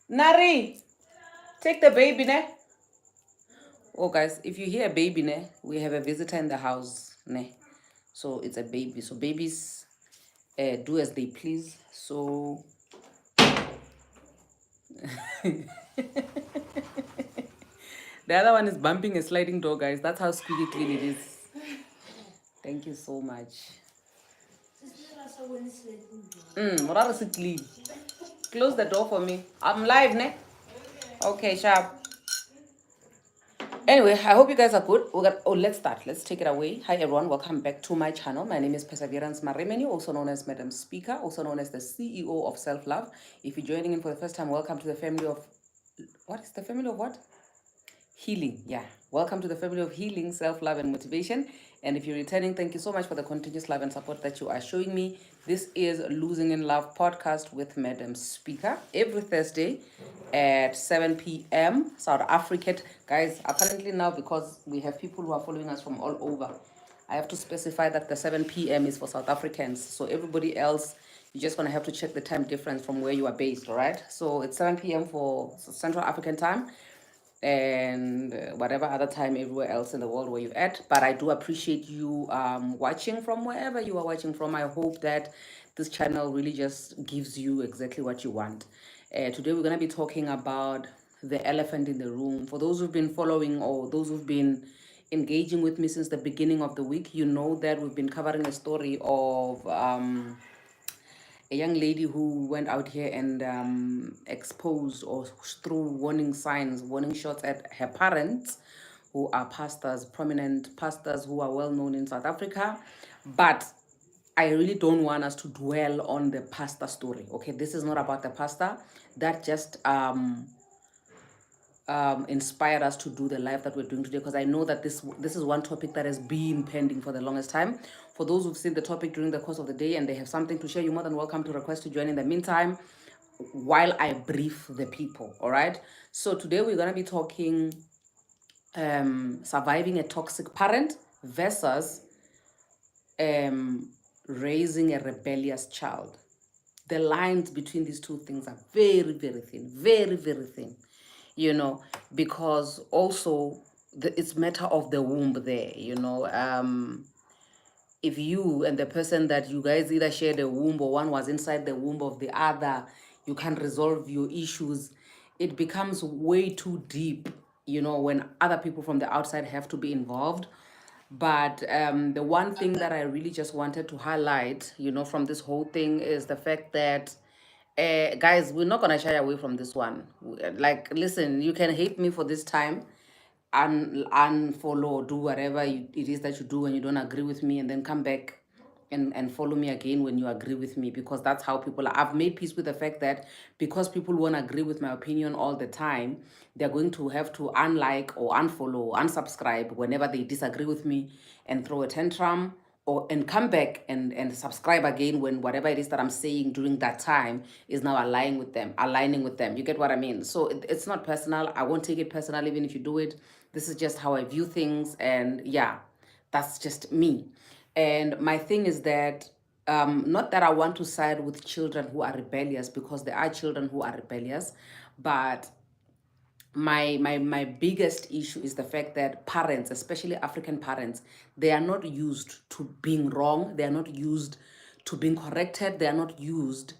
Nari, take the baby, ne? Oh, guys, if you hear a baby, ne, we have a visitor in the house, ne? So it's a baby. So babies do as they please. So the other one is bumping a sliding door, guys. That's how squeaky clean it is. Thank you so much. What are the clean? Close the door for me. I'm live, ne? Okay, sharp. Anyway, I hope you guys are good. Let's start. Let's take it away. Hi, everyone. Welcome back to my channel. My name is Perseverance Maremeni, also known as Madam Speaker, also known as the CEO of Self Love. If you're joining in for the first time, welcome to the family of what is the family of what? Healing. Yeah. Welcome to the family of healing, self-love, and motivation. And if you're returning, thank you so much for the continuous love and support that you are showing me. This is Losing in Love podcast with Madam Speaker every Thursday at 7 p.m. South African. Guys, apparently now because we have people who are following us from all over, I have to specify that the 7 p.m. is for South Africans. So everybody else, you're just going to have to check the time difference from where you are based, all right? So it's 7 p.m. for Central African time and whatever other time everywhere else in the world where you're at. But I do appreciate you watching from wherever you are watching from. I hope that this channel really just gives you exactly what you want. Today we're going to be talking about the elephant in the room. For those who've been following or those who've been engaging with me since the beginning of the week, you know that we've been covering a story of a young lady who went out here and exposed or threw warning signs, warning shots at her parents, who are pastors, prominent pastors who are well known in South Africa. But I really don't want us to dwell on the pastor story. Okay, this is not about the pastor. That just inspired us to do the live that we're doing today, because I know that this is one topic that has been pending for the longest time. For those who've seen the topic during the course of the day and they have something to share, you're more than welcome to request to join in the meantime while I brief the people. All right. So today we're going to be talking surviving a toxic parent versus raising a rebellious child. The lines between these two things are very, very thin, very, very thin, because also it's matter of the womb there, if you and the person that you guys either share the womb or one was inside the womb of the other, you can't resolve your issues, it becomes way too deep, when other people from the outside have to be involved. But the one thing that I really just wanted to highlight, from this whole thing is the fact that, guys, we're not going to shy away from this one. Like, listen, you can hate me for this time, unfollow, do whatever it is that you do when you don't agree with me, and then come back and follow me again when you agree with me, because that's how people are. I've made peace with the fact that because people won't agree with my opinion all the time, they're going to have to unlike or unfollow or unsubscribe whenever they disagree with me, and throw a tantrum, or and come back and subscribe again when whatever it is that I'm saying during that time is now aligning with them. You get what I mean? So it's not personal. I won't take it personal even if you do it. This is just how I view things, and yeah, that's just me. And my thing is that not that I want to side with children who are rebellious, because there are children who are rebellious, but my biggest issue is the fact that parents, especially African parents, they are not used to being wrong. They are not used to being corrected. They are not used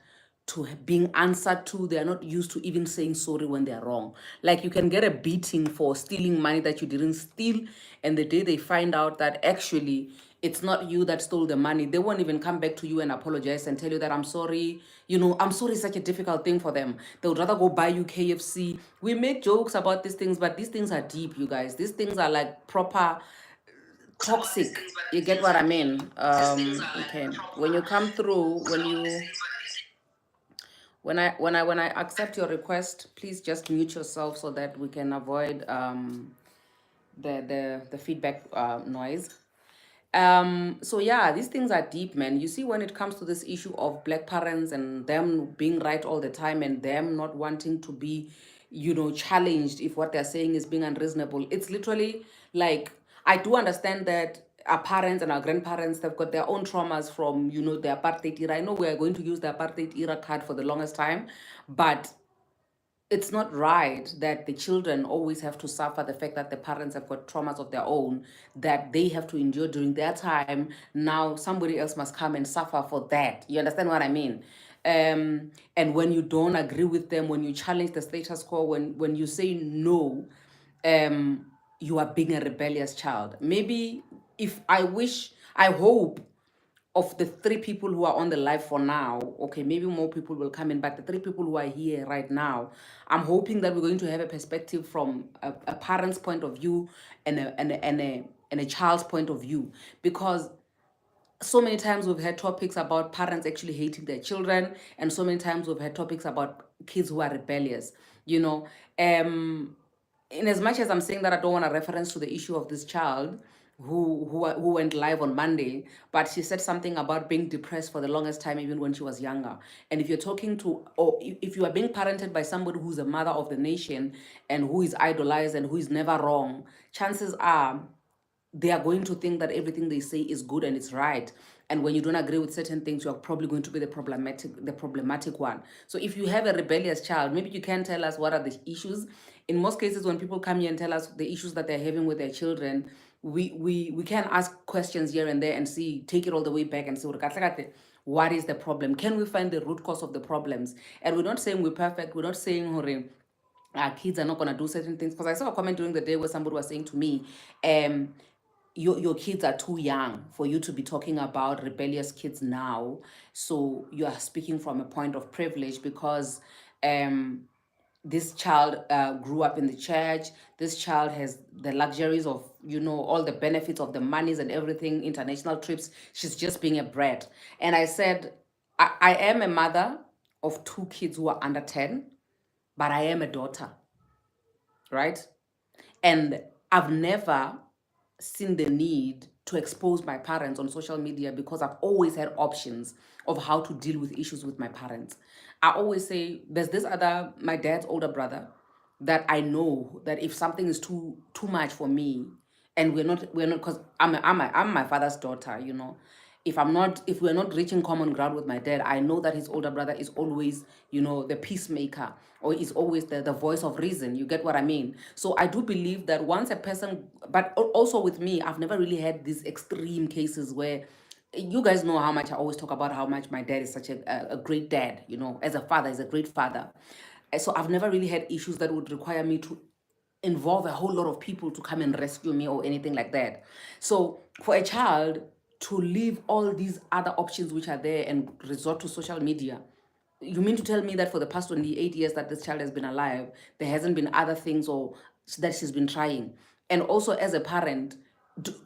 to being answered to. They are not used to even saying sorry when they are wrong. Like, you can get a beating for stealing money that you didn't steal, and the day they find out that actually it's not you that stole the money, they won't even come back to you and apologize and tell you that I'm sorry. I'm sorry is such a difficult thing for them. They would rather go buy you KFC. We make jokes about these things, but these things are deep, you guys. These things are like proper toxic. You get what I mean? Okay. When you come through, when I accept your request, please just mute yourself so that we can avoid the feedback noise. So yeah, these things are deep, man. You see, when it comes to this issue of black parents and them being right all the time and them not wanting to be, challenged if what they're saying is being unreasonable, it's literally like, I do understand that our parents and our grandparents, they've got their own traumas from, the apartheid era. I know we are going to use the apartheid era card for the longest time, but it's not right that the children always have to suffer the fact that the parents have got traumas of their own that they have to endure during their time. Now somebody else must come and suffer for that. You understand what I mean? And when you don't agree with them, when you challenge the status quo, when you say no, you are being a rebellious child. Maybe if I hope of the three people who are on the live for now, okay, maybe more people will come in, but the three people who are here right now, I'm hoping that we're going to have a perspective from a parent's point of view and a child's point of view, because so many times we've had topics about parents actually hating their children, and so many times we've had topics about kids who are rebellious, you know. In as much as I'm saying that I don't want to reference to the issue of this child who went live on Monday, but she said something about being depressed for the longest time, even when she was younger. And if you're talking to, or if you are being parented by somebody who's a mother of the nation and who is idolized and who is never wrong, chances are they are going to think that everything they say is good and it's right. And when you don't agree with certain things, you are probably going to be the problematic one. So if you have a rebellious child, maybe you can tell us what are the issues. In most cases, when people come here and tell us the issues that they're having with their children, we can ask questions here and there and see, take it all the way back and say, what is the problem? Can we find the root cause of the problems? And we're not saying we're perfect. We're not saying our kids are not going to do certain things. Because I saw a comment during the day where somebody was saying to me, your kids are too young for you to be talking about rebellious kids now. So you are speaking from a point of privilege because this child grew up in the church. This child has the luxuries of, all the benefits of the monies and everything, international trips. She's just being a brat. And I said, I am a mother of two kids who are under 10, but I am a daughter, right? And I've never seen the need to expose my parents on social media because I've always had options of how to deal with issues with my parents. I always say there's this other, my dad's older brother, that I know that if something is too much for me, and we're not because I'm my father's daughter, if we're not reaching common ground with my dad, I know that his older brother is always, the peacemaker, or is always the voice of reason. You get what I mean? So I do believe that once a person, but also with me, I've never really had these extreme cases where, you guys know how much I always talk about how much my dad is such a great dad, as a father, he's a great father. So I've never really had issues that would require me to involve a whole lot of people to come and rescue me or anything like that. So for a child to leave all these other options which are there and resort to social media, you mean to tell me that for the past 28 years that this child has been alive, there hasn't been other things or that she's been trying? And also as a parent,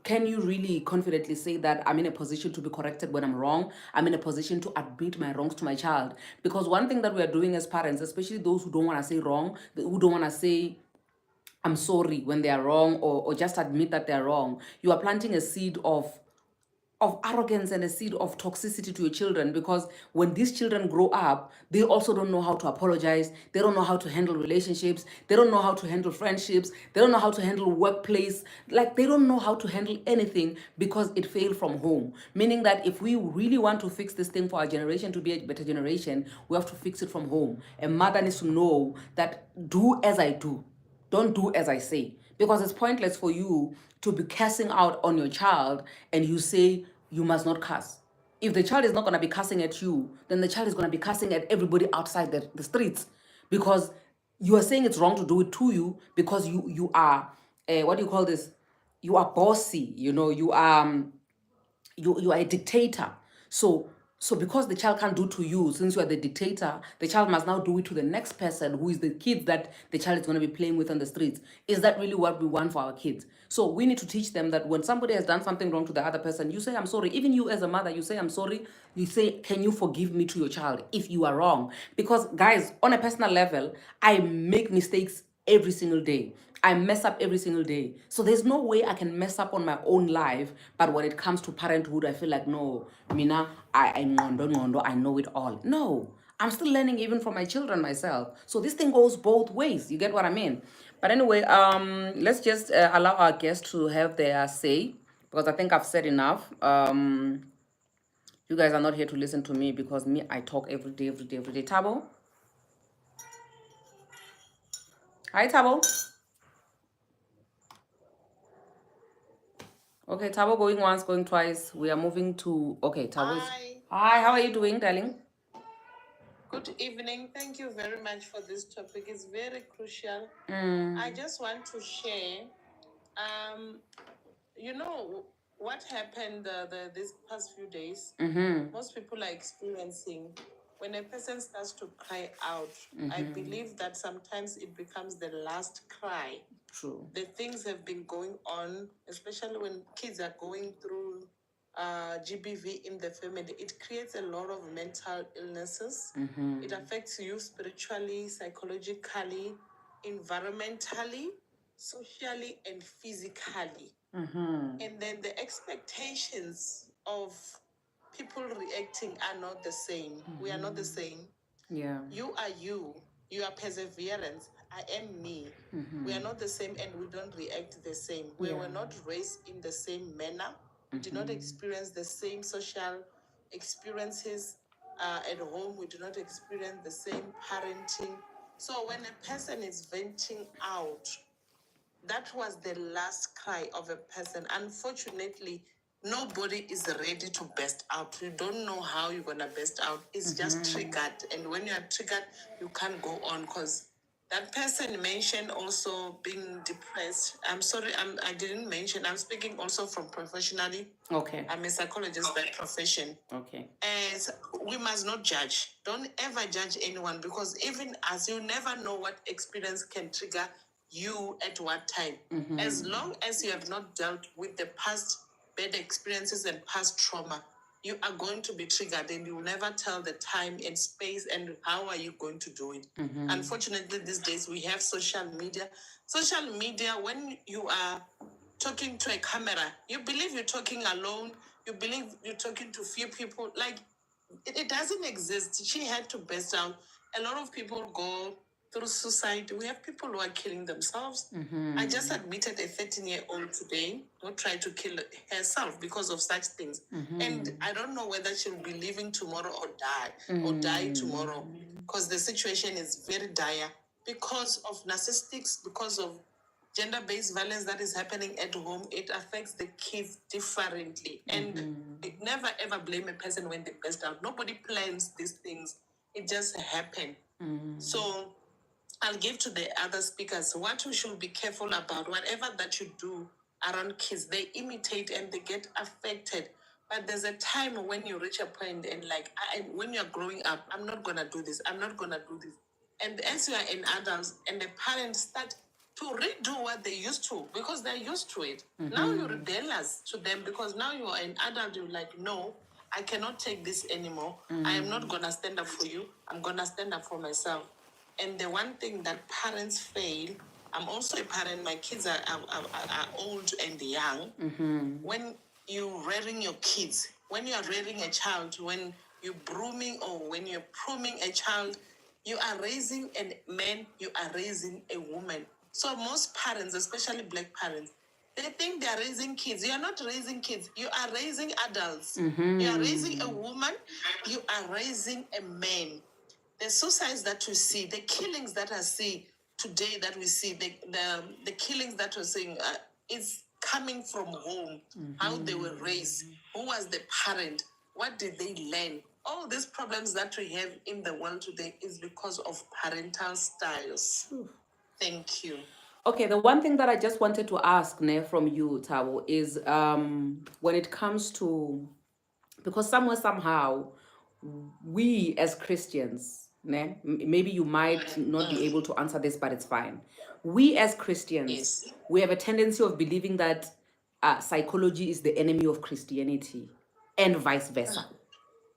can you really confidently say that I'm in a position to be corrected when I'm wrong? I'm in a position to admit my wrongs to my child? Because one thing that we are doing as parents, especially those who don't want to say wrong, who don't want to say I'm sorry when they are wrong, or just admit that they're wrong, you are planting a seed of arrogance and a seed of toxicity to your children, because when these children grow up, they also don't know how to apologize. They don't know how to handle relationships. They don't know how to handle friendships. They don't know how to handle workplace. Like, they don't know how to handle anything because it failed from home. Meaning that if we really want to fix this thing for our generation to be a better generation, we have to fix it from home. A mother needs to know that do as I do, don't do as I say. Because it's pointless for you to be cursing out on your child and you say you must not curse. If the child is not going to be cursing at you, then the child is going to be cursing at everybody outside the streets. Because you are saying it's wrong to do it to you because you are, what do you call this? You are bossy, you are you are a dictator. So because the child can't do to you, since you are the dictator, the child must now do it to the next person, who is the kid that the child is going to be playing with on the streets. Is that really what we want for our kids? So we need to teach them that when somebody has done something wrong to the other person, you say I'm sorry. Even you as a mother, you say I'm sorry. You say, can you forgive me to your child if you are wrong? Because guys, on a personal level, I make mistakes every single day. I mess up every single day. So there's no way I can mess up on my own life. But when it comes to parenthood, I feel like, no, Mina, I know it all. No, I'm still learning even from my children myself. So this thing goes both ways. You get what I mean? But anyway, let's just allow our guests to have their say, because I think I've said enough. You guys are not here to listen to me because me, I talk every day, every day, every day. Tabo? Hi, Tabo. Okay, Tabo going once, going twice. We are moving to... Okay, Tabo is... Hi. Hi, how are you doing, darling? Good evening. Thank you very much for this topic. It's very crucial. I just want to share, um, you know, what happened these past few days. Most people are experiencing when a person starts to cry out. I believe that sometimes it becomes the last cry. True. The things have been going on, especially when kids are going through GBV in the family. It creates a lot of mental illnesses. It affects you spiritually, psychologically, environmentally, socially, and physically. And then the expectations of people reacting are not the same. We are not the same. Yeah. You are you. You are perseverance. I am me. We are not the same and we don't react the same. We were not raised in the same manner. We did not experience the same social experiences at home. We do not experience the same parenting. So when a person is venting out, that was the last cry of a person. Unfortunately, nobody is ready to burst out. You don't know how you're gonna burst out. It's just triggered, and when you are triggered, you can't go on because that person mentioned also being depressed. I'm sorry, I didn't mention. I'm speaking also from professionally. Okay. I'm a psychologist by profession. Okay. And we must not judge. Don't ever judge anyone because even as you never know what experience can trigger you at what time. As long as you have not dealt with the past bad experiences and past trauma, you are going to be triggered and you will never tell the time and space and how are you going to do it. Unfortunately, these days we have social media. Social media, when you are talking to a camera, you believe you're talking alone, you believe you're talking to few people. Like it doesn't exist. She had to burst out. A lot of people go through suicide. We have people who are killing themselves. I just admitted a 13-year-old today who tried to kill herself because of such things. And I don't know whether she'll be living tomorrow or die tomorrow because the situation is very dire because of narcissistics, because of gender-based violence that is happening at home. It affects the kids differently. And never ever blame a person when they burst out. Nobody plans these things. It just happened. So I'll give to the other speakers what we should be careful about. Whatever that you do around kids, they imitate and they get affected. But there's a time when you reach a point and like, when you're growing up, I'm not gonna do this. I'm not gonna do this. And as you are an adult and the parents start to redo what they used to because they're used to it. Now you're rebellious to them because now you are an adult. You're like, no, I cannot take this anymore. I am not gonna stand up for you. I'm gonna stand up for myself. And the one thing that parents fail, I'm also a parent, my kids are old and young. When you're rearing your kids, when you're rearing a child, when you're grooming or when you're pruning a child, you are raising a man, you are raising a woman. So most parents, especially Black parents, they think they are raising kids. You are not raising kids. You are raising adults. You are raising a woman. You are raising a man. The suicides that we see, the killings that I see today, that we see, the killings that we're seeing, it's coming from home, how they were raised, who was the parent, what did they learn? All these problems that we have in the world today is because of parental styles. Thank you. Okay, the one thing that I just wanted to ask Ne, from you, Tabo, is when it comes to, because somewhere, somehow, we as Christians, Ne, maybe you might not be able to answer this, but it's fine. We as Christians, Yes. we have a tendency of believing that psychology is the enemy of Christianity and vice versa.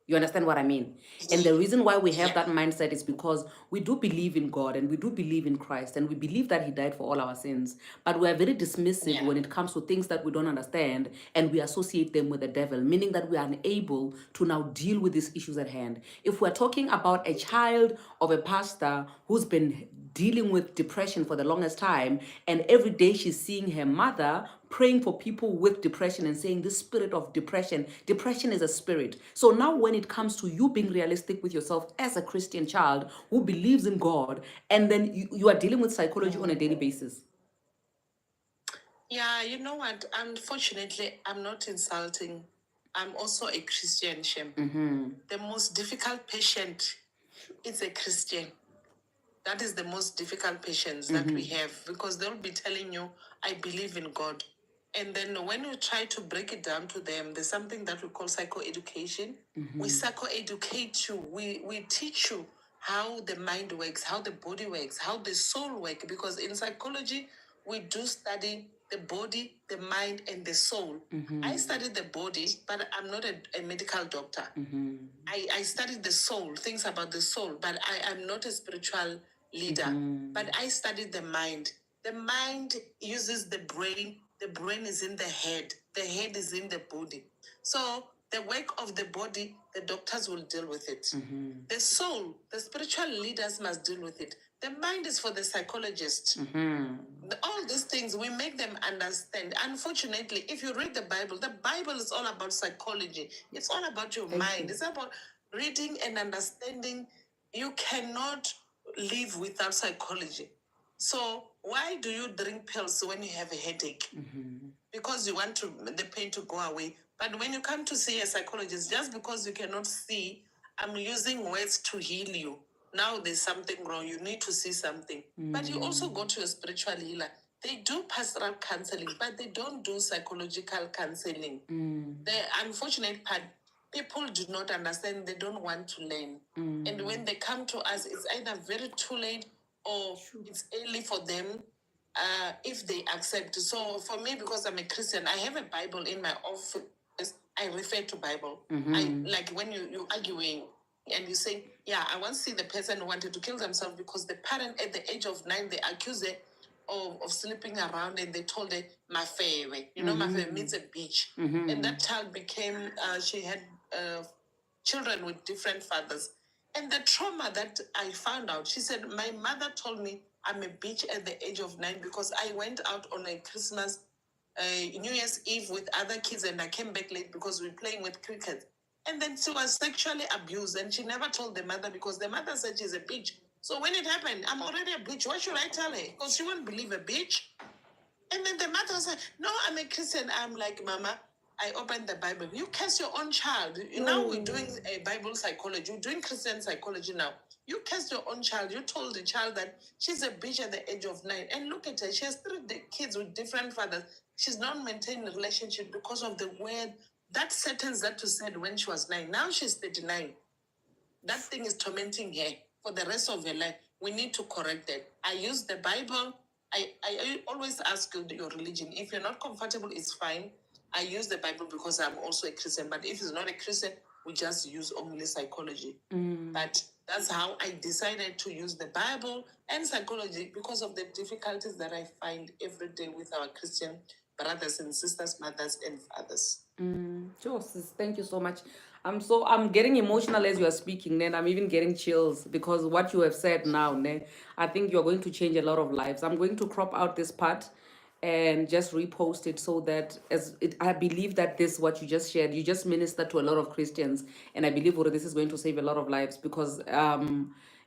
You understand what I mean? And the reason why we have that mindset is because we do believe in God and we do believe in Christ and we believe that He died for all our sins. But we are very dismissive when it comes to things that we don't understand and we associate them with the devil, meaning that we are unable to now deal with these issues at hand. If we're talking about a child of a pastor who's been dealing with depression for the longest time, and every day she's seeing her mother praying for people with depression and saying this spirit of depression is a spirit. So now when it comes to you being realistic with yourself as a Christian child who believes in God, and then you are dealing with psychology on a daily basis. Yeah, you know what? Unfortunately, I'm not insulting. I'm also a Christian, Shem. The most difficult patient is a Christian. That is the most difficult patients that we have, because they'll be telling you, I believe in God. And then when you try to break it down to them, there's something that we call psychoeducation. We psychoeducate you. We teach you how the mind works, how the body works, how the soul works. Because in psychology, we do study the body, the mind, and the soul. I study the body, but I'm not a medical doctor. I studied the soul, things about the soul, but I am not a spiritual leader. But I studied the mind. The mind uses the brain. The brain is in the head is in the body. So the work of the body, the doctors will deal with it. The soul, the spiritual leaders must deal with it. The mind is for the psychologist. All these things, we make them understand. Unfortunately, if you read the Bible is all about psychology. It's all about your mind. It's about reading and understanding. You cannot live without psychology. So why do you drink pills when you have a headache? Because you want the pain to go away. But when you come to see a psychologist, just because you cannot see, I'm using words to heal you. Now there's something wrong. You need to see something. But you also go to a spiritual healer. They do pastoral counseling, but they don't do psychological counseling. The unfortunate part, people do not understand. They don't want to learn. And when they come to us, it's either very too late or it's early for them if they accept. So for me, because I'm a Christian, I have a Bible in my office. I refer to Bible. I like when you arguing and you say, yeah, I want to see the person who wanted to kill themselves because the parent at the age of 9, they accuse her of sleeping around, and they told her Mafewe. You know, Mafewe means a beach. And that child became, she had children with different fathers. And the trauma that I found out, she said, my mother told me I'm a bitch at the age of 9 because I went out on a Christmas, New Year's Eve with other kids, and I came back late because we were playing with cricket. And then she was sexually abused, and she never told the mother because the mother said she's a bitch. So when it happened, I'm already a bitch. What should I tell her? Because she won't believe a bitch. And then the mother said, no, I'm a Christian. I'm like, Mama, I opened the Bible. You curse your own child. Now we're doing a Bible psychology. We're doing Christian psychology now. You cursed your own child. You told the child that she's a bitch at the age of 9. And look at her. She has 3 kids with different fathers. She's not maintaining a relationship because of the word, that sentence that you said when she was 9. Now she's 39. That thing is tormenting her for the rest of her life. We need to correct that. I use the Bible. I always ask you your religion. If you're not comfortable, it's fine. I use the Bible because I'm also a Christian. But if it's not a Christian, we just use only psychology. But that's how I decided to use the Bible and psychology, because of the difficulties that I find every day with our Christian brothers and sisters, mothers and fathers. Sure, sis, thank you so much. I'm getting emotional as you are speaking, then I'm even getting chills because what you have said now, ne, I think you're going to change a lot of lives. I'm going to crop out this part and just repost it so that I believe that this what you just shared, you just ministered to a lot of Christians, and I believe this is going to save a lot of lives because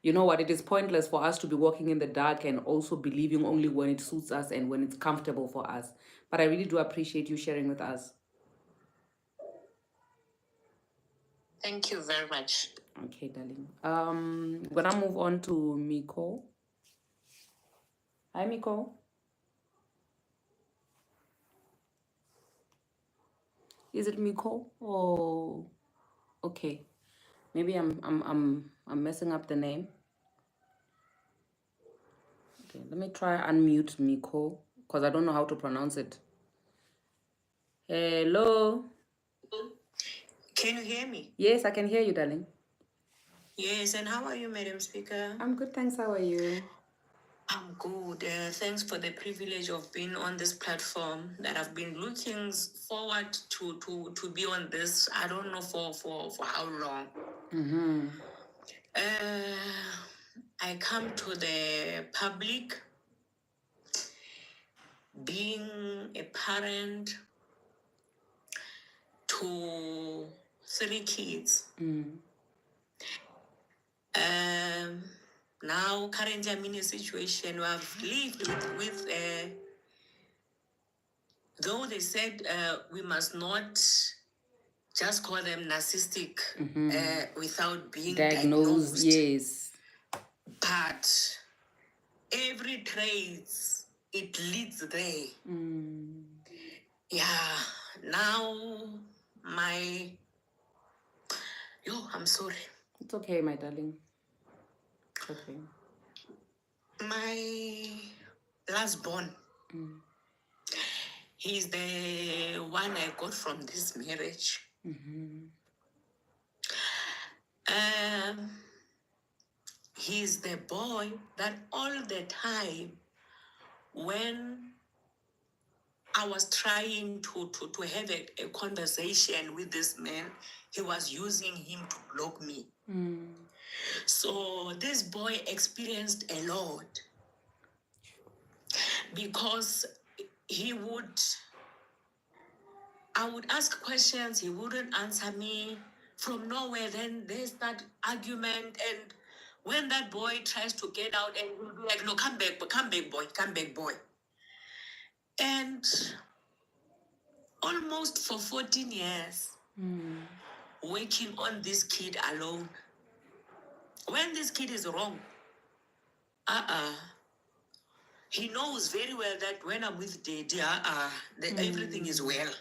you know what, it is pointless for us to be walking in the dark and also believing only when it suits us and when it's comfortable for us. But I really do appreciate you sharing with us. Thank you very much. Okay, darling. I'm gonna move on to Miko. Hi, Miko. Is it Miko? Oh, okay. Maybe I'm messing up the name. Okay, let me try unmute Miko because I don't know how to pronounce it. Hello. Can you hear me? Yes, I can hear you, darling. Yes, and how are you, Madam Speaker? I'm good, thanks. How are you? I'm good. Thanks for the privilege of being on this platform that I've been looking forward to be on this. I don't know for how long. I come to the public being a parent to 3 kids. Now, currently, I'm in a situation where I've lived with though they said we must not just call them narcissistic without being diagnosed. Yes. But every trait, it leads there. Yeah. Now, I'm sorry. It's okay, my darling. It's okay. My last born. He's the one I got from this marriage. He's the boy that all the time when I was trying to have a conversation with this man, he was using him to block me. So this boy experienced a lot because I would ask questions, he wouldn't answer me. From nowhere, then there's that argument, and when that boy tries to get out, and he'll be like, no, come back, boy, come back, boy. And almost for 14 years, working on this kid alone. When this kid is wrong, he knows very well that when I'm with Daddy, everything is well.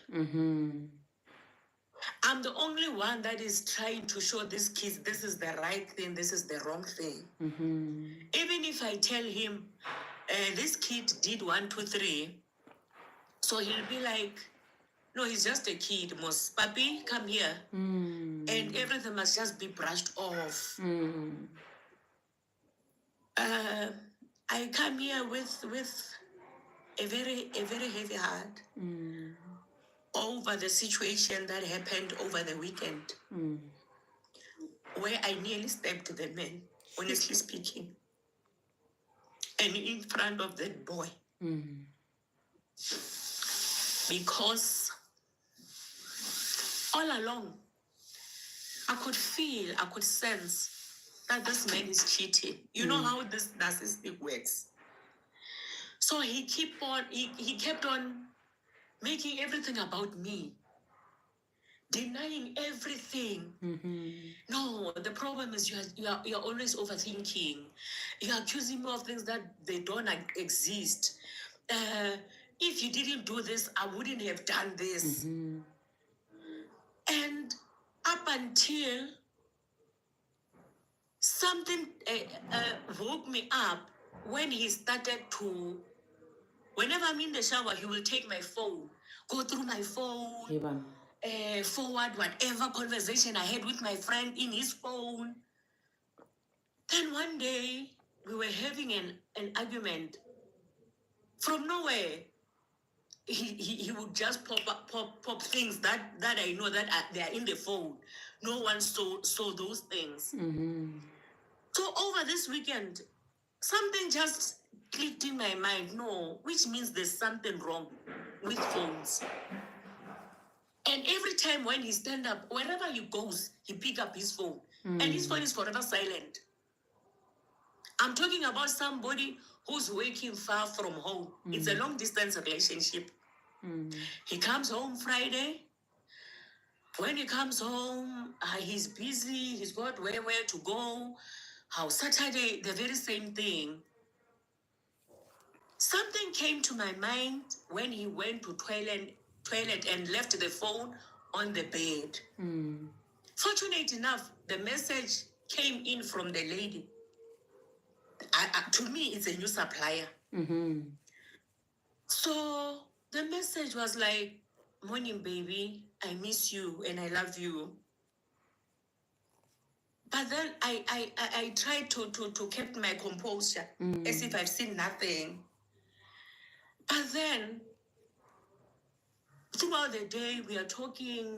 I'm the only one that is trying to show these kids this is the right thing, this is the wrong thing. Even if I tell him, this kid did 1, 2, 3, so he'll be like, no, he's just a kid, Mos. Papi, come here. And everything must just be brushed off. I come here with a very heavy heart over the situation that happened over the weekend, where I nearly stabbed the man, honestly speaking, and in front of that boy. Because all along, I could feel, I could sense that this man is cheating. You know how this narcissistic works. So he kept on making everything about me, denying everything. No, the problem is you're always overthinking. You're accusing me of things that they don't exist. If you didn't do this, I wouldn't have done this. And up until something woke me up when he started to, whenever I'm in the shower, he will take my phone, go through my phone, forward whatever conversation I had with my friend in his phone. Then one day, we were having an argument. From nowhere, he would just pop things that I know that they are in the phone. No one saw those things. So over this weekend, something just clicked in my mind. No, which means there's something wrong with phones. And every time when he stand up, wherever he goes, he pick up his phone. And his phone is forever silent. I'm talking about somebody who's working far from home. It's a long distance relationship. He comes home Friday. When he comes home, he's busy. He's got where to go. How Saturday, the very same thing. Something came to my mind when he went to toilet and left the phone on the bed. Fortunate enough, the message came in from the lady. To me, it's a new supplier. So the message was like, morning, baby, I miss you and I love you. But then I tried to keep my composure as if I've seen nothing. But then, throughout the day, we are talking,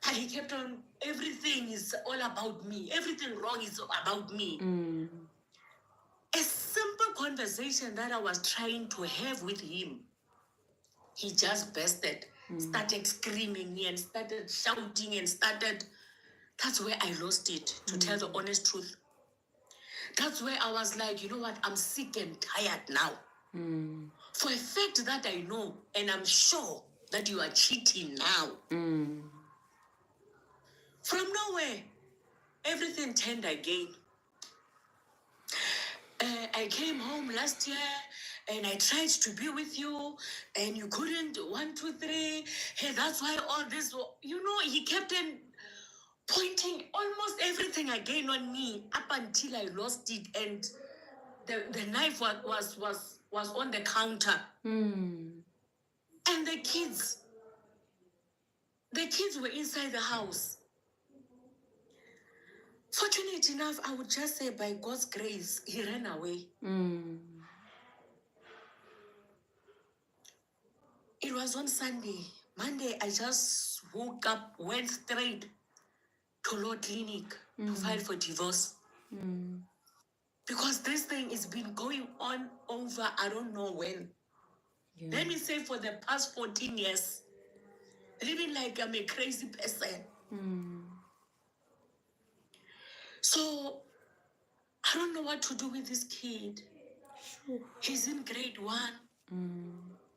but he kept on, everything is all about me. Everything wrong is about me. A simple conversation that I was trying to have with him, he just bursted, started screaming and started shouting and started. That's where I lost it, to tell the honest truth. That's where I was like, you know what? I'm sick and tired now. For a fact that I know, and I'm sure that you are cheating now. From nowhere, everything turned again. I came home last year and I tried to be with you and you couldn't. 1, 2, 3. Hey, that's why all this, he kept on pointing almost everything again on me up until I lost it. And the knife was on the counter. And the kids were inside the house. Fortunate enough, I would just say by God's grace, he ran away. It was on Sunday. Monday, I just woke up, went straight to law clinic to file for divorce. Because this thing has been going on over, I don't know when. Yeah. Let me say for the past 14 years, living like I'm a crazy person. So I don't know what to do with this kid. He's in grade 1.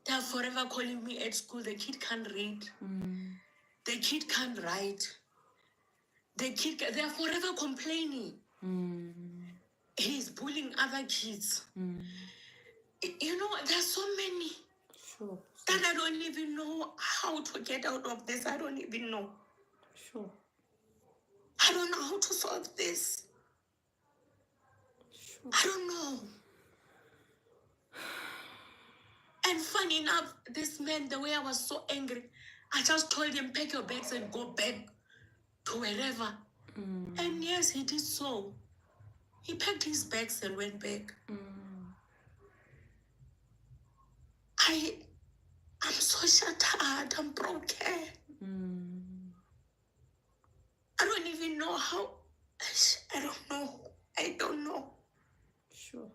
They're forever calling me at school. The kid can't read. The kid can't write. They're forever complaining. He's bullying other kids. There's so many that I don't even know how to get out of this. I don't even know. I don't know how to solve this. I don't know. And funny enough, this man, the way I was so angry, I just told him, pack your bags and go back to wherever. And yes, he did so. He packed his bags and went back. I'm so shattered. I'm broken. I don't even know how. I don't know. I don't know. Sure.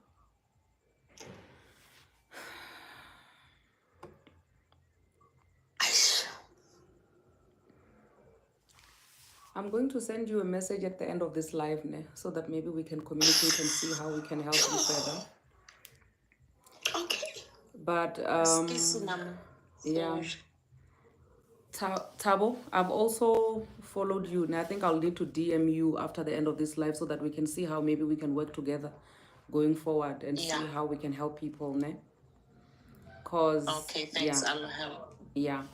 I'm going to send you a message at the end of this live, so that maybe we can communicate and see how we can help you further. Okay. But yeah. Sorry. Tabo, I've also followed you, and I think I'll need to DM you after the end of this live so that we can see how maybe we can work together going forward and see how we can help people, Cause okay, thanks. I'll help. Yeah.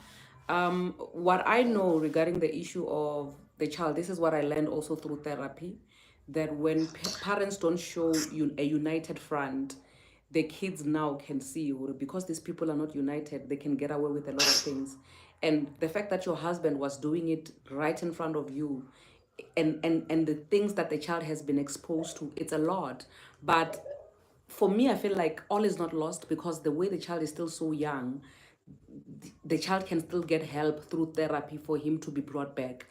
What I know regarding the issue of the child, this is what I learned also through therapy, that when parents don't show a united front, the kids now can see, because these people are not united, they can get away with a lot of things. And the fact that your husband was doing it right in front of you, and the things that the child has been exposed to, it's a lot. But for me, I feel like all is not lost, because the way the child is still so young, the child can still get help through therapy for him to be brought back.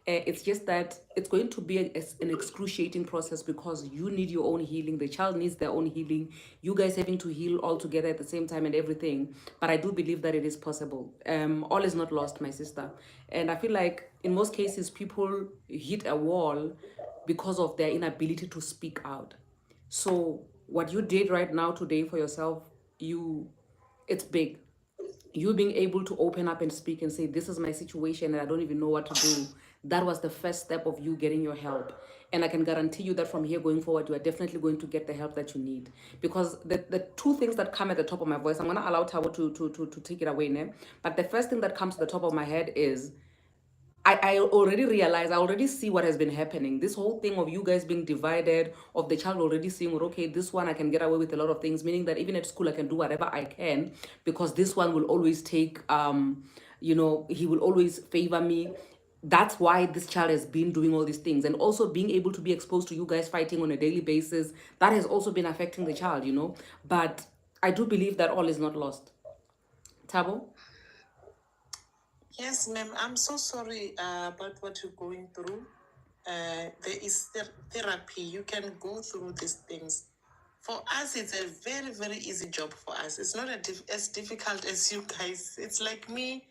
It's just that it's going to be an excruciating process, because you need your own healing, the child needs their own healing, you guys having to heal all together at the same time and everything. But I do believe that it is possible. All is not lost, my sister. And I feel like in most cases, people hit a wall because of their inability to speak out. So what you did right now today for yourself, it's big. You being able to open up and speak and say, this is my situation and I don't even know what to do, that was the first step of you getting your help. And I can guarantee you that from here going forward, you are definitely going to get the help that you need. Because the two things that come at the top of my voice, I'm going to allow Tabo to take it away now. But the first thing that comes to the top of my head is, I already realize, I already see what has been happening. This whole thing of you guys being divided, of the child already seeing, okay, this one I can get away with a lot of things, meaning that even at school I can do whatever I can, because this one will always take, he will always favor me. That's why this child has been doing all these things. And also being able to be exposed to you guys fighting on a daily basis, that has also been affecting the child, But I do believe that all is not lost. Tabo? Yes, ma'am. I'm so sorry about what you're going through. There is therapy. You can go through these things For us, it's a very, very easy job for us. It's not as difficult as you guys. It's like me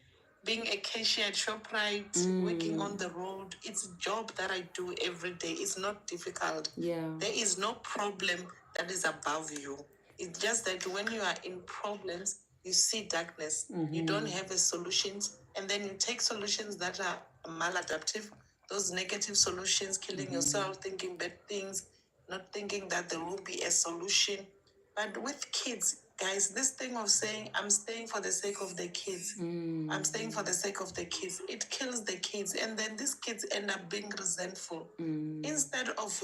being a cashier at ShopRite, working on the road. It's a job that I do every day. It's not difficult. Yeah. There is no problem that is above you. It's just that when you are in problems, you see darkness. You don't have a solutions, and then you take solutions that are maladaptive, those negative solutions, killing yourself, thinking bad things, not thinking that there will be a solution. But with kids, guys, this thing of saying, I'm staying for the sake of the kids, I'm staying for the sake of the kids, it kills the kids. And then these kids end up being resentful. Instead of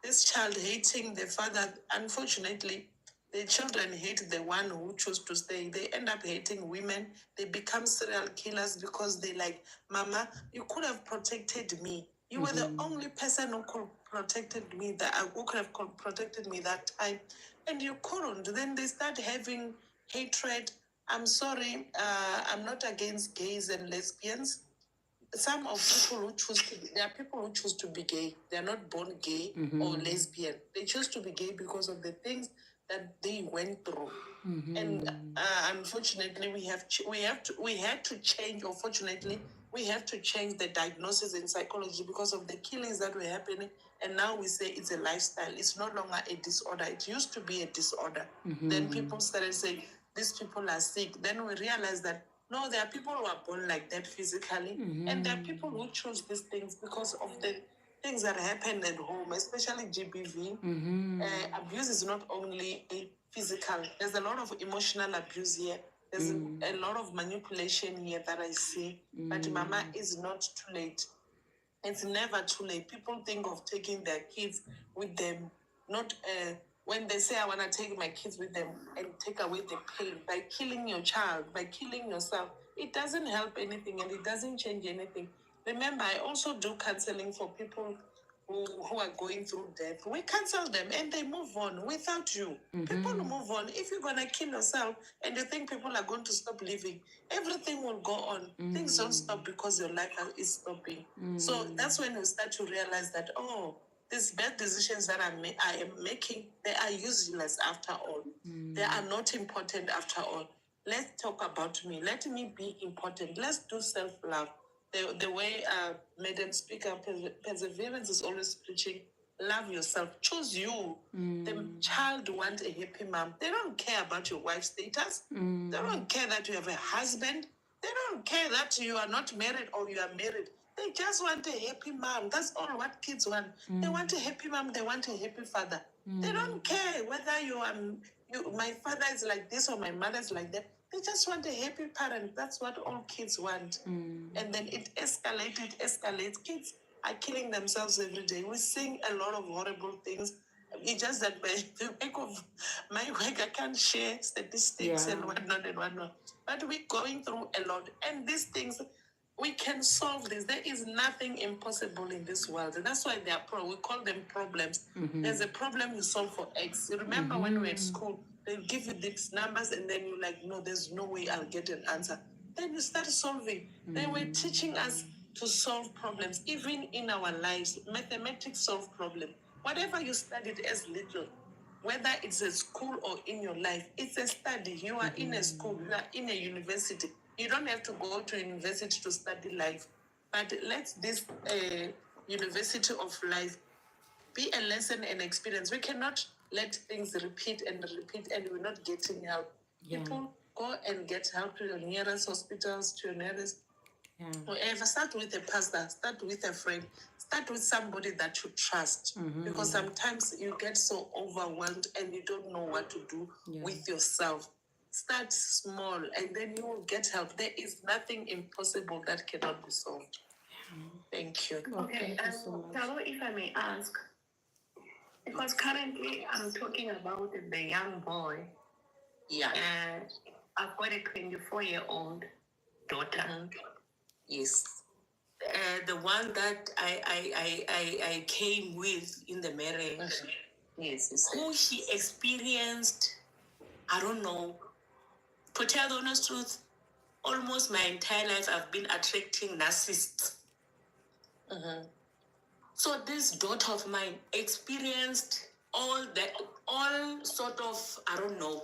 this child hating the father, unfortunately, the children hate the one who choose to stay. They end up hating women. They become serial killers because they like, Mama, you could have protected me. You were the only person who could protected me who could have protected me that time, and you couldn't. Then they start having hatred. I'm sorry, I'm not against gays and lesbians. Some of people who choose to there are people who choose to be gay. They are not born gay or lesbian. They choose to be gay because of the things that they went through. And unfortunately, we had to change. Or fortunately, we have to change the diagnosis in psychology because of the killings that were happening. And now we say it's a lifestyle. It's no longer a disorder. It used to be a disorder. Then people started saying these people are sick. Then we realized that no, there are people who are born like that physically, and there are people who choose these things because of the things that happen at home, especially GBV. Abuse is not only physical. There's a lot of emotional abuse here. There's a lot of manipulation here that I see. But Mama, is not too late. It's never too late. People think of taking their kids with them, not when they say, I want to take my kids with them and take away the pain by killing your child, by killing yourself. It doesn't help anything and it doesn't change anything. Remember, I also do counseling for people who are going through death. We cancel them and they move on without you. People move on. If you're going to kill yourself and you think people are going to stop living, everything will go on. Things don't stop because your life is stopping. So that's when you start to realize that, oh, these bad decisions that I am making, they are useless after all. They are not important after all. Let's talk about me. Let me be important. Let's do self-love. The way Madam Speaker Perseverance is always preaching, love yourself. Choose you. The child wants a happy mom. They don't care about your wife's status. They don't care that you have a husband. They don't care that you are not married or you are married. They just want a happy mom. That's all what kids want. They want a happy mom. They want a happy father. They don't care whether my father is like this or my mother is like that. They just want a happy parent. That's what all kids want. And then it escalates. Kids are killing themselves every day. We sing a lot of horrible things. It's just that by the work of my work, I can't share statistics and whatnot. But we're going through a lot. And these things, we can solve this. There is nothing impossible in this world. And that's why they are we call them problems. There's a problem you solve for X. You remember when we were at school, they give you these numbers and then you're like, no, there's no way I'll get an answer. Then you start solving. They were teaching us to solve problems, even in our lives. Mathematics solve problems. Whatever you studied as little, whether it's a school or in your life, it's a study. You are in a school, you are in a university. You don't have to go to university to study life. But let this university of life be a lesson and experience. We cannot let things repeat and we're not getting help. People go and get help to your nearest hospitals, to your nearest whoever. Start with a pastor, start with a friend, start with somebody that you trust. Because sometimes you get so overwhelmed and you don't know what to do with yourself. Start small and then you will get help. There is nothing impossible that cannot be solved. Thank you. Okay, Talo, if I may ask, because currently I'm talking about the young boy. Yeah. And I've got a 24-year-old daughter. Yes. The one that I came with in the marriage. Yes. Who he experienced, I don't know. To tell the honest truth, almost my entire life I've been attracting narcissists. So this daughter of mine experienced all sort of, I don't know.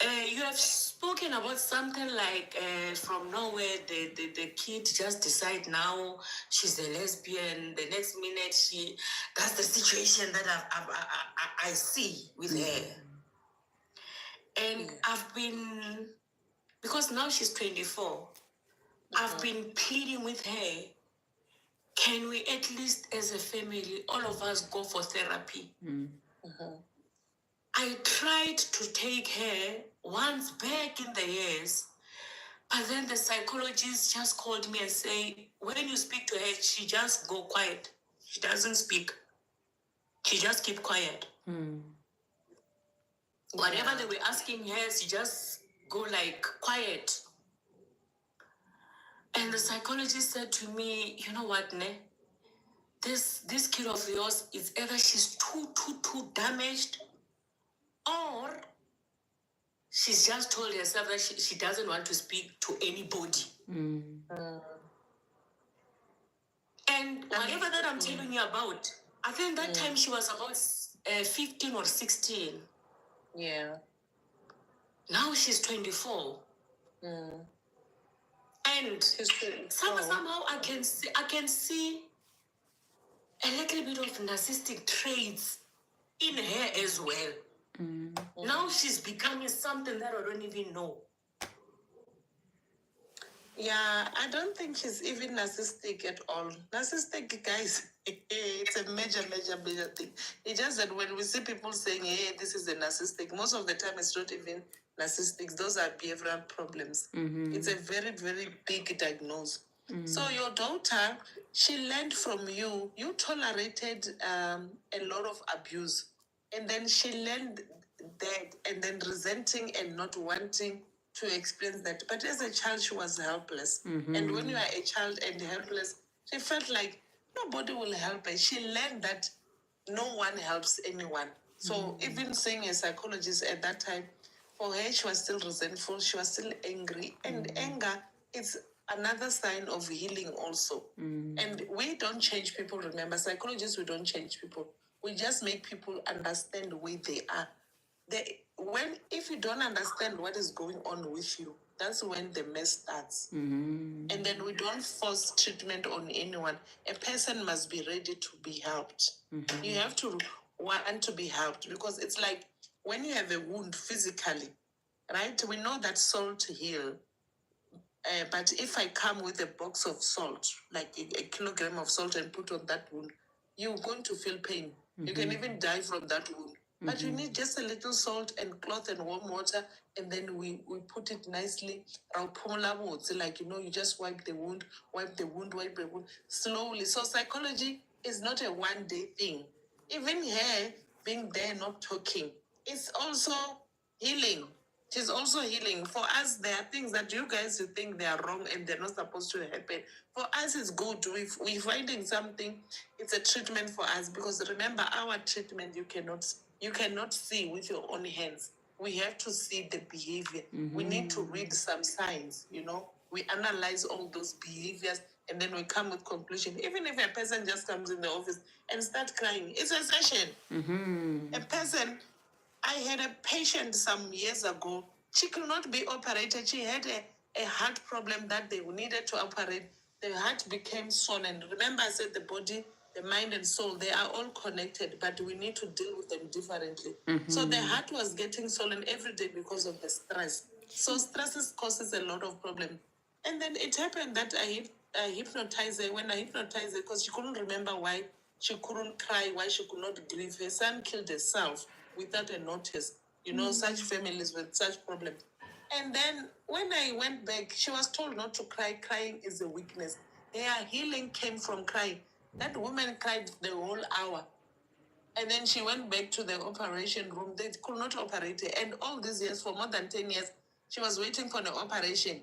You have spoken about something like from nowhere, the kid just decide now she's a lesbian. The next minute that's the situation that I see with her. And I've been, because now she's 24, I've been pleading with her, can we at least as a family, all of us go for therapy? I tried to take her once back in the years, but then the psychologist just called me and say, when you speak to her, she just go quiet. She doesn't speak. She just keep quiet. Whatever they were asking her, she just go like quiet. And the psychologist said to me, you know what, Ne? This kid of yours is either she's too damaged, or she's just told herself that she doesn't want to speak to anybody. And whatever that I'm telling you about, I think that time she was about 15 or 16. Yeah. Now she's 24. And somehow I can see a little bit of narcissistic traits in her as well. Now she's becoming something that I don't even know. Yeah, I don't think she's even narcissistic at all. Narcissistic, guys, it's a major thing. It's just that when we see people saying, hey, this is a narcissistic, most of the time it's not even narcissistic. Those are behavioral problems. It's a very, very big diagnosis. So your daughter, she learned from you. You tolerated a lot of abuse. And then she learned that, and then resenting and not wanting to experience that. But as a child, she was helpless. And when you are a child and helpless, she felt like nobody will help her. She learned that no one helps anyone. So even seeing a psychologist at that time, for her, she was still resentful. She was still angry. And anger is another sign of healing also. And we don't change people, remember. Psychologists, we don't change people. We just make people understand where they are. If you don't understand what is going on with you, that's when the mess starts. And then we don't force treatment on anyone. A person must be ready to be helped. You have to want to be helped, because it's like when you have a wound physically, right? We know that salt heal. But if I come with a box of salt, like a kilogram of salt, and put on that wound, you're going to feel pain. You can even die from that wound. But you need just a little salt and cloth and warm water, and then we put it nicely. Like, you just wipe the wound, slowly. So psychology is not a one-day thing. Even her being there, not talking, it's also healing. She's also healing. For us, there are things that you guys, you think they are wrong and they're not supposed to happen. For us, it's good. We're finding something. It's a treatment for us, because remember, our treatment you cannot see with your own hands. We have to see the behavior. We need to read some signs. We analyze all those behaviors, and then we come with conclusion. Even if a person just comes in the office and starts crying, it's a session. A person. I had a patient some years ago. She could not be operated. She had a heart problem that they needed to operate. The heart became swollen. Remember, I said the body, the mind, and soul, they are all connected, but we need to deal with them differently. So the heart was getting swollen every day because of the stress. So stress causes a lot of problems. And then it happened that I hypnotized her. When I hypnotized her, because she couldn't remember why she couldn't cry, why she could not grieve. Her son killed herself without a notice. Such families with such problems. And then when I went back, she was told not to cry. Crying is a weakness. Her healing came from crying. That woman cried the whole hour. And then she went back to the operation room. They could not operate her. And all these years, for more than 10 years, she was waiting for the operation.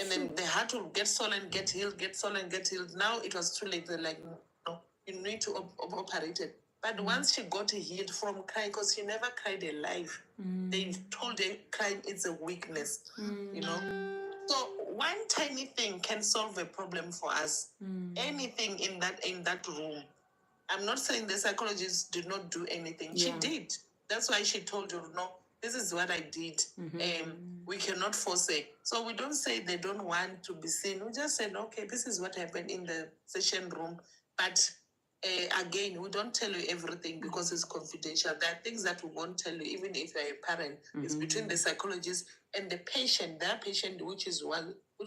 And then the heart will get swollen, get healed, get swollen, get healed. Now it was too late. They're like, no, you need to operate it. But once she got healed from crying, because she never cried alive, they told her crying is a weakness, So one tiny thing can solve a problem for us. Anything in that room. I'm not saying the psychologist did not do anything. She did. That's why she told you, no, this is what I did. We cannot force it. So we don't say they don't want to be seen. We just said, okay, this is what happened in the session room. But again, we don't tell you everything because it's confidential. There are things that we won't tell you, even if you're a parent. It's between the psychologist and the patient, their patient, which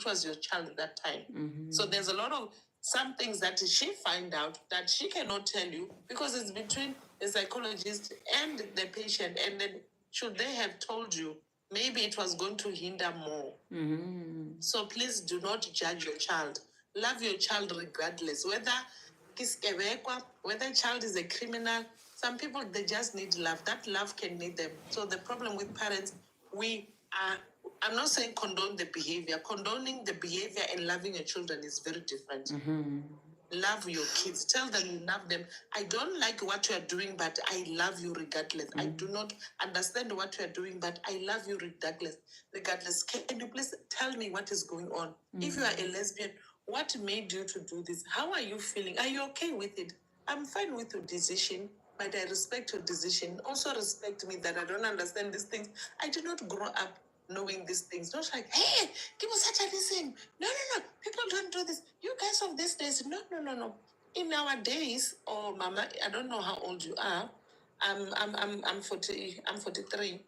was your child at that time. So there's a lot of some things that she find out that she cannot tell you because it's between the psychologist and the patient. And then should they have told you, maybe it was going to hinder more. So please do not judge your child. Love your child regardless. Whether child is a criminal, some people, they just need love. That love can need them. So the problem with parents, I'm not saying condone the behavior. Condoning the behavior and loving your children is very different. Love your kids. Tell them you love them. I don't like what you are doing, but I love you regardless. I do not understand what you are doing, but I love you regardless. Can you please tell me what is going on? If you are a lesbian, what made you to do this? How are you feeling? Are you okay with it? I'm fine with your decision, but I respect your decision. Also respect me that I don't understand these things. I did not grow up knowing these things. Not like, hey, give us such a listen. No. People don't do this. You guys of these days, no. In our days, or Mama, I don't know how old you are. I'm 43.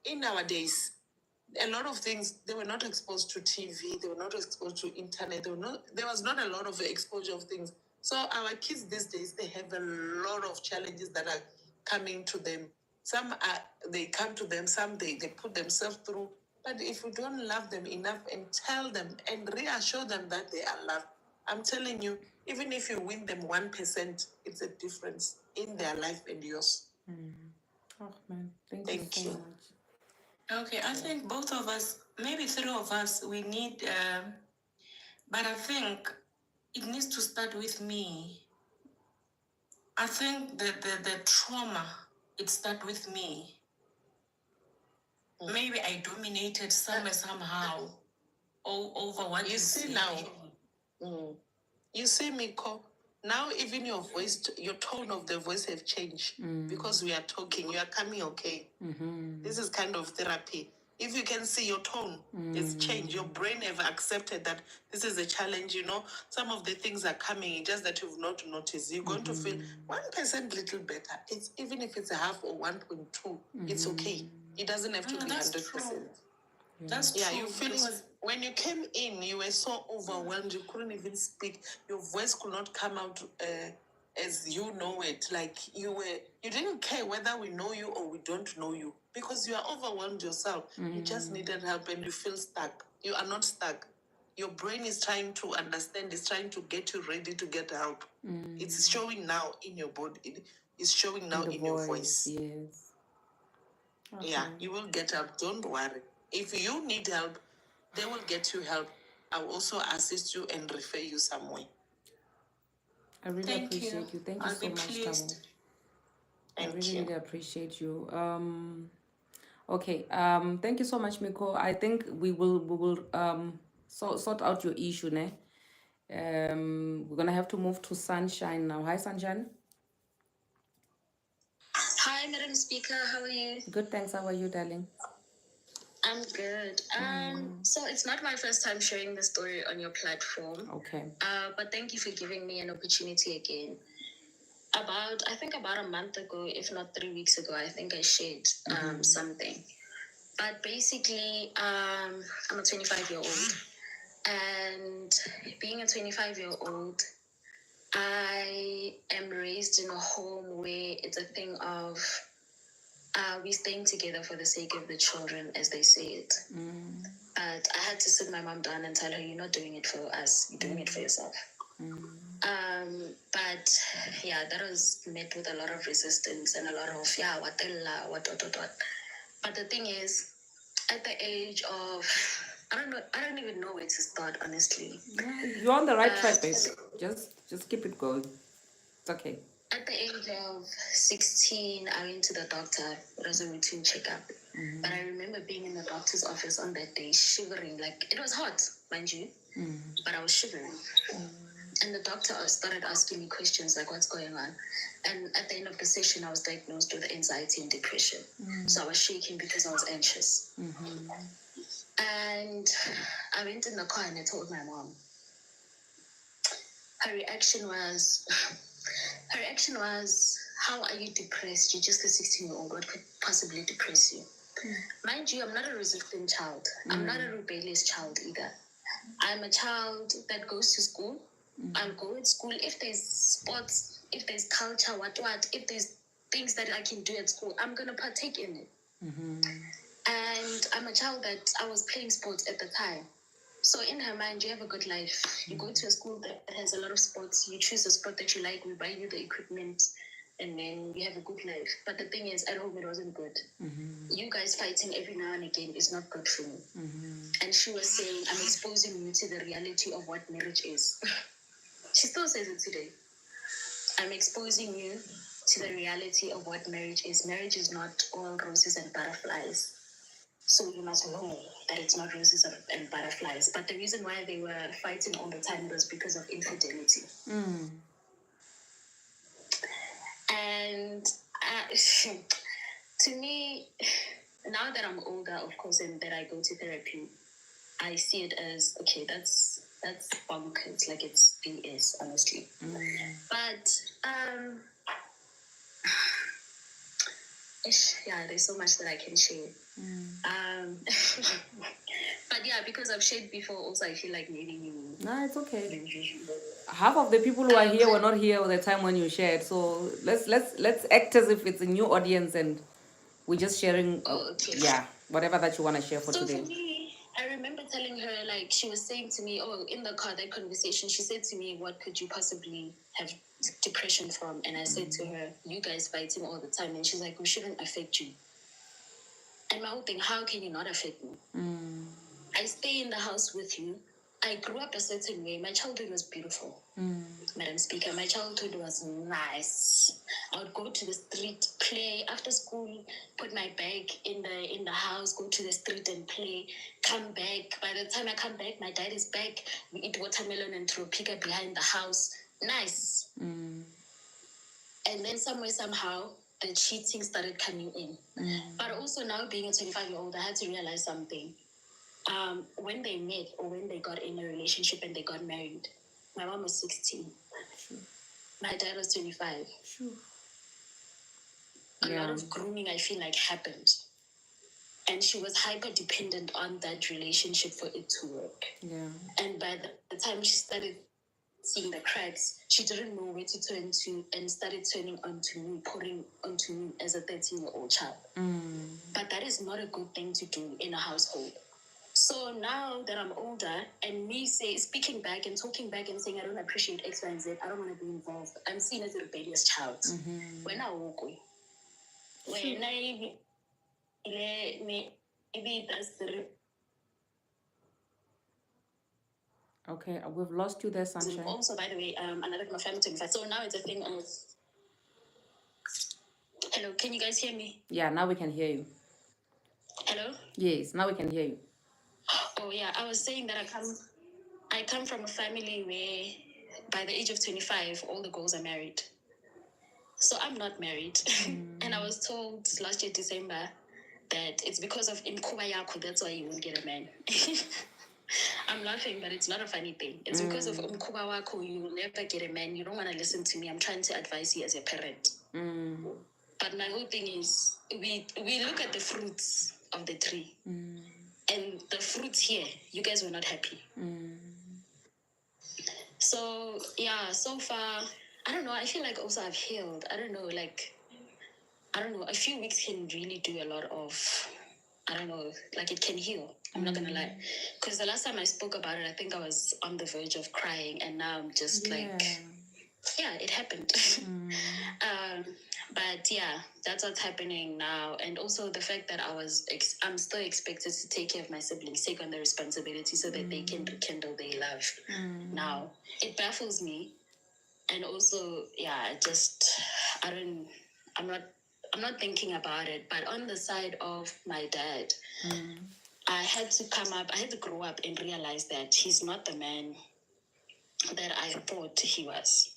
In our days, a lot of things, they were not exposed to TV, they were not exposed to internet, there was not a lot of exposure of things. So our kids these days, they have a lot of challenges that are coming to them. Some they come to them, some they put themselves through. But if we don't love them enough and tell them and reassure them that they are loved, I'm telling you, even if you win them 1%, it's a difference in their life and yours. Oh man, thank you Thank so you. much. Okay, I think both of us, maybe three of us, we need, but I think it needs to start with me. I think the trauma, it starts with me. Maybe I dominated somehow over what You see now. You see, Miko, now even your voice, your tone of the voice have changed because we are talking. You are coming, okay? This is kind of therapy. If you can see your tone, it's changed. Your brain have accepted that this is a challenge. Some of the things are coming, just that you've not noticed. You're going to feel 1% little better. It's even if it's a half or 1.2, it's okay. It doesn't have to be 100%. That's true. You feel when you came in, you were so overwhelmed. You couldn't even speak. Your voice could not come out as you know it. Like you didn't care whether we know you or we don't know you because you are overwhelmed yourself. You just needed help and you feel stuck. You are not stuck. Your brain is trying to understand. It's trying to get you ready to get help. It's showing now in your body. It's showing now in your voice. Yes. Okay. Yeah, you will get help. Don't worry. If you need help, they will get you help. I'll also assist you and refer you somewhere. I really appreciate you. Thank you I'll so be much, pleased. Tabo. I Thank really, you. really appreciate you. Okay. Thank you so much, Miko. I think we will sort out your issue, ne? We're gonna have to move to Sunshine now. Hi, Sunshine. Hi, Madam Speaker. How are you? Good, thanks. How are you, darling? I'm good. So it's not my first time sharing the story on your platform. Okay. But thank you for giving me an opportunity again. I think about a month ago, if not 3 weeks ago, I think I shared something. But basically, I'm a 25-year-old. And being a 25-year-old, I am raised in a home where it's a thing of we're staying together for the sake of the children, as they say it. But I had to sit my mom down and tell her, you're not doing it for us, you're doing it for yourself. But yeah, that was met with a lot of resistance and a lot of what. But the thing is, at the age of I don't even know where to start, honestly. You're on the right track, babe. Just keep it going. It's okay. At the age of 16, I went to the doctor. It was a routine checkup. But I remember being in the doctor's office on that day, shivering. Like, it was hot, mind you, but I was shivering. And the doctor started asking me questions like, what's going on? And at the end of the session, I was diagnosed with anxiety and depression. So I was shaking because I was anxious. And I went in the car and I told my mom. Her reaction was, how are you depressed? You're just a 16-year-old. What could possibly depress you? Mind you, I'm not a resistant child. I'm not a rebellious child either. I'm a child that goes to school. I'll go at school. If there's sports, if there's culture, if there's things that I can do at school, I'm going to partake in it. And I'm a child that I was playing sports at the time. So in her mind, you have a good life. You go to a school that has a lot of sports. You choose a sport that you like. We buy you the equipment. And then you have a good life. But the thing is, at home, it wasn't good. You guys fighting every now and again is not good for me. And she was saying, I'm exposing you to the reality of what marriage is. She still says it today. I'm exposing you to the reality of what marriage is. Marriage is not all roses and butterflies. So you must know that it's not roses and butterflies. But the reason why they were fighting all the time was because of infidelity. And to me, now that I'm older, of course, and that I go to therapy, I see it as, okay, that's bonkers. Like, it's BS, honestly. But yeah, there's so much that I can share. But yeah, because I've shared before, also I feel like maybe you. No, it's okay. Half of the people who are here were not here at the time when you shared. So let's act as if it's a new audience and we're just sharing. Okay. Yeah, whatever that you want to share for So today. for me, I remember telling her, like, she was saying to me, in the car, that conversation, she said to me, what could you possibly have depression from? And I said to her, you guys fighting all the time. And she's like, we shouldn't affect you. And my whole thing, how can you not affect me? I stay in the house with you. I grew up a certain way. My childhood was beautiful. Madam Speaker, my childhood was nice. I would go to the street, play after school, put my bag in the house, go to the street and play, come back. By the time I come back, my dad is back. We eat watermelon and tropika behind the house. Nice. And then somehow, the cheating started coming in. But also now being a 25-year-old, I had to realize something. When they met or when they got in a relationship and they got married, my mom was 16. My dad was 25. A lot of grooming, I feel like, happened. And she was hyper dependent on that relationship for it to work. And by the time she started seeing the cracks, she didn't know where to turn to and started turning onto me, pouring onto me as a 13-year-old child. But that is not a good thing to do in a household. So now that I'm older and me speaking back and talking back and saying I don't appreciate X, Y, and Z, I don't want to be involved, I'm seen as a rebellious child. When I walk away, when I maybe that's the. Okay, we've lost you there, Sunshine. Also, by the way, another my family 25. So now it's a thing of. Hello, can you guys hear me? Yeah, now we can hear you. Hello? Yes, now we can hear you. Oh yeah, I was saying that I come from a family where by the age of 25, all the girls are married. So I'm not married. And I was told last year, December, that it's because of Imkuba Yako, that's why you won't get a man. I'm laughing, but it's not a funny thing. It's because of Umkuba Wako, you will never get a man. You don't want to listen to me. I'm trying to advise you as a parent. But my whole thing is, we look at the fruits of the tree. And the fruits here, you guys were not happy. So, yeah, so far, I don't know. I feel like also I've healed. I don't know, a few weeks can really do a lot of, like it can heal. I'm not going to lie. Because the last time I spoke about it, I think I was on the verge of crying. And now I'm just it happened. But yeah, that's what's happening now. And also the fact that I'm still expected to take care of my siblings, take on the responsibility so that they can rekindle their love. Now, it baffles me. And also, I'm not thinking about it. But on the side of my dad, I had to grow up and realize that he's not the man that I thought he was.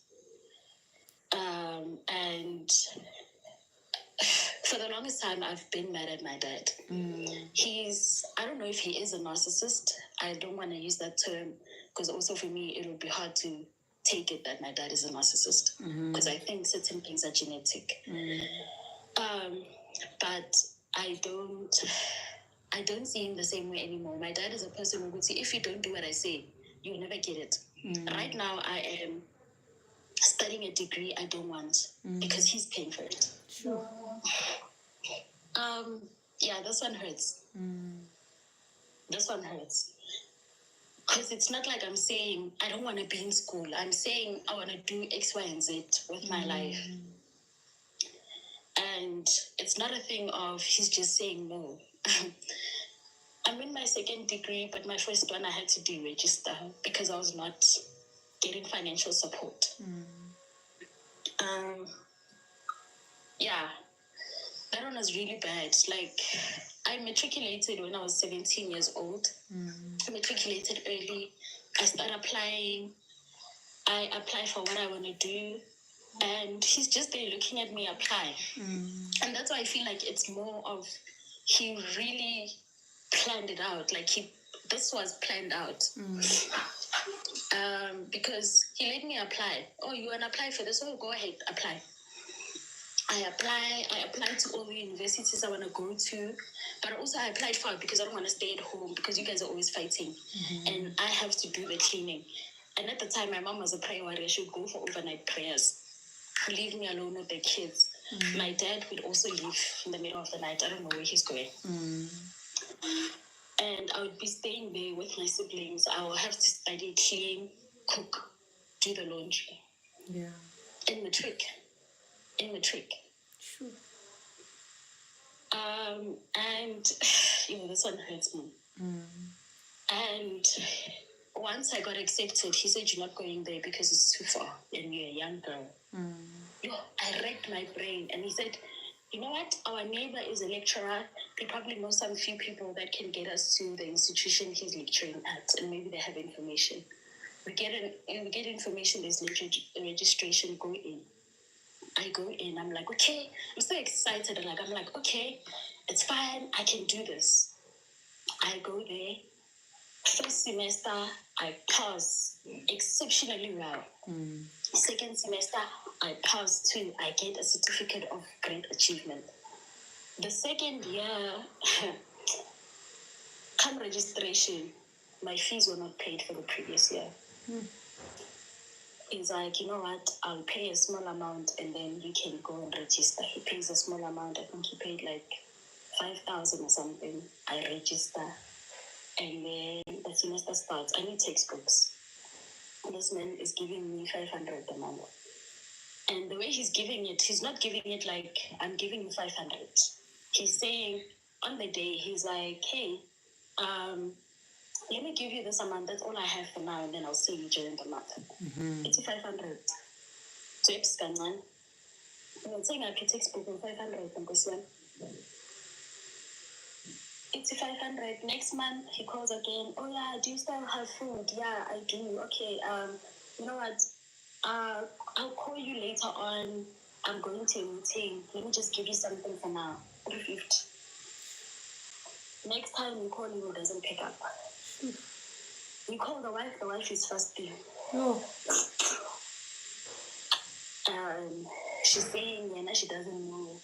And for the longest time, I've been mad at my dad. I don't know if he is a narcissist. I don't want to use that term because also for me, it would be hard to take it that my dad is a narcissist because I think certain things are genetic. But I don't see him the same way anymore. My dad is a person who would say, if you don't do what I say, you'll never get it. Right now, I am studying a degree I don't want because he's paying for it. Sure. Yeah, this one hurts. This one hurts. Because it's not like I'm saying I don't want to be in school. I'm saying I want to do X, Y, and Z with my life. And it's not a thing of he's just saying no. I'm in my second degree, but my first one I had to deregister because I was not getting financial support. Yeah, that one was really bad. Like, I matriculated when I was 17 years old. I matriculated early. I started applying. I applied for what I want to do. And he's just there looking at me apply. And that's why I feel like it's more of he really planned it out. Like this was planned out. Because he let me apply. Oh, you want to apply for this? Oh, go ahead, apply. I applied to all the universities I want to go to, but also I applied for it because I don't want to stay at home because you guys are always fighting, and I have to do the cleaning. And at the time, my mom was a prayer warrior. She would go for overnight prayers, leave me alone with the kids. My dad would also leave in the middle of the night. I don't know where he's going. And I would be staying there with my siblings. I will have to study, clean, cook, do the laundry. Yeah. In matric. Sure. And this one hurts me. And once I got accepted, he said, you're not going there because it's too far and you're a young girl. I racked my brain, and he said, you know what? Our neighbor is a lecturer. They probably know some few people that can get us to the institution he's lecturing at, and maybe they have information. We get information, there's registration, go in. I go in, I'm like, okay, I'm so excited. And I'm like, okay, it's fine, I can do this. I go there. First semester, I pass exceptionally well. Second semester, I pass too. I get a certificate of great achievement. The second year, come registration, my fees were not paid for the previous year. He's like, you know what, I'll pay a small amount and then you can go and register. He pays a small amount. I think he paid like 5,000 or something. I register. And then the semester starts. I need textbooks. This man is giving me 500 a month. And the way he's giving it, he's not giving it like, I'm giving you 500. He's saying, on the day, he's like, hey, let me give you this amount. That's all I have for now, and then I'll see you during the month. It's 500. Tips, kancane. I'm saying I pay textbook in 500. It's 500. Next month, he calls again. Oh, yeah, do you still have food? Yeah, I do. Okay, you know what? I'll call you later on. I'm going to a meeting. Let me just give you something for now. 350. Next time you call him, he doesn't pick up. You call the wife is fasting. No. She's saying, she doesn't know.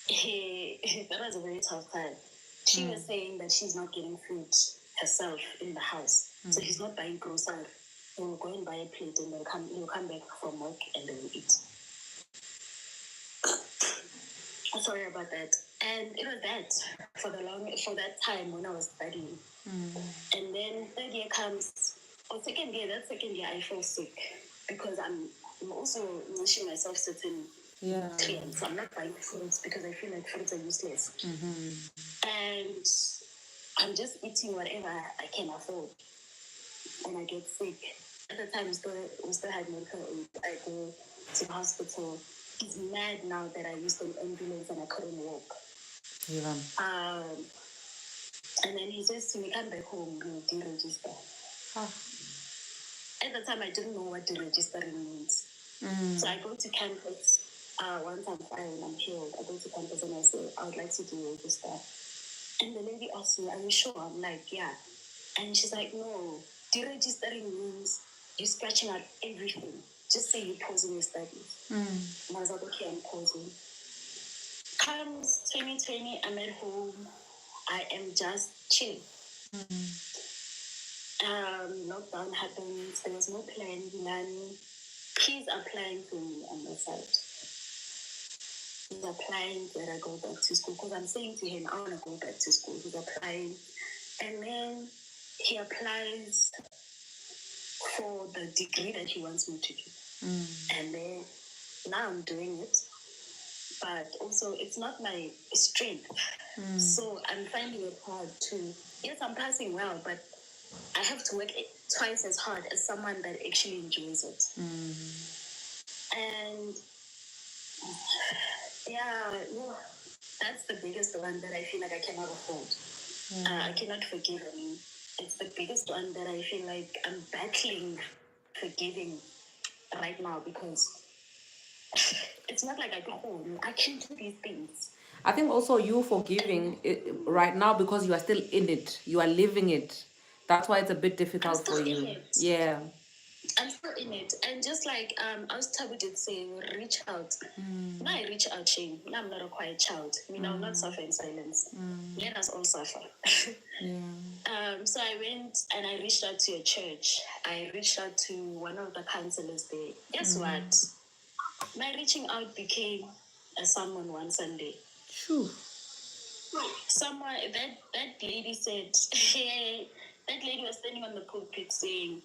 That was a very tough time. She was saying that she's not getting food herself in the house. So he's not buying groceries. He will go and buy a plate and he'll come back from work and they will eat. Sorry about that. And it was that for that time when I was studying. And then third year comes, or second year I feel sick because I'm also wishing myself certain trends. So I'm not buying fruits because I feel like fruits are useless. And I'm just eating whatever I can afford. And I get sick. At the time, we still had medical aid. I go to the hospital. He's mad now that I used an ambulance and I couldn't walk. And then he says to me, come back home, you deregister. at the time I didn't know what deregistering means. So I go to campus once I'm fine, I'm healed. I go to campus and I say, I would like to deregister. And the lady asked me, are you sure? I'm like, yeah. And she's like, no, deregistering means you're scratching out everything. Just say you're pausing your studies. And I was like, okay, I'm pausing. Comes 2020, I'm at home. I am just chill. Lockdown happens. There was no plan, none. He's applying for me on the side. He's applying that I go back to school because I'm saying to him, I want to go back to school. He's applying. And then he applies for the degree that he wants me to do. And then now I'm doing it. But also, it's not my strength. So I'm finding it hard to, yes, I'm passing well, but I have to work twice as hard as someone that actually enjoys it. And yeah, that's the biggest one that I feel like I cannot afford. I cannot forgive. I mean, it's the biggest one that I feel like I'm battling forgiving right now because it's not like I can do these things. I think also you forgiving it right now because you are still in it. You are living it. That's why it's a bit difficult for you. Yeah. I'm still in it. And just like us Tabu did say, reach out. Now I reach out, Shane. Now I'm not a quiet child. I mean, I'll not suffer in silence. Let us all suffer. So I went and I reached out to a church. I reached out to one of the counselors there. Guess what? My reaching out became a sermon one Sunday. Someone, that lady said, that lady was standing on the pulpit saying,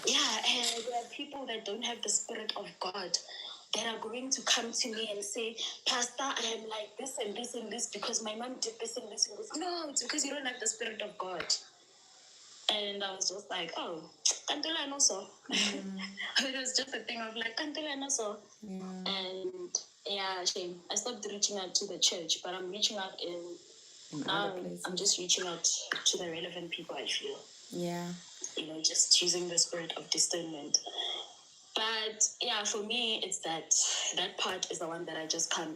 yeah, and there are people that don't have the Spirit of God that are going to come to me and say, Pastor, I am like this and this and this because my mom did this and this and this. No, it's because you don't have the Spirit of God. And I was just like, oh, until I know so. It was just a thing of like, until I know so. And yeah, shame. I stopped reaching out to the church, but I'm reaching out now I'm just reaching out to the relevant people, I feel. Yeah. Just using the spirit of discernment. But yeah, for me, it's that part is the one that I just can't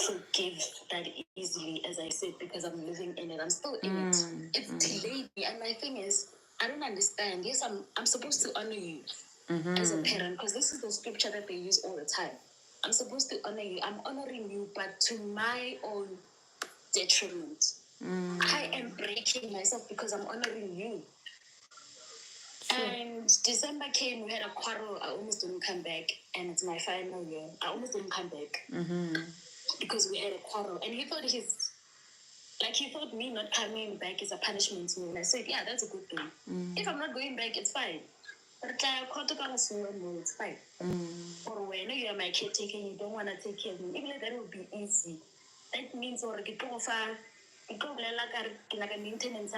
forgive that easily, as I said, because I'm living in it. I'm still in it. It's delayed me. And my thing is, I don't understand. Yes, I'm supposed to honor you as a parent, because this is the scripture that they use all the time. I'm supposed to honor you. I'm honoring you, but to my own detriment. I am breaking myself because I'm honoring you. And December came, we had a quarrel. I almost didn't come back, and it's my final year. I almost didn't come back because we had a quarrel. And he thought he thought me not coming back is a punishment to me. And I said, yeah, that's a good thing. If I'm not going back, it's fine. But no, it's fine. Or when you are my caretaker, you don't want to take care of me. Even if that would be easy. That means maintenance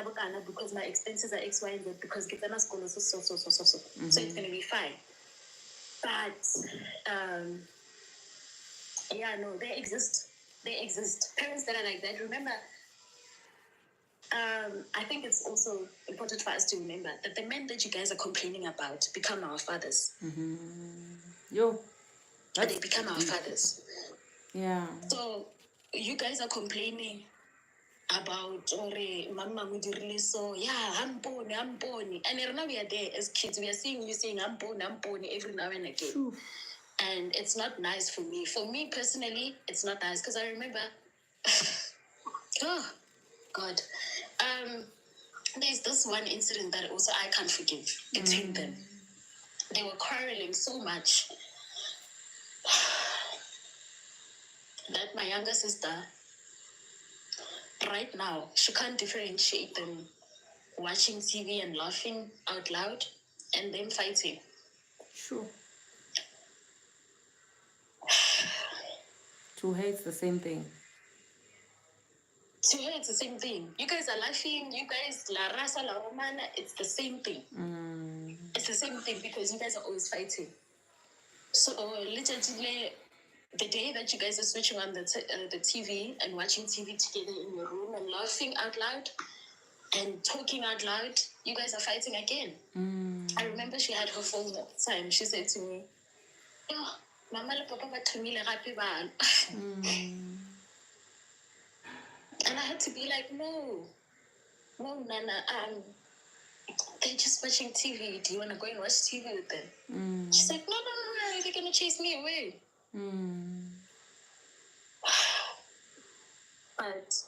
because my expenses are X, Y, and Z because so. So it's gonna be fine. But yeah, no, they exist. Parents that are like that. Remember, I think it's also important for us to remember that the men that you guys are complaining about become our fathers. They become our fathers. Yeah. So you guys are complaining about mama so yeah, I'm born. And now we are there as kids. We are seeing you saying I'm born every now and again. And it's not nice for me. For me personally, it's not nice because I remember oh God. There's this one incident that also I can't forgive between them. They were quarreling so much that my younger sister, right now, she can't differentiate them watching TV and laughing out loud and them fighting. To her, it's the same thing. To her, it's the same thing. You guys are laughing. You guys, la rasa, la romana, it's the same thing. It's the same thing because you guys are always fighting. So, literally, the day that you guys are switching on the TV and watching TV together in your room and laughing out loud, and talking out loud, you guys are fighting again. I remember she had her phone at the time. She said to me, "Oh, Mama le Papa ba thomile gape bana." And I had to be like, no, Nana, they're just watching TV. Do you want to go and watch TV with them? She's like, no, they're going to chase me away. But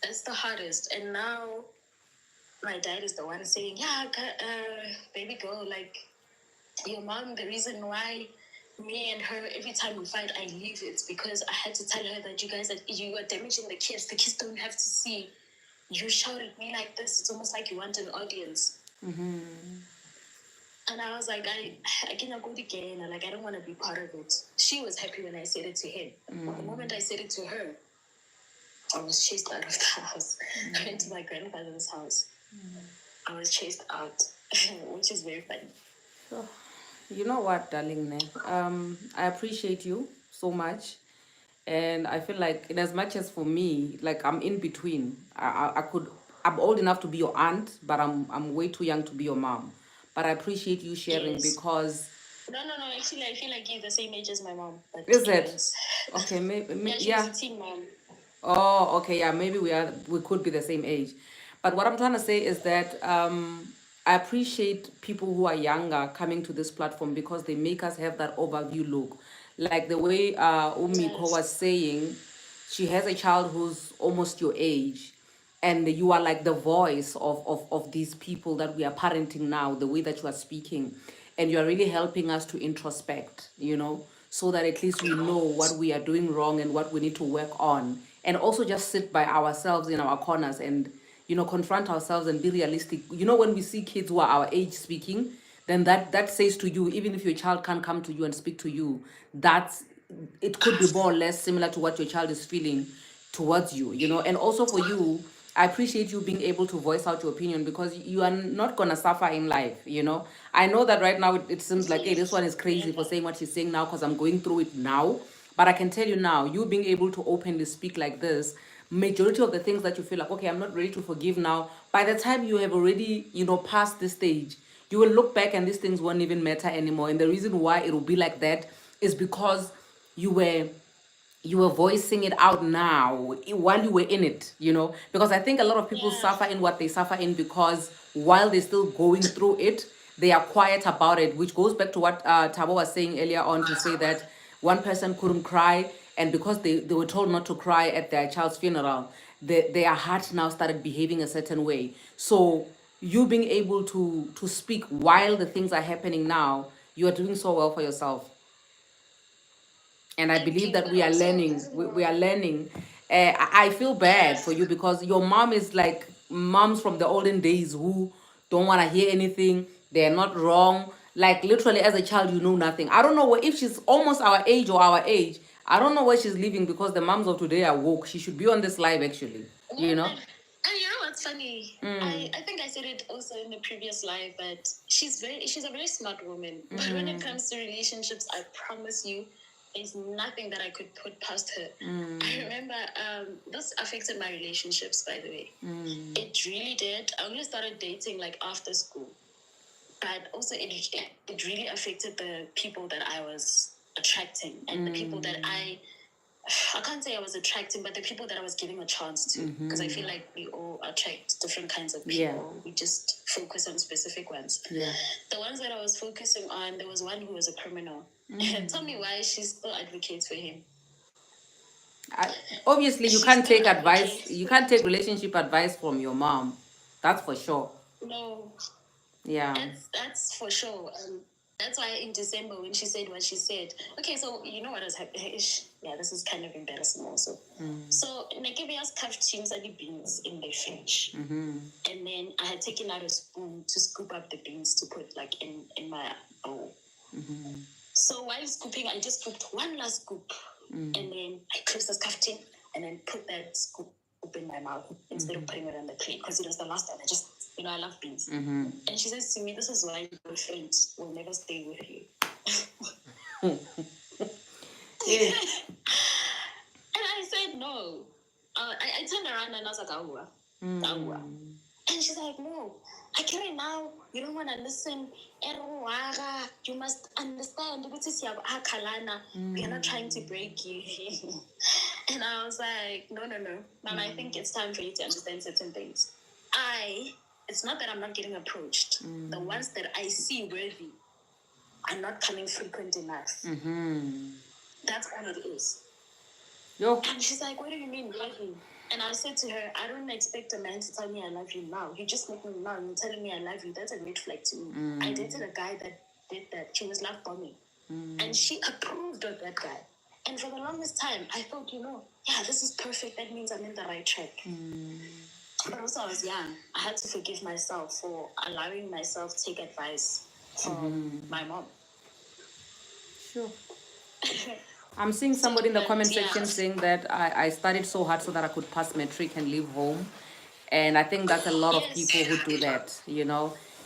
that's the hardest. And now my dad is the one saying, yeah, baby girl, like, your mom, the reason why me and her, every time we fight, I leave, it's because I had to tell her that you are damaging the kids. The kids don't have to see you shout at me like this. It's almost like you want an audience. And I was like, I cannot go again. Like, I don't want to be part of it. She was happy when I said it to him. The moment I said it to her, I was chased out of the house. I went to my grandfather's house. I was chased out, which is very funny. So, you know what, darling, ne? I appreciate you so much. And I feel like, in as much as for me, like I'm in between. I'm old enough to be your aunt, but I'm way too young to be your mom. But I appreciate you sharing because. No. Actually, I feel like you're the same age as my mom. But Is it? Okay, yeah. She's a teen mom. Oh, okay, yeah, maybe we could be the same age. But what I'm trying to say is that I appreciate people who are younger coming to this platform because they make us have that overview look. Like the way Umiko was saying, she has a child who's almost your age, and you are like the voice of these people that we are parenting now, the way that you are speaking, and you are really helping us to introspect, so that at least we know what we are doing wrong and what we need to work on, and also just sit by ourselves in our corners and confront ourselves and be realistic. When we see kids who are our age speaking, then that says to you, even if your child can't come to you and speak to you, that's it could be more or less similar to what your child is feeling towards you, and also for you, I appreciate you being able to voice out your opinion because you are not gonna suffer in life. I know that right now it seems like, hey, this one is crazy for saying what she's saying now because I'm going through it now. But I can tell you now, you being able to openly speak like this, majority of the things that you feel like, okay, I'm not ready to forgive now, by the time you have already, passed this stage, you will look back and these things won't even matter anymore. And the reason why it will be like that is because you were voicing it out now while you were in it, because I think a lot of people suffer in what they suffer in because while they're still going through it, they are quiet about it, which goes back to what Tabo was saying earlier on, to say that one person couldn't cry, and because they were told not to cry at their child's funeral, their heart now started behaving a certain way. So you being able to speak while the things are happening now, you are doing so well for yourself. And I believe that we are learning. We are learning. I feel bad for you because your mom is like moms from the olden days who don't want to hear anything. They're not wrong. Like literally, as a child, you know nothing. I don't know if she's almost our age or our age. I don't know where she's living because the moms of today are woke. She should be on this live actually. And you know what's funny? I think I said it also in the previous live, but she's a very smart woman. But when it comes to relationships, I promise you, there's nothing that I could put past her. I remember this affected my relationships, by the way. It really did. I only started dating like after school. But also it really affected the people that I was attracting and the people that I can't say I was attracting, but the people that I was giving a chance to, because I feel like we all attract different kinds of people. We just focus on specific ones. The ones that I was focusing on, there was one who was a criminal. Tell me why she still advocates for him. Obviously, you can't take advice. You can't take relationship advice from your mom. That's for sure. No. Yeah. That's for sure. That's why in December when she said what she said. Okay, so you know what has happened? Yeah, this is kind of embarrassing also. So Nekevia's cuffed teams the beans in the fridge. And then I had taken out a spoon to scoop up the beans to put like in my bowl. So while scooping, I just scooped one last scoop. And then I closed the scuffing and then put that scoop in my mouth instead of putting it on the plate because it was the last time. I just, I love beans. And she says to me, this is why your boyfriend will never stay with you. And I said, no. I turned around and I was like, Awa. And she's like, no, I can't now. You don't want to listen. You must understand. We are not trying to break you. And I was like, no. Mama, I think it's time for you to understand certain things. It's not that I'm not getting approached. The ones that I see worthy are not coming frequent enough. That's all it is. Yo. And she's like, what do you mean, worthy? And I said to her, I don't expect a man to tell me I love you now. You just met me now and you're telling me I love you. That's a red flag to me. I dated a guy that did that. She was love bombing. And she approved of that guy. And for the longest time, I thought, yeah, this is perfect. That means I'm in the right track. But also I was young. I had to forgive myself for allowing myself to take advice from my mom. Sure. I'm seeing somebody in the comment section saying that I studied so hard so that I could pass matric and leave home. And I think that's a lot of people who do that,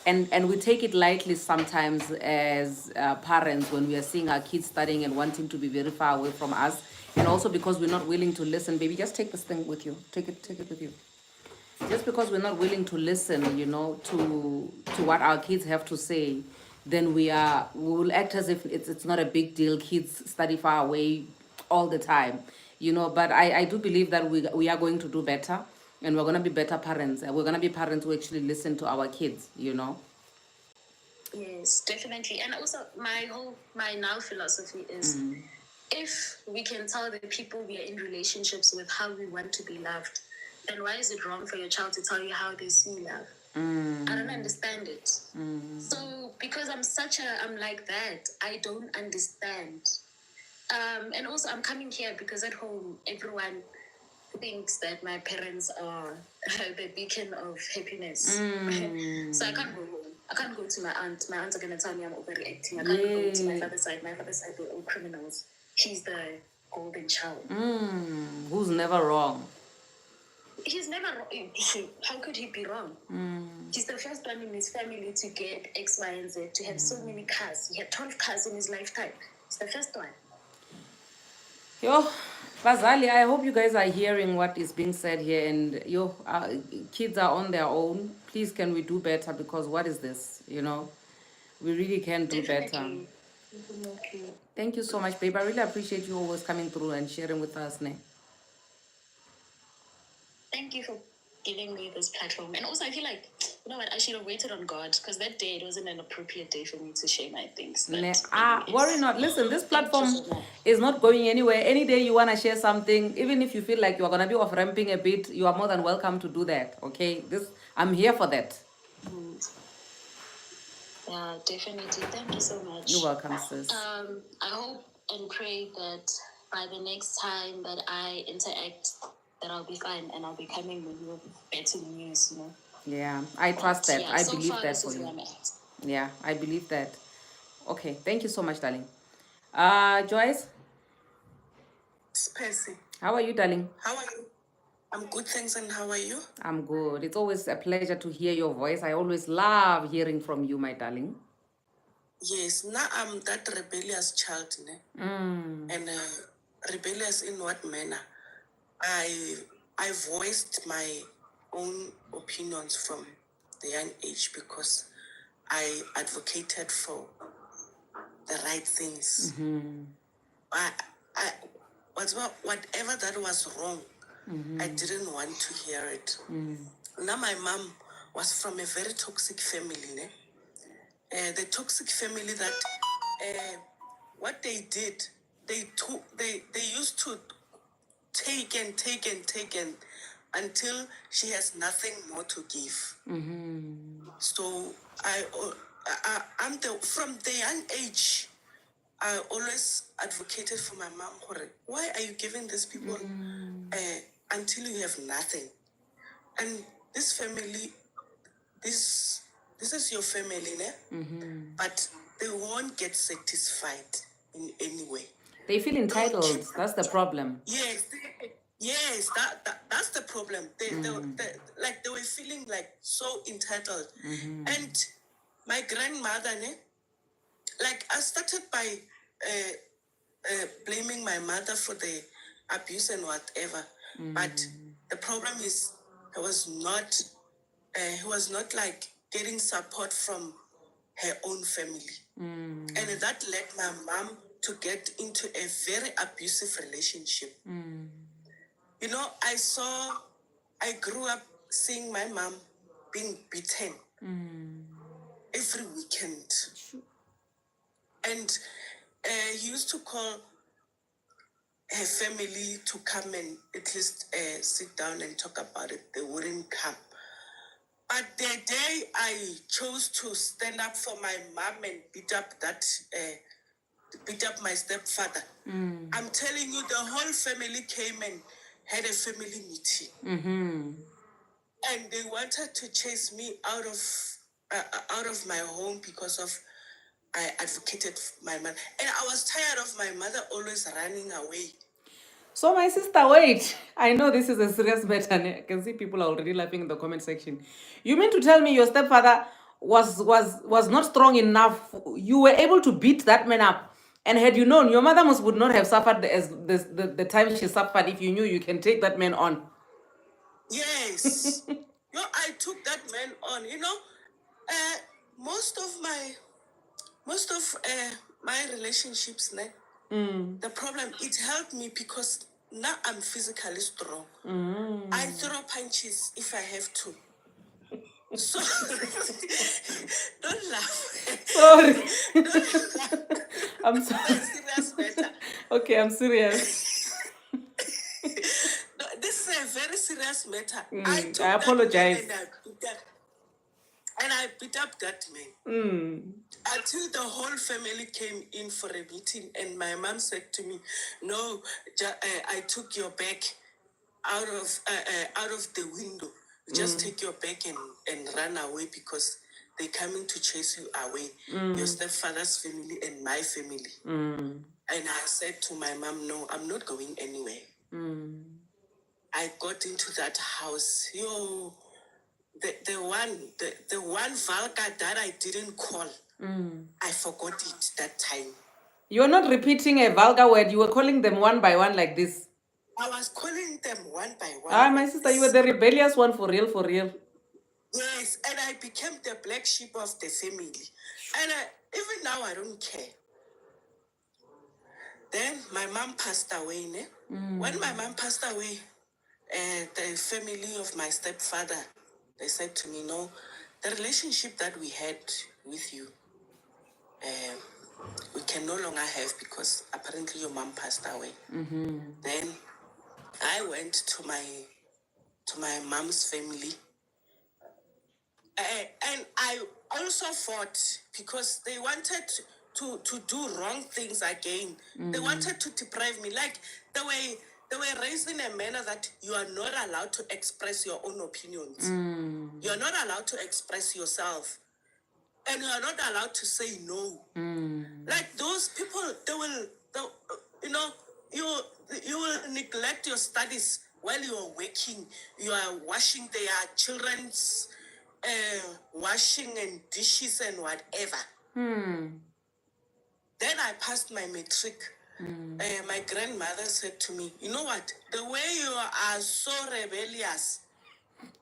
And we take it lightly sometimes as parents when we are seeing our kids studying and wanting to be very far away from us. And also because we're not willing to listen. Baby, just take this thing with you. Take it with you. Just because we're not willing to listen, to what our kids have to say, then we will act as if it's not a big deal. Kids study far away all the time, But I do believe that we are going to do better, and we're going to be better parents. We're going to be parents who actually listen to our kids, Yes, definitely. And also my now philosophy is if we can tell the people we are in relationships with how we want to be loved, then why is it wrong for your child to tell you how they see love? I don't understand it. So because I'm like that, I don't understand. And also I'm coming here because at home everyone thinks that my parents are the beacon of happiness. So I can't go home. I can't go to my aunt. My aunts are going to tell me I'm overreacting. I can't go to my father's side. My father's side, they're all criminals. He's the golden child. Who's never wrong. He's never wrong. How could he be wrong? He's the first one in his family to get X, Y, and Z, to have so many cars. He had 12 cars in his lifetime. He's the first one. Yo, Bazali, I hope you guys are hearing what is being said here. And kids are on their own. Please, can we do better? Because what is this? We really can do better. Thank you so much, babe. I really appreciate you always coming through and sharing with us, ne? Thank you for giving me this platform. And also, I feel like, I should have waited on God, because that day, it wasn't an appropriate day for me to share my things. Worry not. Listen, this platform is not going anywhere. Any day you want to share something, even if you feel like you're going to be off-ramping a bit, you are more than welcome to do that, okay? I'm here for that. Yeah, definitely. Thank you so much. You're welcome, sis. I hope and pray that by the next time that I interact, that I'll be fine and I'll be coming with better news, Yeah, I trust that. Yeah, I so believe far, that for this is you. where I'm at. Yeah, I believe that. Okay, thank you so much, darling. Joyce? Percy, How are you, darling? how are you? I'm good, thanks, and how are you? I'm good. It's always a pleasure to hear your voice. I always love hearing from you, my darling. Yes, now I'm that rebellious child, ne? And rebellious in what manner? I voiced my own opinions from the young age because I advocated for the right things. Whatever that was wrong, I didn't want to hear it. Now my mom was from a very toxic family, ne? The toxic family that what they did, they used to take until she has nothing more to give. So I'm from the young age, I always advocated for my mom. Why are you giving these people until you have nothing? And this family, this is your family, ne? But they won't get satisfied in any way. They feel entitled. That's the problem. Yes, that's the problem. They were feeling like so entitled. And my grandmother, I started by blaming my mother for the abuse and whatever. But the problem is I was not he was not like getting support from her own family. And that led my mom to get into a very abusive relationship. You know, I grew up seeing my mom being beaten every weekend. And he used to call her family to come and at least sit down and talk about it. They wouldn't come. But the day I chose to stand up for my mom and beat up my stepfather, I'm telling you, the whole family came and had a family meeting. And they wanted to chase me out of my home because of I advocated for my mother. And I was tired of my mother always running away. So my sister, wait. I know this is a serious matter. And I can see people are already laughing in the comment section. You mean to tell me your stepfather was not strong enough? You were able to beat that man up. And had you known, your mother would not have suffered the time she suffered if you knew you can take that man on. Yes. I took that man on. Most of my relationships, the problem, it helped me because now I'm physically strong. I throw punches if I have to. So don't laugh. Sorry. Don't laugh. I'm It's a sorry. serious matter. Okay, I'm serious. No, this is a very serious matter. I apologize. And I beat up that man. Until the whole family came in for a meeting, and my mom said to me, "No, I took your bag out of the window. Just take your bag and run away because they're coming to chase you away. Your stepfather's family and my family." And I said to my mom, "No, I'm not going anywhere." I got into that house. The one vulgar that I didn't call, I forgot it that time. You were not repeating a vulgar word. You were calling them one by one like this. I was calling them one by one. My sister, you were the rebellious one for real, for real. Yes, and I became the black sheep of the family. And even now, I don't care. Then my mom passed away. When my mom passed away, the family of my stepfather, they said to me, "No, the relationship that we had with you, we can no longer have because apparently your mom passed away." Then I went to my mom's family, and I also fought because they wanted to do wrong things again. They wanted to deprive me, like they were raised in a manner that you are not allowed to express your own opinions. You are not allowed to express yourself. And you are not allowed to say no. Like those people, you will neglect your studies while you are working. You are washing their children's washing and dishes and whatever. Then I passed my matric. My grandmother said to me, "You know what? The way you are so rebellious,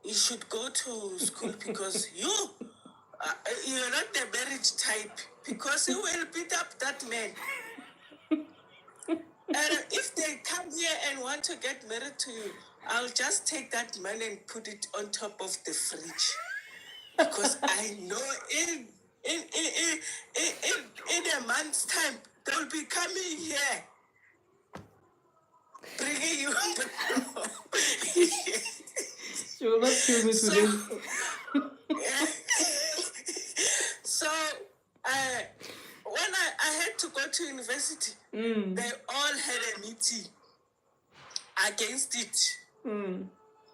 you should go to school because you're not the marriage type because you will beat up that man. And if they come here and want to get married to you, I'll just take that man and put it on top of the fridge because I know in a month's time they'll be coming here, bringing you." She will not kill me today. So, when I had to go to university, they all had a meeting against it.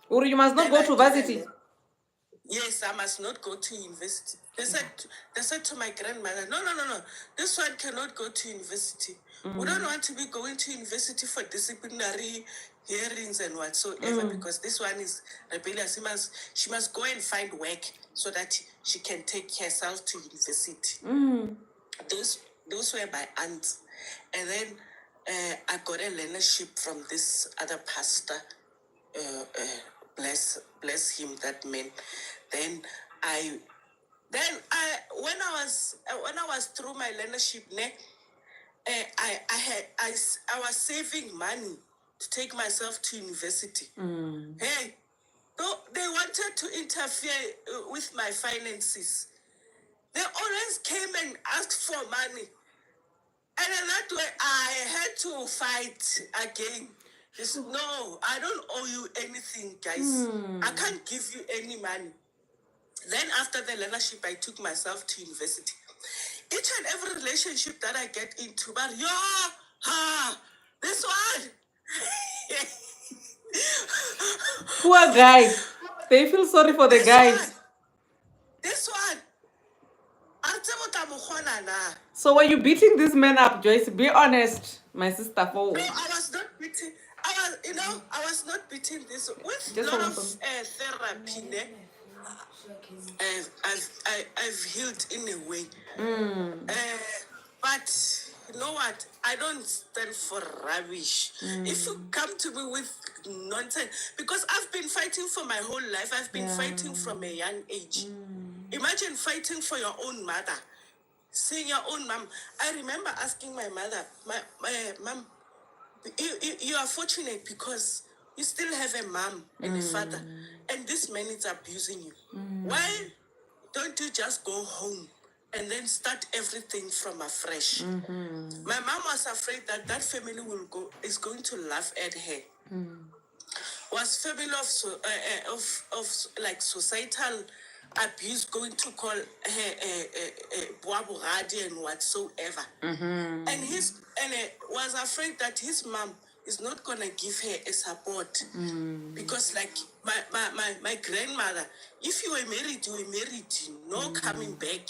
Or you must not go to varsity. Yes, I must not go to university. They said to my grandmother, no, this one cannot go to university. We don't want to be going to university for disciplinary hearings and whatsoever because this one is rebellious. She must go and find work so that she can take herself to university. Those were my aunts. And then I got a leadership from this other pastor. Bless him, that man. Then when I was through my leadership, I was saving money to take myself to university. Hey, so they wanted to interfere with my finances. They always came and asked for money. And in that way, I had to fight again. No, I don't owe you anything, guys. I can't give you any money. Then after the leadership, I took myself to university. Each and every relationship that I get into, but this one. Poor guys. They feel sorry for the guys. This one. So were you beating this man up, Joyce? Be honest, my sister. For No, I was not beating. I was not beating this with a Just lot hold of on. therapy. I've healed in a way. But you know what? I don't stand for rubbish. If you come to me with nonsense, because I've been fighting for my whole life. I've been fighting from a young age. Imagine fighting for your own mother, seeing your own mom. I remember asking my mother, my mom, you are fortunate because you still have a mom and a father, and this man is abusing you. Why don't you just go home and then start everything from afresh? My mom was afraid that that family is going to laugh at her. Was family of like societal abuse going to call her Boabogadi and whatsoever? And was afraid that his mom is not gonna give her a support because like my grandmother, if you were married, you were married, no coming back.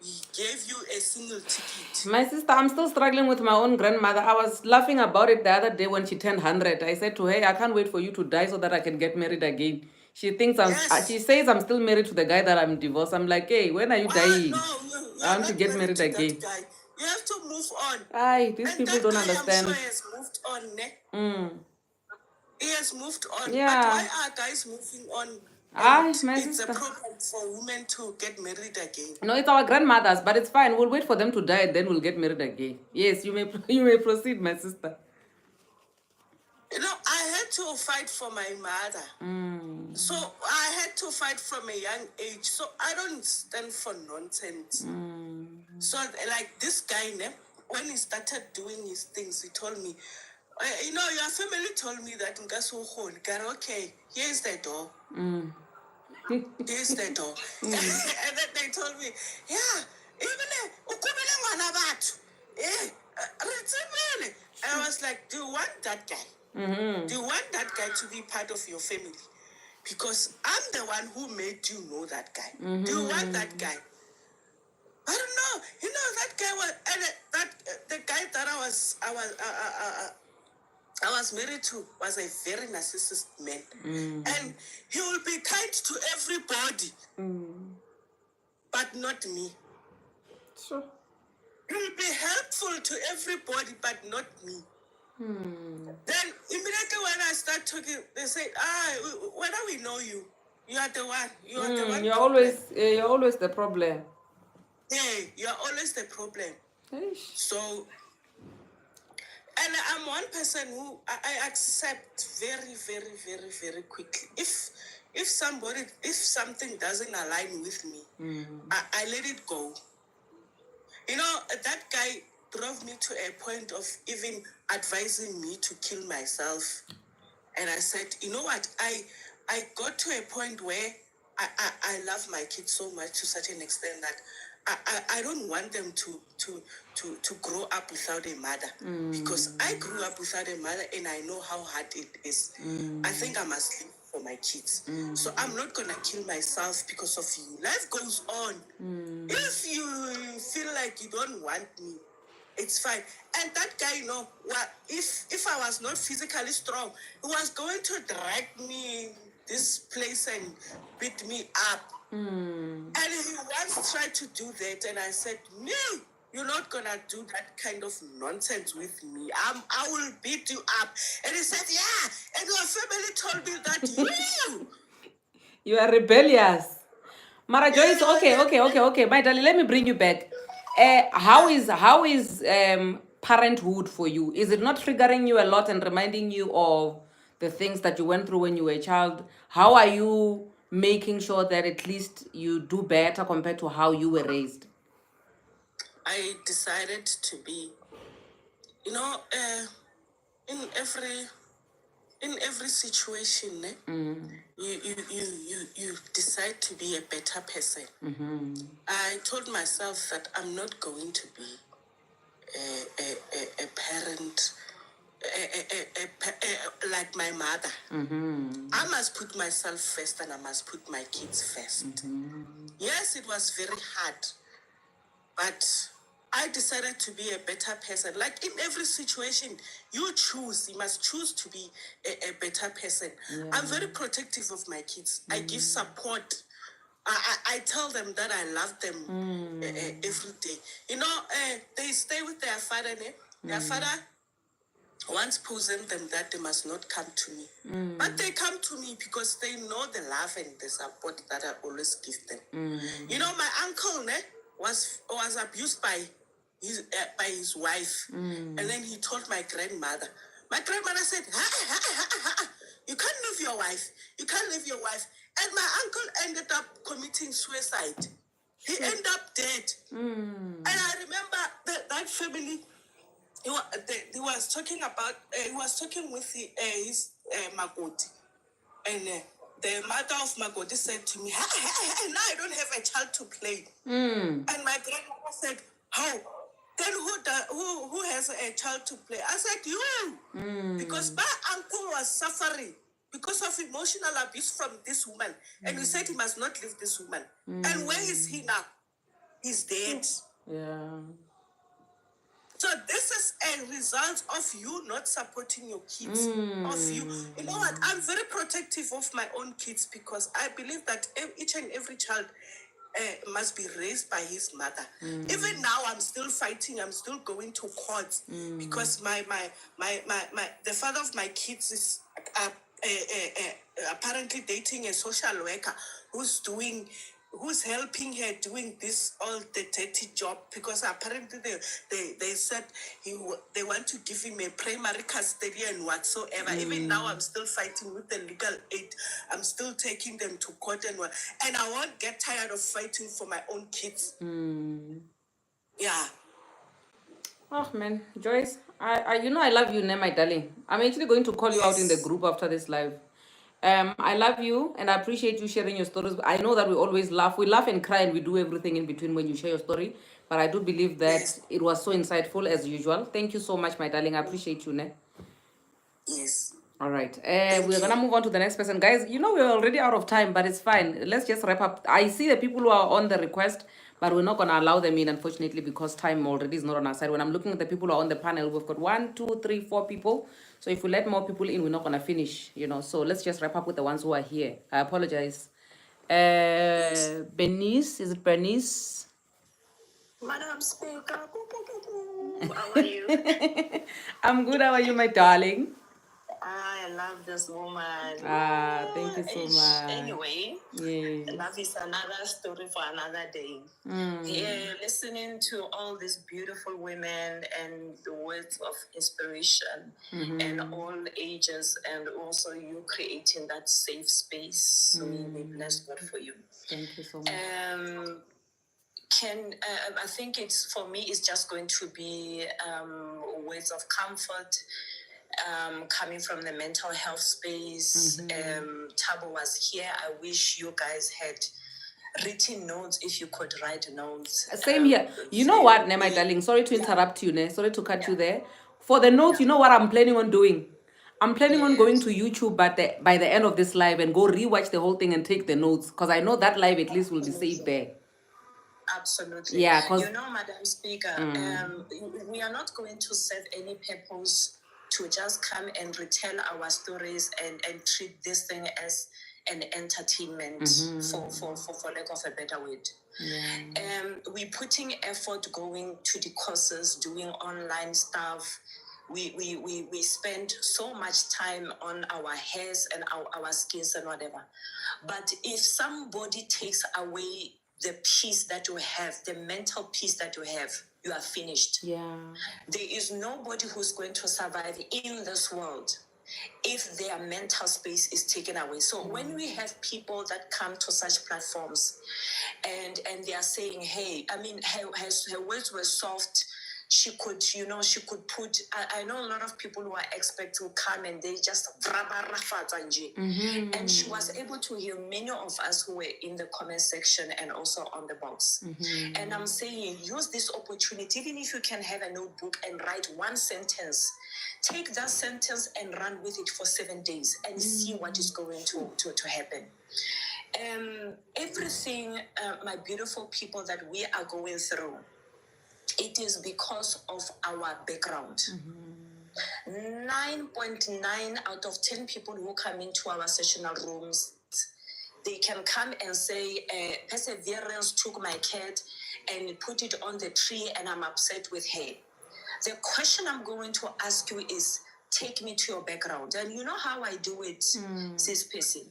He gave you a single ticket. My sister, I'm still struggling with my own grandmother. I was laughing about it the other day when she turned 100. I said to her, I can't wait for you to die so that I can get married again. She thinks she says I'm still married to the guy that I'm divorced. I'm like, hey, when are you dying? No, I want to get married to again. That guy. You have to move on. Aye, these and people that don't guy, understand. I'm sure has moved on. He has moved on. Yeah. But why are guys moving on? Aye, my it's sister. a problem for women to get married again. No, it's our grandmothers, but it's fine. We'll wait for them to die, then we'll get married again. Yes, you may proceed, my sister. I had to fight for my mother. So I had to fight from a young age. So I don't stand for nonsense. So like this guy, when he started doing his things, he told me, your family told me that okay, here's the door. Here's the door. And then they told me, yeah, I was like, do you want that guy? Do you want that guy to be part of your family? Because I'm the one who made you know that guy. Do you want that guy? I don't know. That guy was, and the guy that I was married to was a very narcissist man. And he will be kind to everybody, but not me. Sure. He will be helpful to everybody, but not me. Then immediately when I start talking, they say, whether we know you, you are the one. You are the one. You're always the problem. Yeah, you are always the problem. Eish. So, and I'm one person who I accept very, very, very, very quickly. If something doesn't align with me, I let it go. That guy drove me to a point of even advising me to kill myself. And I said, you know what? I got to a point where I love my kids so much to such an extent that I don't want them to grow up without a mother. Because I grew up without a mother and I know how hard it is. I think I must live for my kids. So I'm not going to kill myself because of you. Life goes on. If you feel like you don't want me, it's fine. And that guy, if I was not physically strong, he was going to drag me this place and beat me up. And he once tried to do that, and I said, no, you're not gonna do that kind of nonsense with me. I will beat you up. And he said, yeah, and your family told me that you are rebellious. Mara Joyce, okay. My darling, let me bring you back. How is parenthood for you? Is it not triggering you a lot and reminding you of the things that you went through when you were a child? How are you making sure that at least you do better compared to how you were raised? I decided to be, you know, in every situation, you decide to be a better person. I told myself that I'm not going to be a parent like my mother. I must put myself first and I must put my kids first. Yes, it was very hard, but I decided to be a better person. Like in every situation, you must choose to be a better person. I'm very protective of my kids. I give support. I tell them that I love them every day. You know, they stay with their father. Their father once posing them that they must not come to me. But they come to me because they know the love and the support that I always give them. You know, my uncle was abused by his wife. And then he told my grandmother. My grandmother said, you can't leave your wife. You can't leave your wife. And my uncle ended up committing suicide. He ended up dead. And I remember that family. He was talking about. He was talking with his Magoti, and the mother of Magoti said to me, Now I don't have a child to play." And my grandmother said, "How? Then who has a child to play?" I said, "You," because my uncle was suffering because of emotional abuse from this woman, and we said he must not leave this woman. And where is he now? He's dead. Yeah. So this is a result of you not supporting your kids, of you. You know what? I'm very protective of my own kids because I believe that each and every child must be raised by his mother. Even now, I'm still fighting. I'm still going to court because the father of my kids is apparently dating a social worker who's helping her doing this all the dirty job because apparently they said they want to give him a primary custody and whatsoever. Even now I'm still fighting with the legal aid. I'm still taking them to court and I won't get tired of fighting for my own kids. Yeah. Oh man, Joyce, I love you, my darling. I'm actually going to call you out in the Yes. group after this live. I love you and I appreciate you sharing your stories. I know that we always laugh. We laugh and cry and we do everything in between when you share your story. But I do believe that Yes. it was so insightful as usual. Thank you so much, my darling. I appreciate you, ne? Yes. All right. Thank We're gonna you. move on to the next person. Guys, we're already out of time, but it's fine. Let's just wrap up. I see the people who are on the request, but we're not gonna allow them in, unfortunately, because time already is not on our side. When I'm looking at the people who are on the panel, we've got 1, 2, 3, 4 people. So if we let more people in, we're not gonna finish. So let's just wrap up with the ones who are here. I apologize. Yes. Bernice, is it Bernice? Madam Speaker, how are you? I'm good. How are you, my darling? I love this woman. Thank you so much. Anyway, Yes. love is another story for another day. Yeah, listening to all these beautiful women and the words of inspiration and all ages, and also you creating that safe space. So we bless God for you. Thank you so much. I think it's for me, it's just going to be words of comfort coming from the mental health space. Tabo was here. I wish you guys had written notes if you could write notes. Same here. You know what, my darling? Sorry to interrupt you, Sorry to cut you there. For the notes, you know what I'm planning on doing? I'm planning on going to YouTube by the end of this live and go rewatch the whole thing and take the notes because I know that live at least will be saved there. Absolutely. Yeah, because Madam Speaker, we are not going to serve any purpose to just come and retell our stories and treat this thing as an entertainment for lack of a better word. We're putting effort going to the courses, doing online stuff. we spend so much time on our hairs and our skins and whatever. But if somebody takes away the peace that you have, the mental peace that you have, you are finished. Yeah. There is nobody who's going to survive in this world if their mental space is taken away. So when we have people that come to such platforms and they are saying, hey, I mean, her words were soft. She could put, I know a lot of people who are experts who come and they just and she was able to hear many of us who were in the comment section and also on the box. And I'm saying, use this opportunity, even if you can have a notebook and write one sentence, take that sentence and run with it for 7 days and see what is going to happen. Everything, my beautiful people, that we are going through, it is because of our background. 9.9 out of 10 people who come into our sessional rooms, they can come and say, Perseverance took my cat and put it on the tree and I'm upset with her. The question I'm going to ask you is, take me to your background. And you know how I do it, sis person.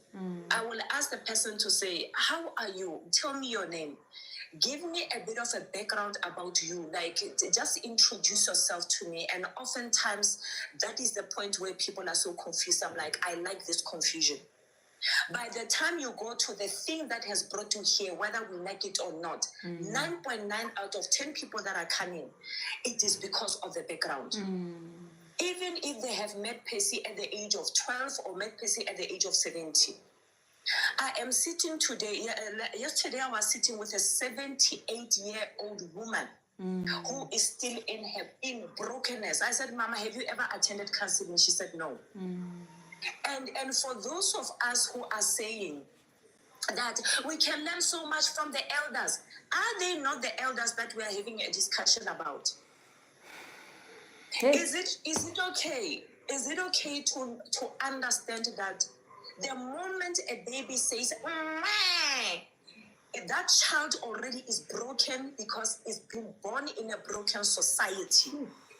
I will ask the person to say, how are you? Tell me your name. Give me a bit of a background about you. Like, just introduce yourself to me. And oftentimes, that is the point where people are so confused. I'm like, I like this confusion. By the time you go to the thing that has brought you here, whether we like it or not, 9.9 out of 10 people that are coming, it is because of the background. Even if they have met Percy at the age of 12 or met Percy at the age of 70. I am sitting today, yesterday I was sitting with a 78-year-old woman who is still in brokenness. I said, Mama, have you ever attended counseling? She said, no. And for those of us who are saying that we can learn so much from the elders, are they not the elders that we are having a discussion about? Hey. Is it okay? Is it okay to understand that the moment a baby says, that child already is broken because it's been born in a broken society?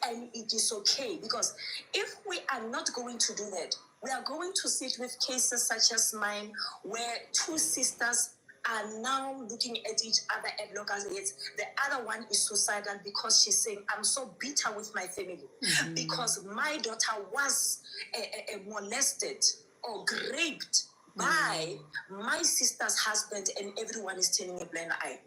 And it is okay, because if we are not going to do that, we are going to sit with cases such as mine, where two sisters are now looking at each other at loggerheads. The other one is suicidal because she's saying, I'm so bitter with my family because my daughter was molested or raped by my sister's husband, and everyone is turning a blind eye.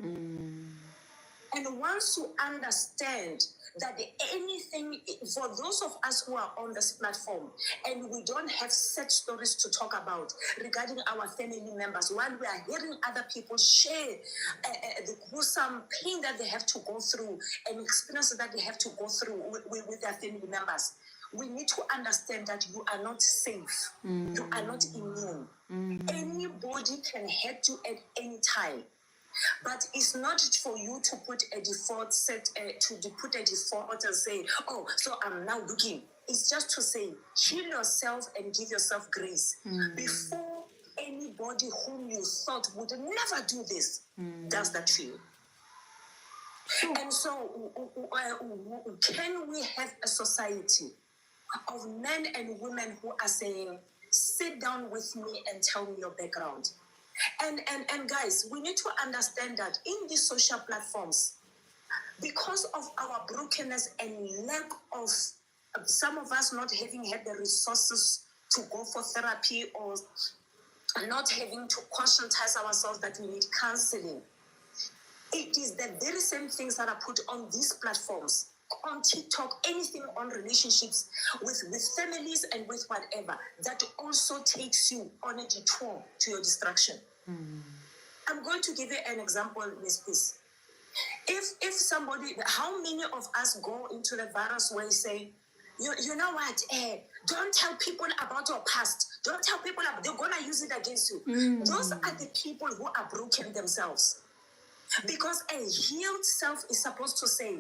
And once you understand that anything, for those of us who are on this platform and we don't have set stories to talk about regarding our family members, while we are hearing other people share the gruesome pain that they have to go through and experiences that they have to go through with their family members, we need to understand that you are not safe. You are not immune. Anybody can hurt you at any time. But it's not for you to put a default and say, oh, so I'm now looking. It's just to say, heal yourself and give yourself grace before anybody whom you thought would never do this does that to you. And so, can we have a society of men and women who are saying, sit down with me and tell me your background? And guys, we need to understand that in these social platforms, because of our brokenness and lack of some of us not having had the resources to go for therapy or not having to conscientize ourselves that we need counseling, it is the very same things that are put on these platforms, on TikTok, anything on relationships with families and with whatever, that also takes you on a detour to your destruction. I'm going to give you an example, Miss Peace. If somebody, how many of us go into the virus where you say, you know what, don't tell people about your past. Don't tell people they're going to use it against you. Those are the people who are broken themselves. Because a healed self is supposed to say,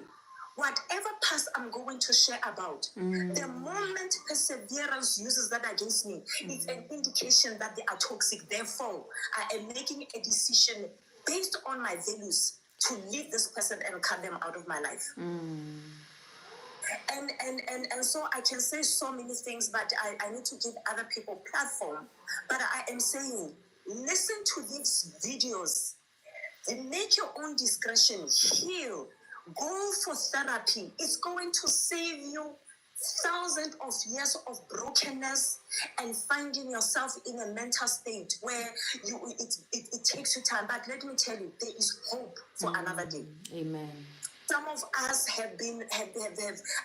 whatever past I'm going to share about, the moment Perseverance uses that against me, it's an indication that they are toxic. Therefore, I am making a decision based on my values to leave this person and cut them out of my life. And so I can say so many things, but I need to give other people platform. But I am saying, listen to these videos and make your own discretion. Heal. Go for therapy. It's going to save you thousands of years of brokenness and finding yourself in a mental state where it takes you time. But let me tell you, there is hope for another day. Amen. Some of us have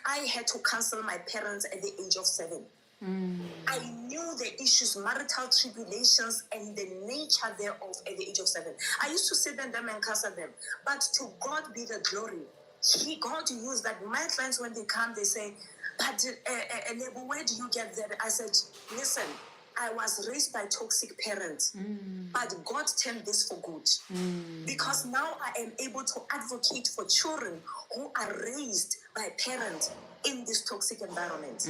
I had to cancel my parents at the age of 7. I knew the issues, marital tribulations, and the nature thereof at the age of 7. I used to sit them and counsel them. But to God be the glory. God used that. My clients, when they come, they say, but where do you get that? I said, listen, I was raised by toxic parents, but God turned this for good. Because now I am able to advocate for children who are raised by parents in this toxic environment.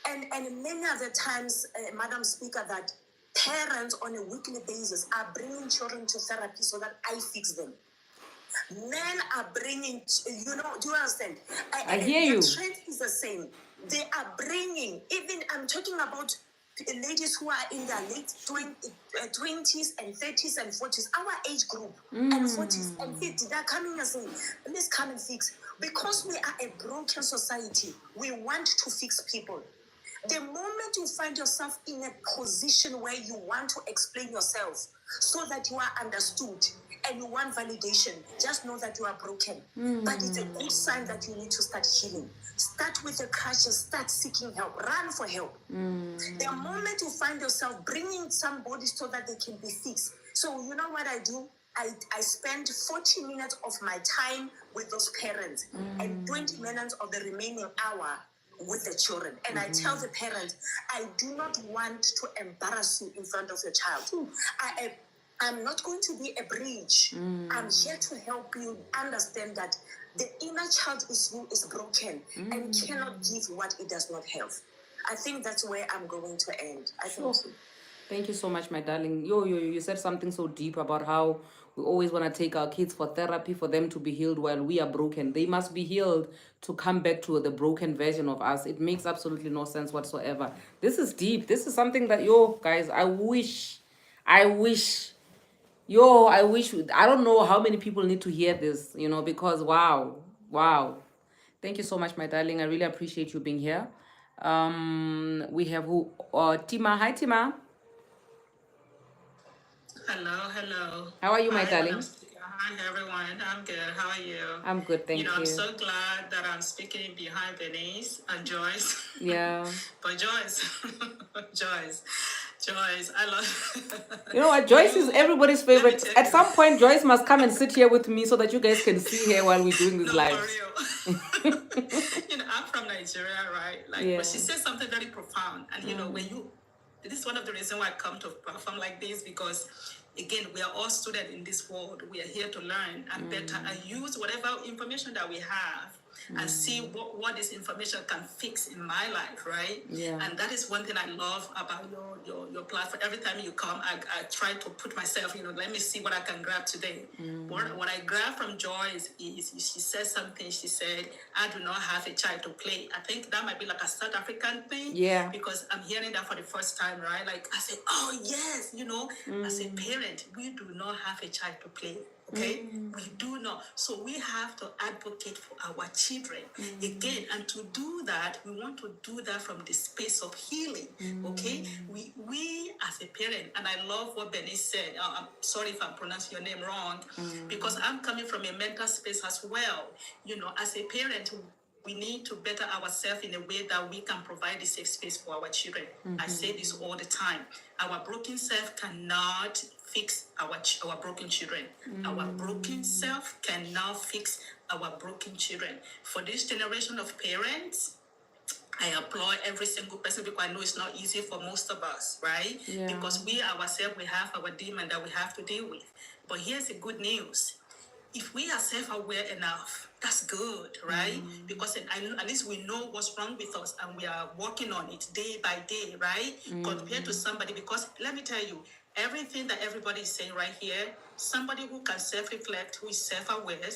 And many other times, Madam Speaker, that parents on a weekly basis are bringing children to therapy so that I fix them. Men are bringing, do you understand? I hear you. The trend is the same. They are bringing, even I'm talking about ladies who are in their late 20s and 30s and 40s, our age group, and 40s and 50s, they're coming and saying, let's come and fix. Because we are a broken society, we want to fix people. The moment you find yourself in a position where you want to explain yourself so that you are understood and you want validation, just know that you are broken. But it's a good sign that you need to start healing. Start with the crutches, start seeking help, run for help. The moment you find yourself bringing somebody so that they can be fixed. So you know what I do? I spend 40 minutes of my time with those parents and 20 minutes of the remaining hour with the children. And I tell the parent, I do not want to embarrass you in front of your child. I'm not going to be a bridge. I'm here to help you understand that the inner child is broken and cannot give what it does not have. I think that's where I'm going to end. I think so. Thank you so much, my darling. You said something so deep about how we always want to take our kids for therapy for them to be healed while we are broken. They must be healed to come back to the broken version of us. It makes absolutely no sense whatsoever. This is deep. This is something that, guys, I wish, I don't know how many people need to hear this, because wow. Thank you so much, my darling. I really appreciate you being here. We have Tima. Hi, Tima. Hello. How are you, my Hi, darling? Hi, everyone. I'm good. How are you? I'm good, thank you. I'm so glad that I'm speaking behind Denise and Joyce. Yeah. But Joyce, I love. You know what? Joyce is everybody's favorite. At some point, Joyce must come and sit here with me so that you guys can see her while we're doing this live. For real. I'm from Nigeria, right? But she said something very profound. And this is one of the reasons why I come to a platform like this, because again, we are all students in this world. We are here to learn and better and use whatever information that we have and see what this information can fix in my life, right? Yeah. And that is one thing I love about your platform. Every time you come, I try to put myself, let me see what I can grab today. What I grab from Joyce is she said something. She said, I do not have a child to play. I think that might be like a South African thing. Yeah. Because I'm hearing that for the first time, right? Like I said, oh yes, as a parent, we do not have a child to play. Okay, we do not. So we have to advocate for our children again, and to do that, we want to do that from the space of healing. Okay, we as a parent, and I love what Benny said. I'm sorry if I'm pronouncing your name wrong, because I'm coming from a mental space as well. As a parent, we need to better ourselves in a way that we can provide a safe space for our children. I say this all the time. Our broken self cannot fix our broken children. Our broken self cannot fix our broken children. For this generation of parents, I applaud every single person, because I know it's not easy for most of us, right? Yeah. Because we ourselves, we have our demon that we have to deal with. But here's the good news. If we are self-aware enough, that's good, right? Because at least we know what's wrong with us and we are working on it day by day, right? Compared to somebody, because let me tell you, everything that everybody is saying right here, somebody who can self-reflect, who is self-aware,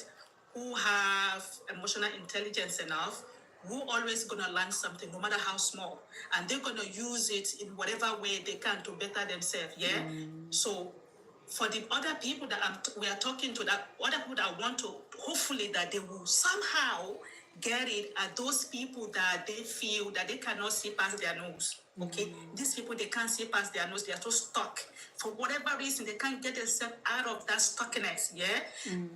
who have emotional intelligence enough, who always gonna learn something, no matter how small, and they're gonna use it in whatever way they can to better themselves. Yeah. So for the other people that we are talking to, that other people that want to, hopefully that they will somehow get it, are those people that they feel that they cannot see past their nose. Okay, these people, they can't see past their nose, they are so stuck for whatever reason, they can't get themselves out of that stuckness. Yeah.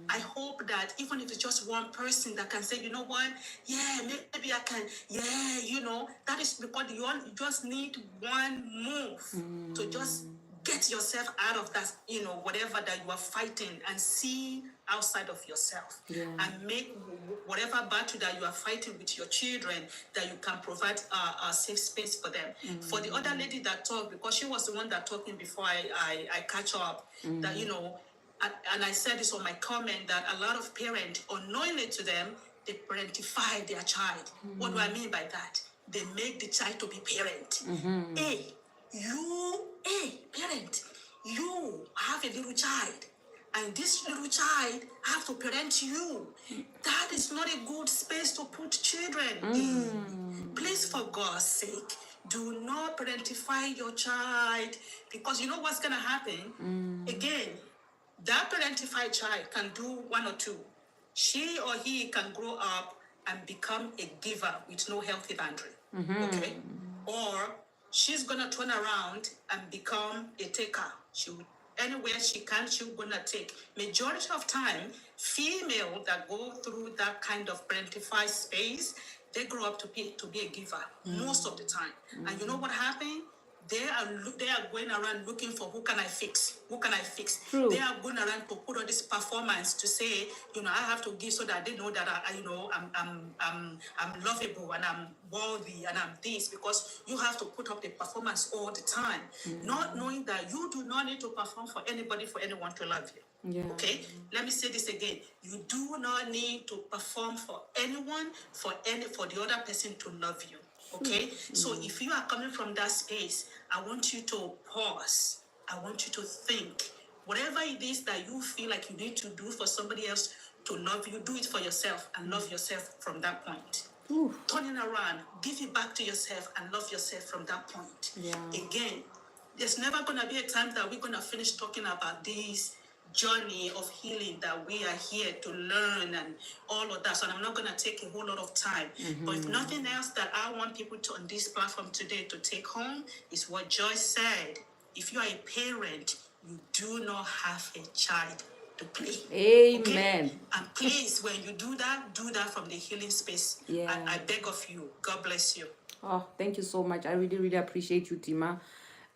I hope that even if it's just one person that can say, you know what, yeah, maybe I can, yeah, you know, that is because you just need one move to just get yourself out of that, you know, whatever that you are fighting, and see outside of yourself. And make whatever battle that you are fighting with your children, that you can provide a safe space for them. For the other lady that talked, because she was the one that talking before I catch up, that, you know, and I said this on my comment, that a lot of parents, unknowingly to them, they parentify their child. What do I mean by that? They make the child to be parent. Hey, parent, you have a little child, and this little child have to parent you. That is not a good space to put children in. Please, for God's sake, do not parentify your child, because you know what's gonna happen? Again, that parentified child can do one or two. She or he can grow up and become a giver with no healthy boundary. Okay? Or she's gonna turn around and become a taker. She would, anywhere she can, she's gonna take. Majority of time, female that go through that kind of parentified space, they grow up to be a giver most of the time. And you know what happened? They are going around looking for who can I fix? Who can I fix? True. They are going around to put on this performance to say, you know, I have to give so that they know that I'm lovable and I'm worthy and I'm this, because you have to put up the performance all the time, not knowing that you do not need to perform for anybody, for anyone to love you. Yeah. Okay, let me say this again. You do not need to perform for anyone, for the other person to love you. Okay, so if you are coming from that space, I want you to pause. I want you to think. Whatever it is that you feel like you need to do for somebody else to love you, do it for yourself and love yourself from that point. Turning around, give it back to yourself and love yourself from that point. Yeah. Again, there's never going to be a time that we're going to finish talking about this journey of healing that we are here to learn and all of that. So I'm not going to take a whole lot of time. But if nothing else that I want people to on this platform today to take home is what Joyce said. If you are a parent, you do not have a child to play. Amen. Okay? And please, when you do that from the healing space. Yeah. I beg of you. God bless you. Oh, thank you so much. I really, really appreciate you, Tima.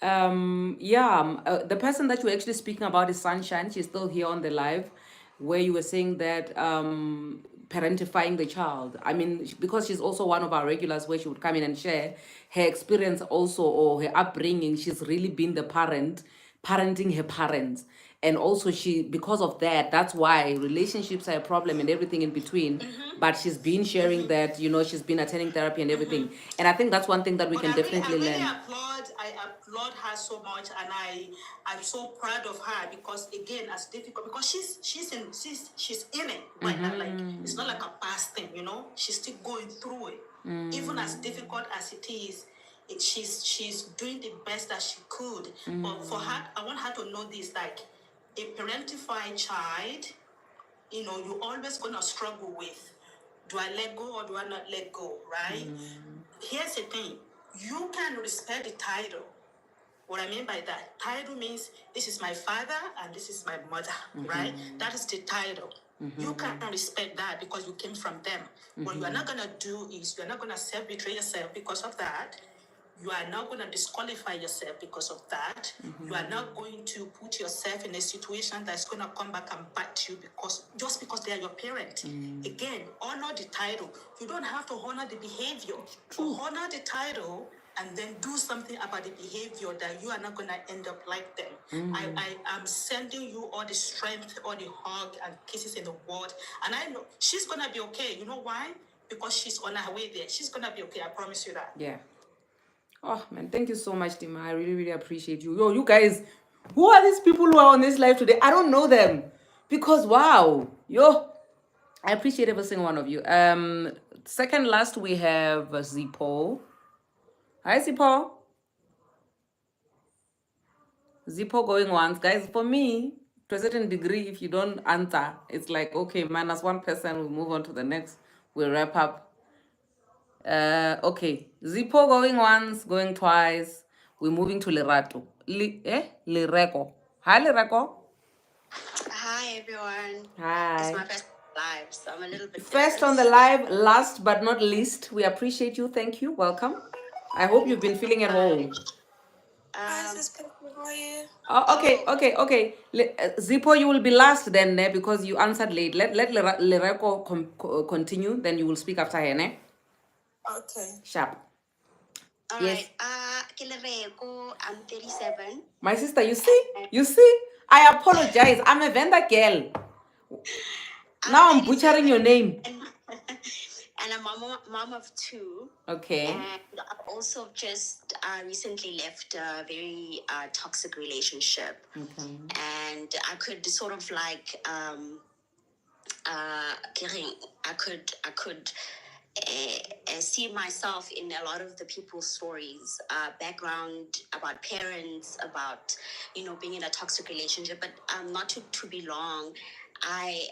The person that you were actually speaking about is Sunshine. She's still here on the live, where you were saying that parentifying the child. I mean, because she's also one of our regulars, where she would come in and share her experience also, or her upbringing. She's really been the parenting her parents. And also because of that, that's why relationships are a problem and everything in between. But she's been sharing that, you know, she's been attending therapy and everything. And I think that's one thing that we can definitely learn. I applaud her so much, and I'm so proud of her, because again, as difficult, because she's in it right now. Like, it's not like a past thing, you know. She's still going through it. Even as difficult as it is, she's doing the best that she could. But for her, I want her to know this, like, a parentified child, you know, you're always gonna struggle with, do I let go or do I not let go, right? Here's the thing, you can respect the title. What I mean by that, title means this is my father and this is my mother, right? That is the title. You can respect that because you came from them. What you are not gonna do is you're not gonna self-betray yourself because of that. You are not going to disqualify yourself because of that. You are not going to put yourself in a situation that's going to come back and bite you just because they are your parent. Again, honor the title. You don't have to honor the behavior. Honor the title and then do something about the behavior that you are not going to end up like them. I am sending you all the strength, all the hug and kisses in the world. And I know she's going to be okay. You know why? Because she's on her way there. She's going to be okay. I promise you that. Yeah. Oh, man, thank you so much, Tima. I really, really appreciate you. Yo, you guys, who are these people who are on this live today? I don't know them. Because, wow. Yo, I appreciate every single one of you. Second last, we have Zippo. Hi, Zippo. Zippo going once. Guys, for me, to a certain degree, if you don't answer, it's like, okay, minus one person, we move on to the next. We'll wrap up. Okay. Zippo going once, going twice. We're moving to Lerato. Lireko. Hi, Lireko. Hi everyone. Hi. It's my first live, so I'm a little bit First on the nervous. live, last but not least, we appreciate you. Thank you. Welcome. I hope you've been feeling at home. Um, Okay. Zippo, you will be last then, because you answered late. Let Lereko continue, then you will speak after her, ne? okay. Sharp. All Yes. right. Kelereko, I'm 37. My sister, you see? I apologize. I'm a vendor girl. Now I'm butchering your name. And I'm a mom of two. Okay. And I've also just recently left a very toxic relationship. Okay. And I could sort of like, I could see myself in a lot of the people's stories, background about parents, about being in a toxic relationship. But not to be long, I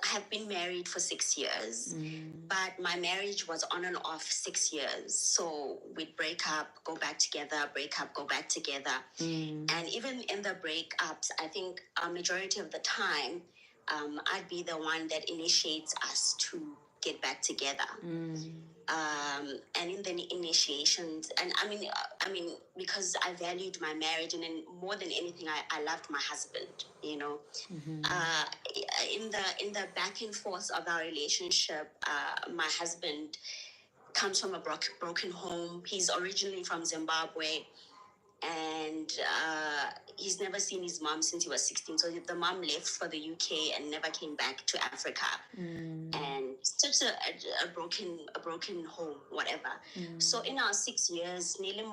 have been married for 6 years, but my marriage was on and off 6 years. So we'd break up, go back together, break up, go back together, and even in the breakups, I think a majority of the time, I'd be the one that initiates us to get back together. And in the initiations, and I mean, because I valued my marriage, and then more than anything, I loved my husband. In the back and forth of our relationship, my husband comes from a broken home. He's originally from Zimbabwe, and he's never seen his mom since he was 16. So the mom left for the UK and never came back to Africa. And such a broken home, whatever. So in our 6 years, when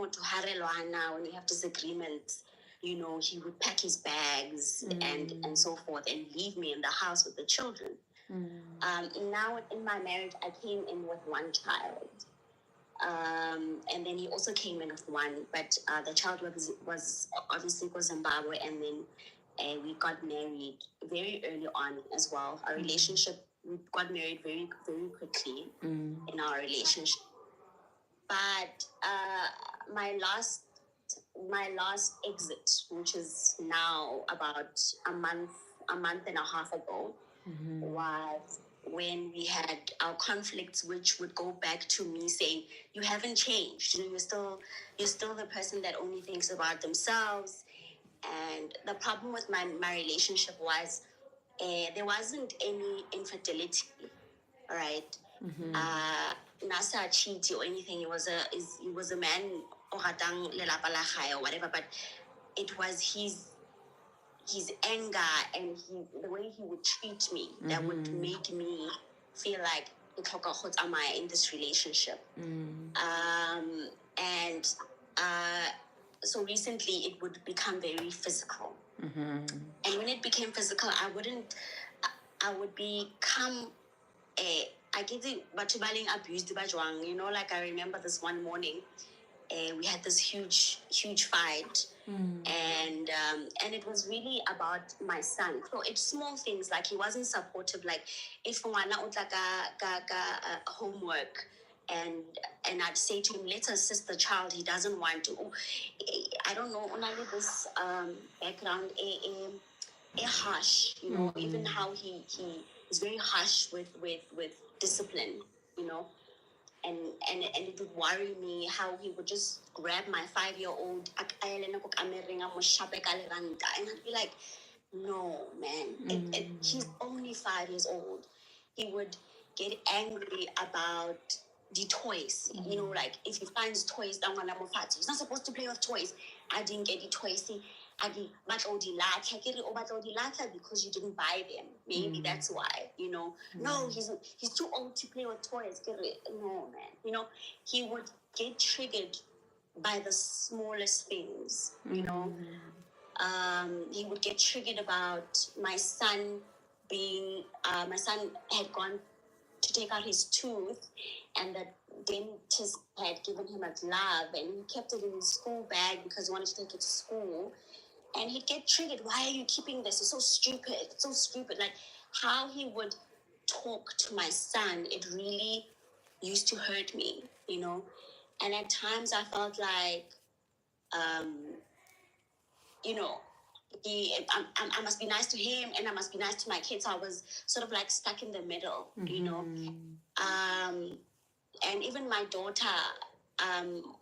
we have disagreements, he would pack his bags and so forth and leave me in the house with the children. Now in my marriage, I came in with one child. And then he also came in with one, but the child was obviously for Zimbabwe, and then we got married very early on as well. Our relationship, we got married very, very quickly in our relationship. But my last exit, which is now about a month and a half ago, was when we had our conflicts, which would go back to me saying, "You haven't changed. You're still the person that only thinks about themselves." And the problem with my relationship was there wasn't any infidelity, all right? Nasa cheat or anything. He was a man or whatever, but it was his anger and the way he would treat me that would make me feel like am I in this relationship. And so recently it would become very physical. And when it became physical, I would become I get the abused by Juang, like I remember this one morning, we had this huge fight, and it was really about my son. So it's small things, like he wasn't supportive. Like if homework, and I'd say to him, "Let's assist the child. He doesn't want to." I don't know. Only this background, harsh. Even how he is very harsh with discipline. And it would worry me how he would just grab my 5-year-old and I'd be like, no, man, he's only 5 years old. He would get angry about the toys. Like if he finds toys, he's not supposed to play with toys. I didn't get the toys. Because you didn't buy them. Maybe that's why, No, he's too old to play with toys. No, man. He would get triggered by the smallest things, He would get triggered about my son being, my son had gone to take out his tooth, and the dentist had given him a glove, and he kept it in his school bag because he wanted to take it to school. And he'd get triggered. Why are you keeping this? It's so stupid. It's so stupid. Like how he would talk to my son, it really used to hurt me, you know. And at times I felt like, you know, I must be nice to him and I must be nice to my kids. So I was sort of like stuck in the middle, you know. And even my daughter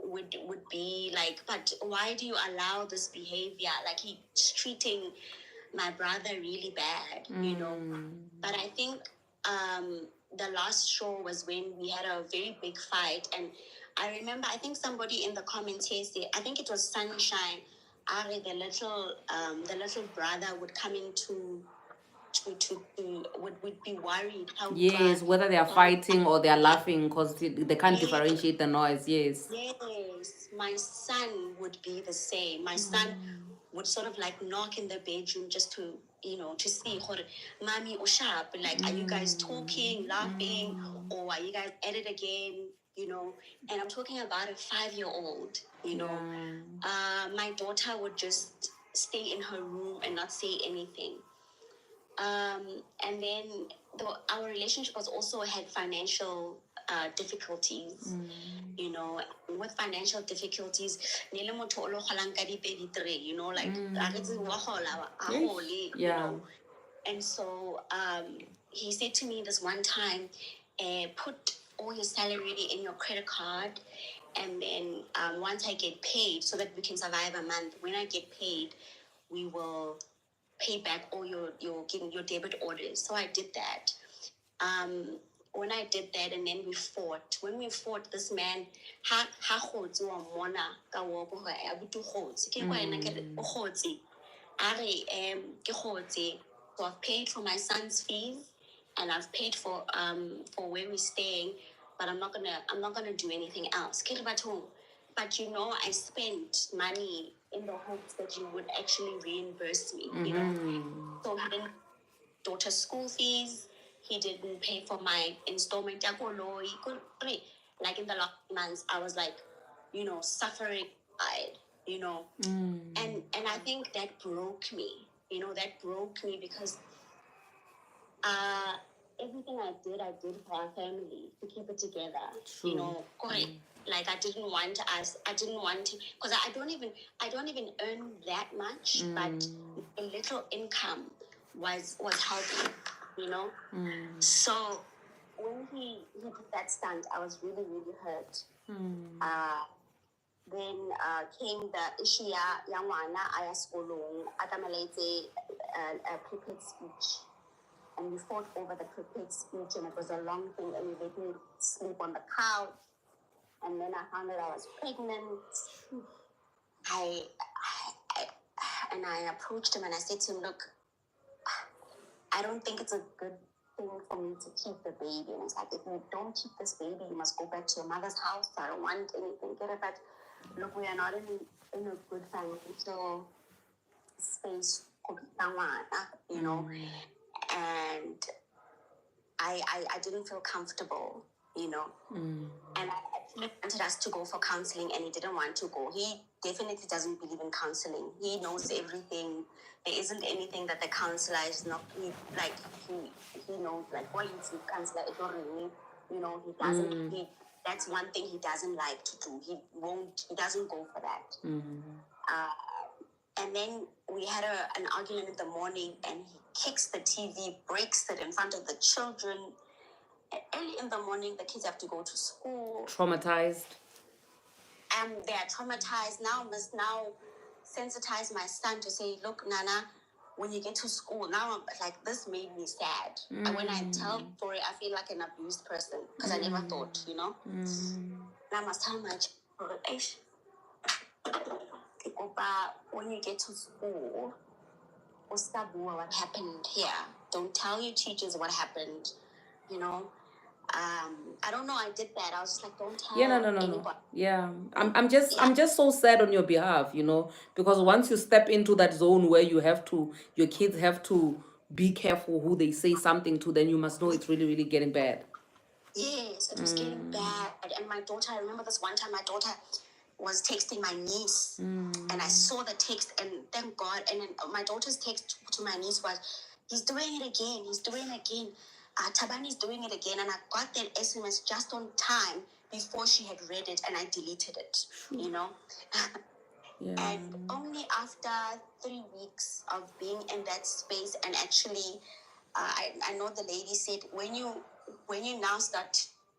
would be like, but why do you allow this behavior? Like he's treating my brother really bad, you know. But I think the last straw was when we had a very big fight, and I remember, I think somebody in the comments here said, I think it was Sunshine, Ari, the little brother would come into to would be worried how Yes, whether they are fighting or they are laughing because they can't differentiate the noise. Yes. Yes, my son would be the same. My son would sort of like knock in the bedroom just to, you know, to see, mommy or sharp, like, are you guys talking, laughing, or are you guys at it again? You know, and I'm talking about a 5-year-old, you know. My daughter would just stay in her room and not say anything. And then our relationship was also had financial difficulties, you know. With financial difficulties, you know, like you know. And so he said to me this one time, put all your salary in your credit card, and then once I get paid, so that we can survive a month, when I get paid, we will pay back all your debit orders. So I did that. When I did that, and then we fought. When we fought, this man ha khotsi wa mona ka wo bo ga abutu khotsi ke kwa ena ke o khotsi are ke khotsi. So I've paid for my son's fees, and I've paid for where we're staying, but I'm not gonna do anything else. Ke re bathong. But you know, I spent money in the hopes that you would actually reimburse me, you know. So he didn't daughter's school fees, he didn't pay for my installment. Like in the last months, I was like, you know, suffering, you know. And I think that broke me, you know, because everything I did for our family to keep it together. True. You know, like I didn't want to, because I don't even earn that much, but a little income was helping, you know. So when he did that stunt, I was really, really hurt. Then came the issue ya ngwana a ya sekolong a tlameletse a prepared speech. And we fought over the prepared speech, and it was a long thing, and we let me sleep on the couch. And then I found out I was pregnant. I approached him and I said to him, look, I don't think it's a good thing for me to keep the baby. And it's like, if you don't keep this baby, you must go back to your mother's house. I don't want anything. But look, we are not in a good financial space, you know. And I didn't feel comfortable, you know. And I actually wanted us to go for counseling, and he didn't want to go. He definitely doesn't believe in counseling. He knows everything. There isn't anything that the counselor is not, he knows, like, what is the counselor? You know, he doesn't, that's one thing he doesn't like to do. He doesn't go for that. And then we had an argument in the morning, and he kicks the TV, breaks it in front of the children. And early in the morning, the kids have to go to school. Traumatized. They are traumatized. Now must sensitize my son to say, look, Nana, when you get to school, now like this made me sad. And when I tell the story, I feel like an abused person because I never thought, you know. And I must tell my child, when you get to school, what happened here. Don't tell your teachers what happened, you know. I don't know. I did that. I was just like, don't tell anybody. No. Yeah, I'm just so sad on your behalf, you know, because once you step into that zone where your kids have to be careful who they say something to, then you must know it's really, really getting bad. Yes, it was getting bad. And my daughter, I remember this one time my daughter was texting my niece, and I saw the text, and thank God. And then my daughter's text to my niece was, "He's doing it again. He's doing it again. Tabani's doing it again." And I got that SMS just on time before she had read it, and I deleted it. You know. And only after 3 weeks of being in that space, and actually, I know the lady said when you now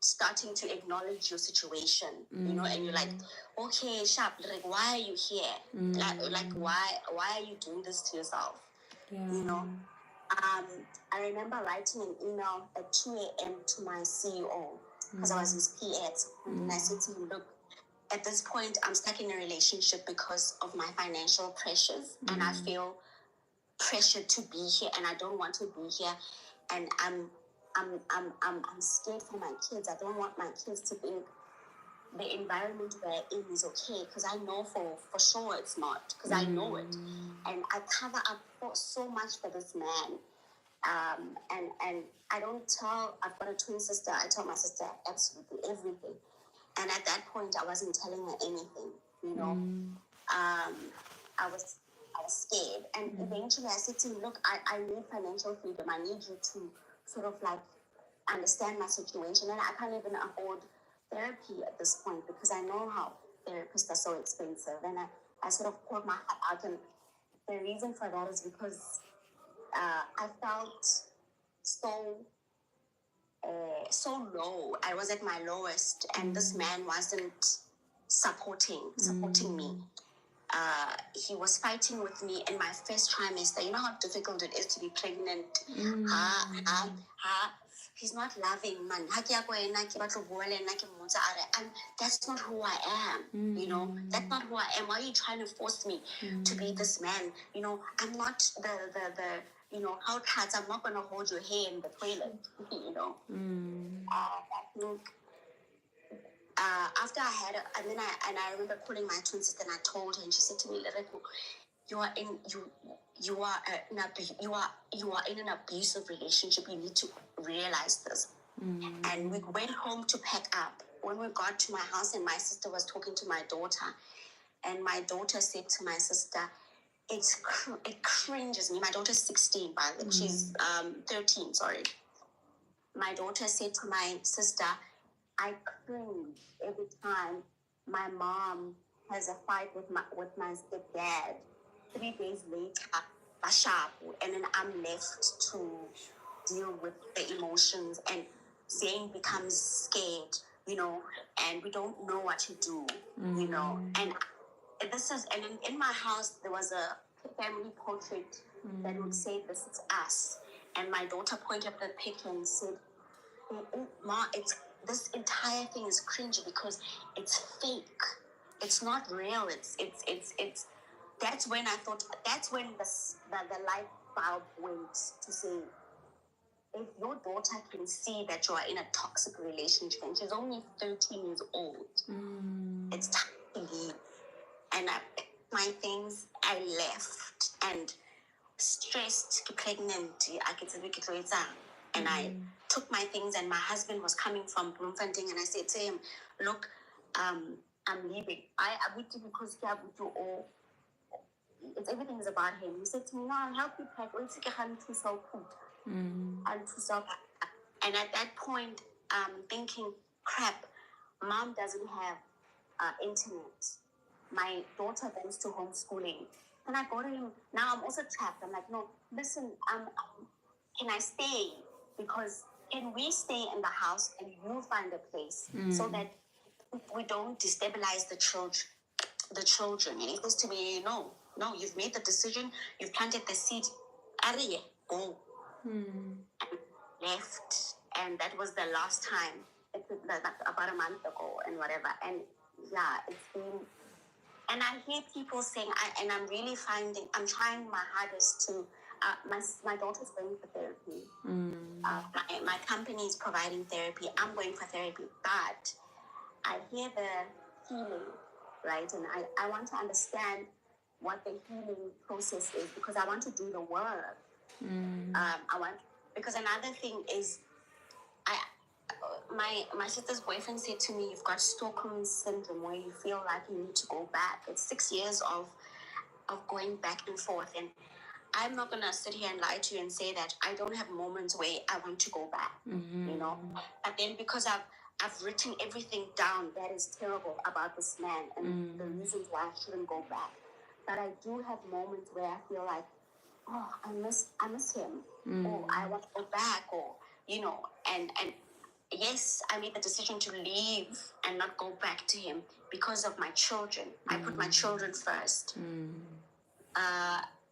starting to acknowledge your situation, you know, and you're like, okay, sharp, like why are you here? Like why are you doing this to yourself? You know. I remember writing an email at 2 a.m. to my CEO because I was his PA, and I said to him, look, at this point, I'm stuck in a relationship because of my financial pressures, and I feel pressured to be here, and I don't want to be here, and I'm scared for my kids. I don't want my kids to think the environment we're in is okay, because I know for sure it's not, because I know it, and I cover up so much for this man. And I don't tell. I've got a twin sister. I tell my sister absolutely everything. And at that point, I wasn't telling her anything. You know, I was scared. And eventually, I said to him, "Look, I need financial freedom. I need you to sort of like understand my situation, and I can't even afford therapy at this point because I know how therapists are so expensive." And I sort of poured my heart out, and the reason for that is because I felt so low. I was at my lowest, and this man wasn't supporting me. He was fighting with me in my first trimester. You know how difficult it is to be pregnant. He's not loving, man. And that's not who I am. You know, that's not who I am. Why are you trying to force me to be this man? You know, I'm not the you know, how cats. I'm not gonna hold your hair in the toilet. You know. I think after I had, I remember calling my twin sister, and I told her, and she said to me, "Lereko, you are in an abusive relationship. You need to realize this." And we went home to pack up. When we got to my house, and my sister was talking to my daughter, and my daughter said to my sister, it cringes me. My daughter's 16, by the way. She's 13, sorry. My daughter said to my sister, I cringe every time my mom has a fight with my stepdad. 3 days later, and then I'm left to deal with the emotions, and Zane becomes scared, you know, and we don't know what to do, you know. And in my house there was a family portrait that would say, "This is us," and my daughter pointed at the picture and said, "Ma, this entire thing is cringy because it's fake. It's not real. It's." That's when I thought. That's when the light bulb went to say, if your daughter can see that you are in a toxic relationship, and she's only 13 years old, it's time to leave. And I packed my things. I left, and stressed, pregnant. I could say and I took my things, and my husband was coming from Bloemfontein, and I said to him, "Look, I'm leaving. I would do because I would do all. It's everything is about him." He said to me, "No, I'll help you pack. And at that point, I'm thinking, crap, mom doesn't have internet. My daughter goes to homeschooling. And I go to him. Now I'm also trapped. I'm like, no, listen, can I stay? Because can we stay in the house and you find a place so that we don't destabilize the children? And he goes to me, no, you've made the decision. You've planted the seed. Ariye, go. And left. And that was the last time. It's about a month ago and whatever. And yeah, it's been... And I hear people saying, I'm really I'm trying my hardest to, my daughter's going for therapy. My company is providing therapy. I'm going for therapy. But I hear the healing, right? And I want to understand what the healing process is, because I want to do the work. Because another thing is, my sister's boyfriend said to me, "You've got Stockholm syndrome where you feel like you need to go back." It's 6 years of going back and forth, and I'm not gonna sit here and lie to you and say that I don't have moments where I want to go back, you know. But then because I've written everything down that is terrible about this man and the reasons why I shouldn't go back. But I do have moments where I feel like, oh, I miss him, or I want to go back, or you know, and yes, I made the decision to leave and not go back to him because of my children. I put my children first.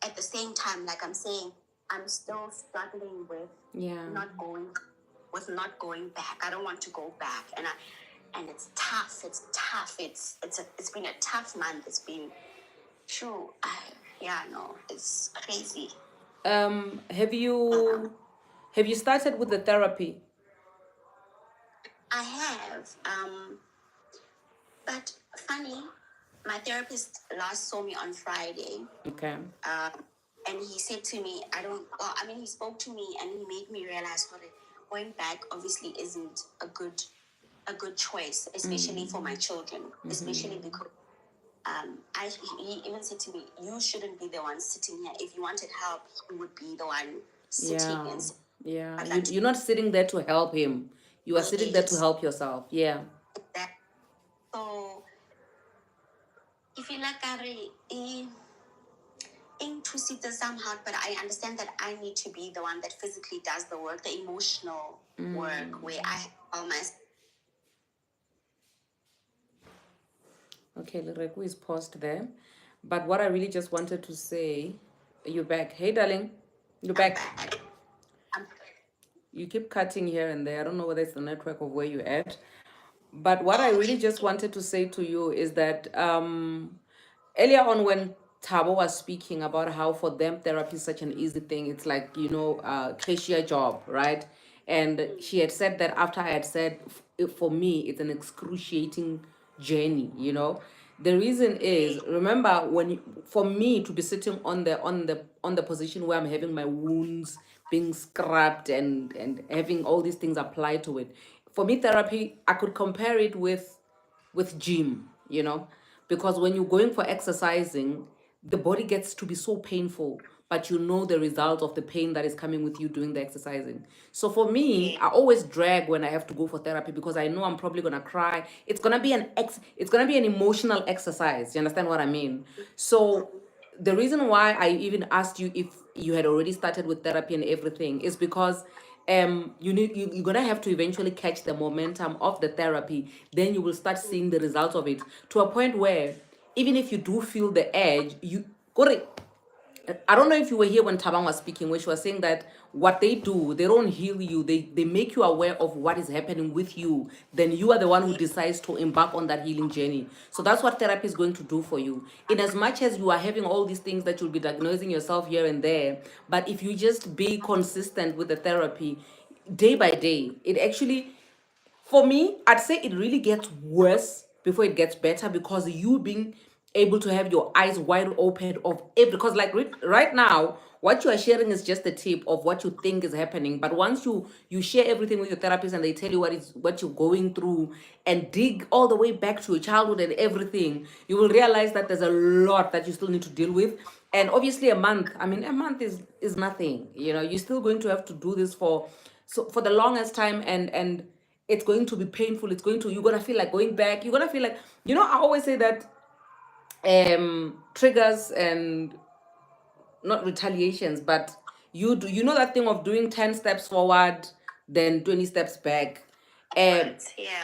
At the same time, like I'm saying, I'm still struggling with not going back. I don't want to go back, and it's tough. It's tough. It's been a tough month. It's been true. It's crazy. Have you started with the therapy? I have, but funny, my therapist last saw me on Friday. Okay. And he said to me, he spoke to me and he made me realize that going back obviously isn't a good choice, especially for my children, especially because he even said to me, you shouldn't be the one sitting here. If you wanted help, you would be the one sitting You're not sitting there to help him. You are sitting there to help yourself. Yeah. So if you like into somehow, but I understand that I need to be the one that physically does the work, the emotional work, where I almost. Okay, Lereku is paused there. But what I really just wanted to say, you're back. Hey, darling, you're back. You keep cutting here and there. I don't know whether it's the network of where you're at. But what I really just wanted to say to you is that earlier on when Tabo was speaking about how for them therapy is such an easy thing, it's like, cashier job, right? And she had said that after I had said, for me, it's an excruciating journey, The reason is, remember, for me to be sitting on the position where I'm having my wounds being scrubbed and having all these things applied to it, for me, therapy, I could compare it with gym, because when you're going for exercising, the body gets to be so painful, but the result of the pain that is coming with you doing the exercising. So for me, I always drag when I have to go for therapy because I know I'm probably gonna cry. It's gonna be an emotional exercise. You understand what I mean? So the reason why I even asked you if you had already started with therapy and everything is because you're gonna have to eventually catch the momentum of the therapy. Then you will start seeing the results of it to a point where even if you do feel the edge, I don't know if you were here when Tabang was speaking, where she was saying that what they do, they don't heal you. They make you aware of what is happening with you. Then you are the one who decides to embark on that healing journey. So that's what therapy is going to do for you. In as much as you are having all these things that you'll be diagnosing yourself here and there, but if you just be consistent with the therapy day by day, it actually, for me, I'd say it really gets worse before it gets better because you being able to have your eyes wide open of every, because like right now what you are sharing is just the tip of what you think is happening, but once you share everything with your therapist and they tell you what you're going through and dig all the way back to your childhood and everything, you will realize that there's a lot that you still need to deal with. And obviously a month is nothing. You're still going to have to do this for the longest time, and it's going to be painful. You're gonna feel like going back. You're gonna feel like, I always say that triggers and not retaliations, but that thing of doing 10 steps forward, then 20 steps back.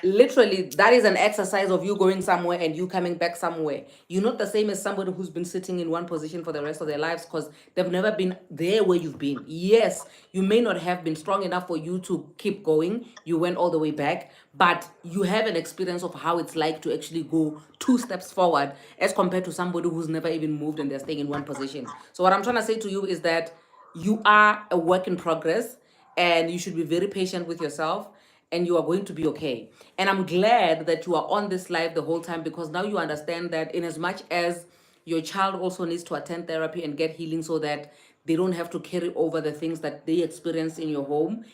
Literally, that is an exercise of you going somewhere and you coming back somewhere. You're not the same as somebody who's been sitting in one position for the rest of their lives because they've never been there where you've been. Yes, you may not have been strong enough for you to keep going. You went all the way back, but you have an experience of how it's like to actually go 2 steps forward as compared to somebody who's never even moved and they're staying in one position. So what I'm trying to say to you is that you are a work in progress and you should be very patient with yourself, and you are going to be okay. And I'm glad that you are on this live the whole time, because now you understand that in as much as your child also needs to attend therapy and get healing so that they don't have to carry over the things that they experience in your home,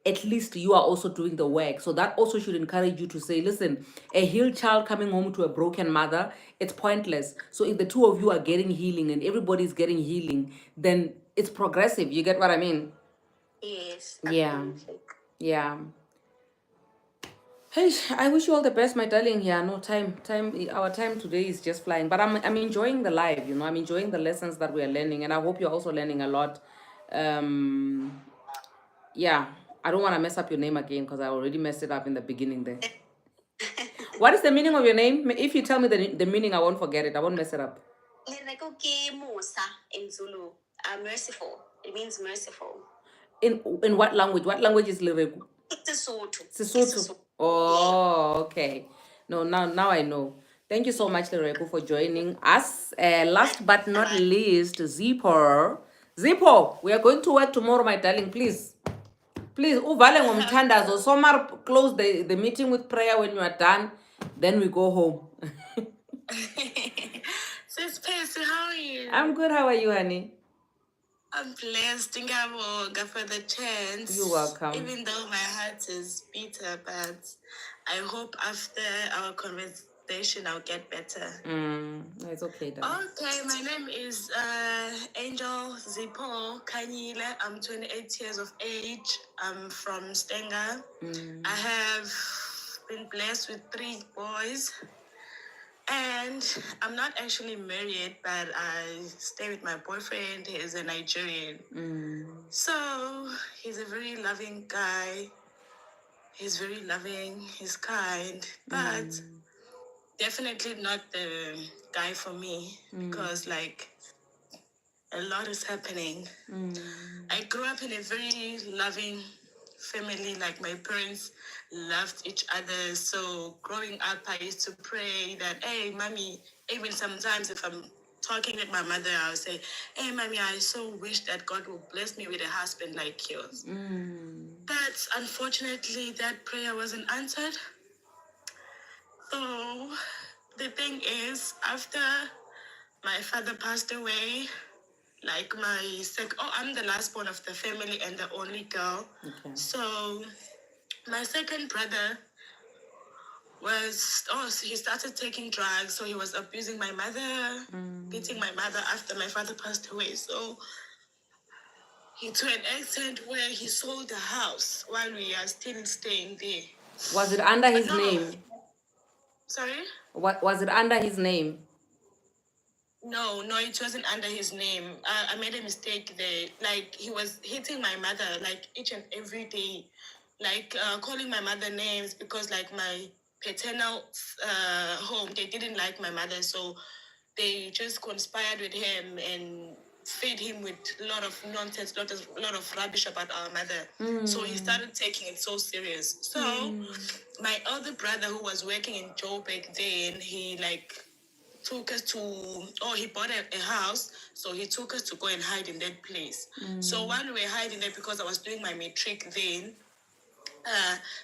at least you are also doing the work. So that also should encourage you to say, listen, a healed child coming home to a broken mother, it's pointless. So if the two of you are getting healing and everybody's getting healing, then it's progressive. You get what I mean? Yes, Yeah. absolutely. Yeah. Hey, I wish you all the best, my darling. Yeah, no our time today is just flying. But I'm enjoying the live, you know, I'm enjoying the lessons that we are learning, and I hope you're also learning a lot. Yeah, I don't want to mess up your name again because I already messed it up in the beginning there. What is the meaning of your name? If you tell me the meaning, I won't forget it. I won't mess it up. Lireko ke Musa in Zulu. Merciful. It means merciful. In what language? What language is Lireku? It's Sesotho. Sesotho. Oh, okay. No, now I know. Thank you so much, Lireku, for joining us. Last but not least, Zippo. Zippo, we are going to work tomorrow, my darling. Please. Please, uvale ngomthandazo. Somar, close the meeting with prayer when you are done. Then we go home. Sis Percy, how are you? I'm good. How are you, honey? I'm blessed. Ngiyabonga for the chance. You're welcome. Even though my heart is bitter, but I hope after our conversation I'll get better. It's okay, darling. Okay, my name is Angel Zippo Kanyile. I'm 28 years of age. I'm from Stenga. I have been blessed with 3 boys. And I'm not actually married, but I stay with my boyfriend. He's a Nigerian. So he's a very loving guy. He's very loving. He's kind. But definitely not the guy for me because, like, a lot is happening. I grew up in a very loving family. Like, my parents loved each other. So growing up, I used to pray that, hey, mommy, even sometimes if I'm talking with my mother, I'll say, hey, mommy, I so wish that God will bless me with a husband like yours. But unfortunately, that prayer wasn't answered. So the thing is, after my father passed away, like I'm the last born of the family and the only girl. Okay. So my second brother he started taking drugs. So he was abusing my mother, beating my mother after my father passed away. So to an extent where he sold the house while we are still staying there. Was it under his No. name? Sorry? What was it under his name? No, it wasn't under his name. I made a mistake there. Like, he was hitting my mother, like, each and every day. Like, calling my mother names because, like, my paternal home, they didn't like my mother. So they just conspired with him and fed him with a lot of nonsense, lot of rubbish about our mother. So he started taking it so serious. So my other brother, who was working in Joburg then, he, like, took us to, he bought a house, so he took us to go and hide in that place. So while we were hiding there, because I was doing my matric then,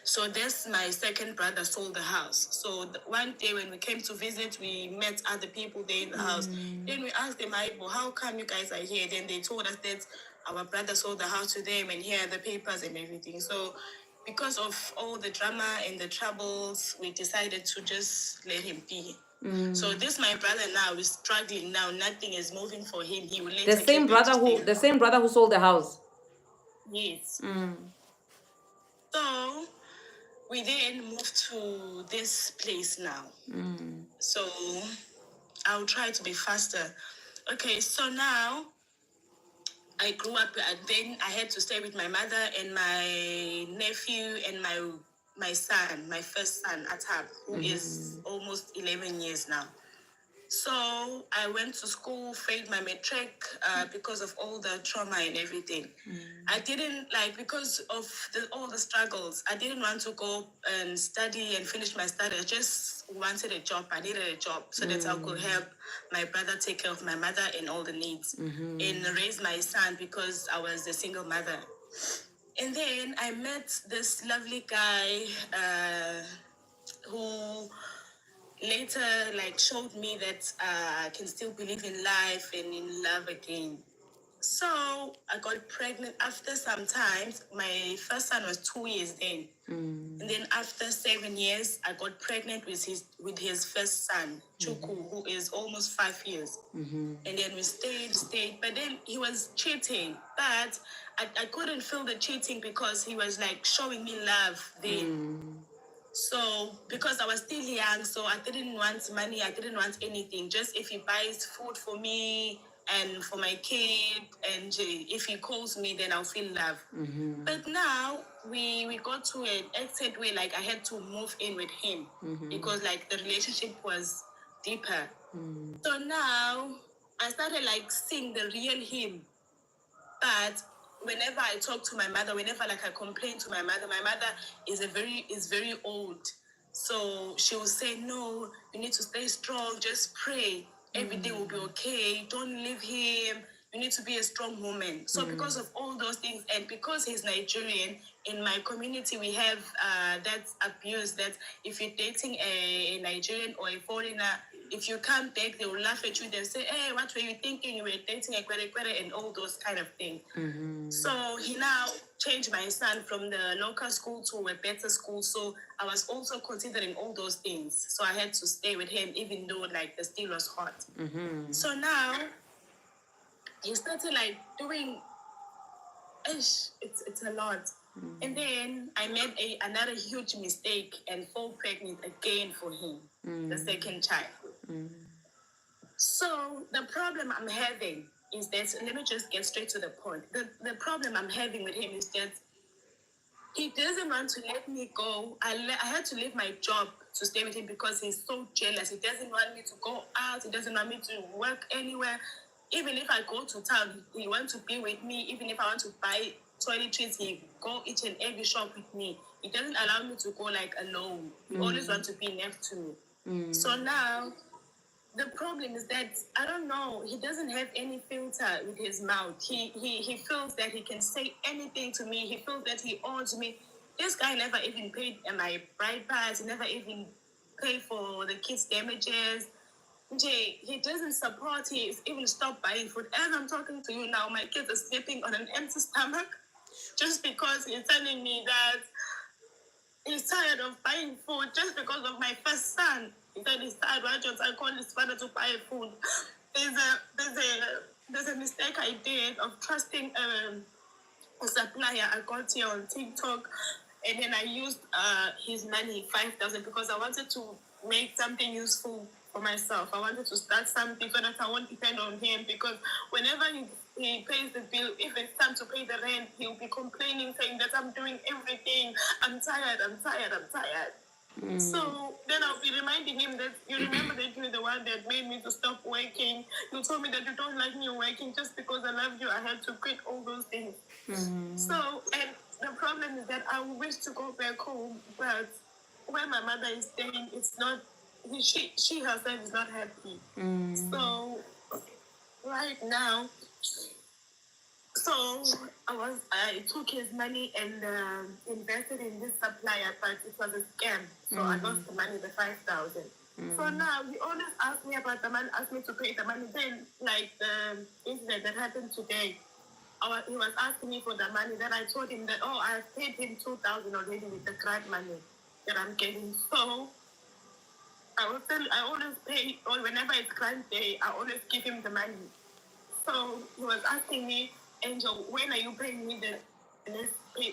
so this my second brother sold the house. So one day when we came to visit, we met other people there in the house. Then we asked them, well, how come you guys are here? Then they told us that our brother sold the house to them and here are the papers and everything. So because of all the drama and the troubles, we decided to just let him be. So this my brother now is struggling now. Nothing is moving for him. He will later The same brother who sold the house. Yes. So we then moved to this place now. So I'll try to be faster. Okay, so now I grew up and then I had to stay with my mother and my nephew and my son, my first son, Atab, who is almost 11 years now. So I went to school, failed my matric because of all the trauma and everything. I didn't because of all the struggles. I didn't want to go and study and finish my study. I just wanted a job. I needed a job so that I could help my brother take care of my mother and all the needs and raise my son because I was a single mother. And then I met this lovely guy who later showed me that I can still believe in life and in love again. So now I got pregnant after some time. My first son was 2 years then. And then after 7 years, I got pregnant with his first son, Chuku, who is almost 5 years. And then we stayed. But then he was cheating. But I couldn't feel the cheating because he was like showing me love then. So because I was still young, so I didn't want money, I didn't want anything. Just if he buys food for me and for my kid, and if he calls me, then I'll feel love. But now we got to an extent where like I had to move in with him because like the relationship was deeper. So now I started like seeing the real him. But whenever I talk to my mother, whenever like I complain to my mother is very old. So she will say, no, you need to stay strong, just pray. Everything will be okay. Don't leave him. You need to be a strong woman. So because of all those things, and because he's Nigerian, in my community we have that abuse that if you're dating a Nigerian or a foreigner, if you come back, they will laugh at you. They'll say, hey, what were you thinking? You were dating a kwere and all those kind of things. So he now changed my son from the local school to a better school. So I was also considering all those things. So I had to stay with him, even though like the steel was hot. So now he started like doing, it's a lot. And then I made another huge mistake and fall pregnant again for him, the second child. So the problem I'm having is that, let me just get straight to the point. The problem I'm having with him is that he doesn't want to let me go. I had to leave my job to stay with him because he's so jealous. He doesn't want me to go out. He doesn't want me to work anywhere. Even if I go to town, he wants to be with me. Even if I want to buy toiletries, he go each and every shop with me. He doesn't allow me to go like alone. He always wants to be next to me. So now the problem is that, I don't know, he doesn't have any filter with his mouth. He feels that he can say anything to me. He feels that he owns me. This guy never even paid my bride price. He never even paid for the kids' damages. He doesn't support. He's even stopped buying food. As I'm talking to you now, my kids are sleeping on an empty stomach just because he's telling me that he's tired of buying food just because of my first son. He said he's tired. Why don't I call his father to buy food? There's a mistake I did of trusting a supplier. I got here on TikTok, and then I used his money, 5,000, because I wanted to make something useful for myself. I wanted to start something so that I won't depend on him, because whenever he pays the bill, if it's time to pay the rent, he'll be complaining, saying that I'm doing everything. I'm tired. So then I'll be reminding him that, you remember that you're the one that made me to stop working. You told me that you don't like me working. Just because I love you, I had to quit all those things. So, and the problem is that I wish to go back home, but where my mother is staying, it's not, she herself is not happy. So right now, so I took his money and invested in this supplier, but it was a scam. So I lost the money, the 5,000. So now he always asks me about the money, asked me to pay the money. Then, like the incident that happened today, he was asking me for the money. Then I told him that, oh, I've paid him 2,000 already with the grant money that I'm getting. So I always pay, or whenever it's grant day, I always give him the money. So he was asking me, Angel, when are you paying me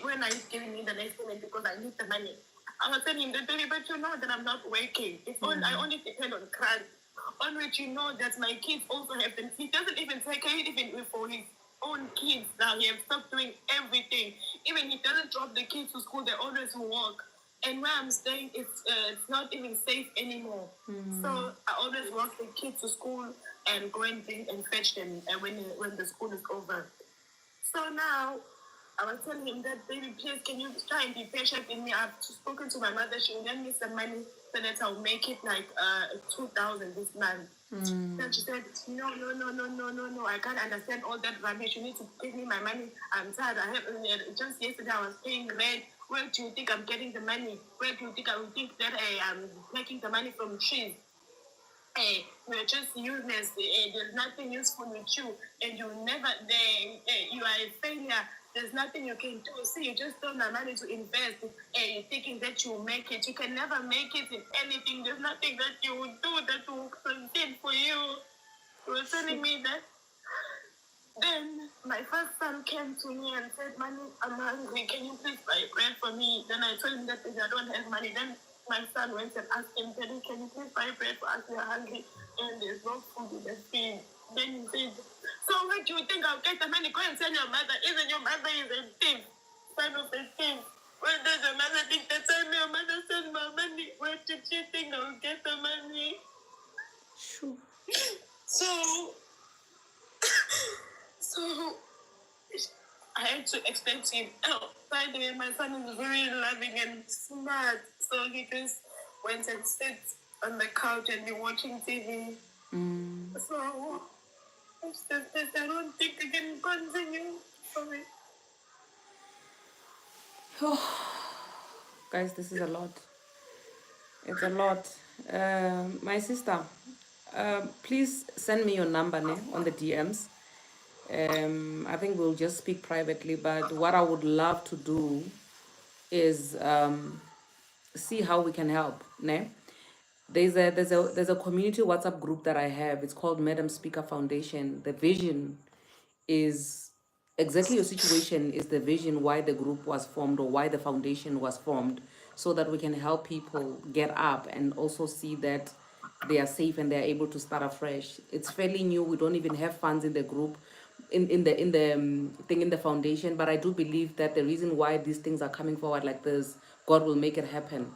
when are you giving me the next payment, because I need the money? I was telling him that, baby, but you know that I'm not working. I only depend on grant, on which you know that my kids also have them. He doesn't even take care even for his own kids now. He has stopped doing everything. Even he doesn't drop the kids to school, they always walk. And where I'm staying, it's not even safe anymore. So I always walk the kids to school and go and fetch them when the school is over. So now I was telling him that, baby, please, can you try and be patient with me? I've spoken to my mother. She will lend me some money so that I'll make it like 2,000 this month. Then she said, no, I can't understand all that rubbish. You need to give me my money. I'm tired. Just yesterday I was paying rent. Where do you think I'm getting the money? Where do you think I will think that I'm making the money from trees? You're just useless. There's nothing useful with you, and you never. You are here. There's nothing you can do. See, you just don't have money to invest, and you're thinking that you'll make it. You can never make it in anything. There's nothing that you will do that will succeed for you. You were telling me that. Then my first son came to me and said, "Mommy, I'm hungry. Can you please buy bread for me?" Then I told him that if I don't have money, then my son went and asked him, "Daddy, can you please buy bread for us? We are hungry and there's no food in the fridge." Then he said, "So where do you think I'll get the money? Go and tell your mother. Even your mother is a thief, son of a thief. Where does your mother think the time your mother sent my money? Where did she think I'll get the money?" Sure. So I had to explain to him, "Oh, by the way, my son is very loving and smart." So he just went and sits on the couch and be watching TV. So it's just that I don't think I can continue. Sorry. Guys, this is a lot. It's a lot. My sister, please send me your number on the DMs. I think we'll just speak privately, but what I would love to do is see how we can help. Ne? There's a community WhatsApp group that I have. It's called Madam Speaker Foundation. The vision is exactly your situation is the vision why the group was formed or why the foundation was formed, so that we can help people get up and also see that they are safe and they are able to start afresh. It's fairly new. We don't even have funds in the group, in the foundation, but I do believe that the reason why these things are coming forward like this, God will make it happen.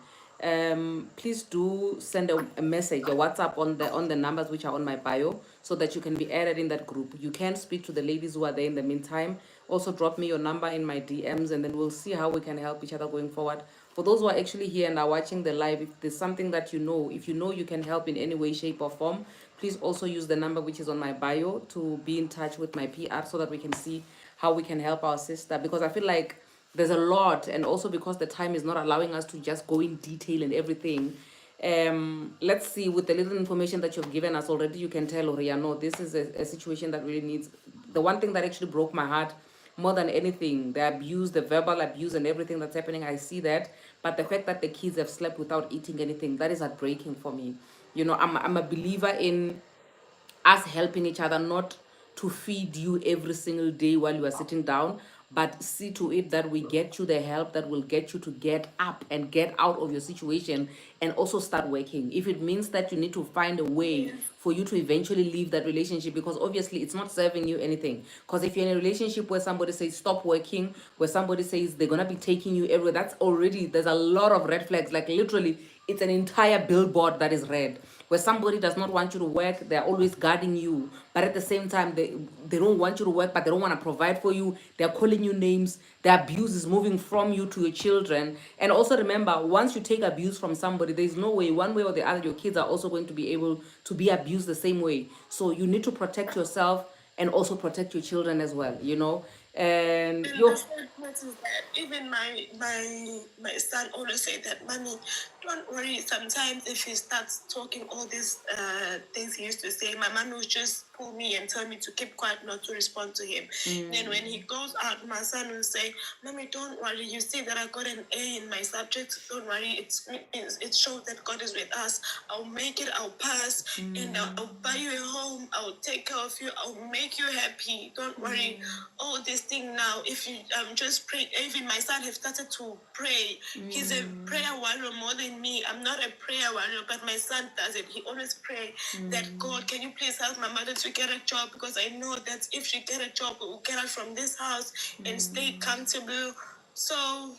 Please do send a message, a WhatsApp on the numbers which are on my bio, so that you can be added in that group. You can speak to the ladies who are there in the meantime. Also drop me your number in my DMs, and then we'll see how we can help each other going forward. For those who are actually here and are watching the live, if there's something that if you know you can help in any way, shape or form, please also use the number which is on my bio to be in touch with my PR, so that we can see how we can help our sister, because I feel like there's a lot, and also because the time is not allowing us to just go in detail and everything. Let's see, with the little information that you've given us already, you can tell, Ria, no, this is a situation that really needs. The one thing that actually broke my heart more than anything, the abuse, the verbal abuse and everything that's happening, I see that. But the fact that the kids have slept without eating anything, that is heartbreaking for me. I'm a believer in us helping each other, not to feed you every single day while you are sitting down, but see to it that we get you the help that will get you to get up and get out of your situation and also start working. If it means that you need to find a way for you to eventually leave that relationship, because obviously it's not serving you anything. Because if you're in a relationship where somebody says stop working, where somebody says they're gonna be taking you everywhere, that's already, there's a lot of red flags. Like literally, it's an entire billboard that is red. Where somebody does not want you to work, they're always guarding you, but at the same time they don't want you to work, but they don't want to provide for you. They're calling you names. The abuse is moving from you to your children. And also remember, once you take abuse from somebody, there's no way, one way or the other, your kids are also going to be able to be abused the same way. So you need to protect yourself and also protect your children as well, and the sad part is that even my son always say that, "Mommy, don't worry. Sometimes if he starts talking all these things he used to say, my mom will just pull me and tell me to keep quiet, not to respond to him." Then when he goes out, my son will say, "Mommy, don't worry. You see that I got an A in my subject. Don't worry. It shows that God is with us. I'll make it. I'll pass, and I'll buy you a home. I'll take care of you. I'll make you happy. Don't worry." All this thing now, if you just pray. Even my son have started to pray. He's a prayer warrior more than me. I'm not a prayer warrior, but my son does it. He always pray that, "God, can you please help my mother to get a job? Because I know that if she get a job, we'll get her from this house and stay comfortable." So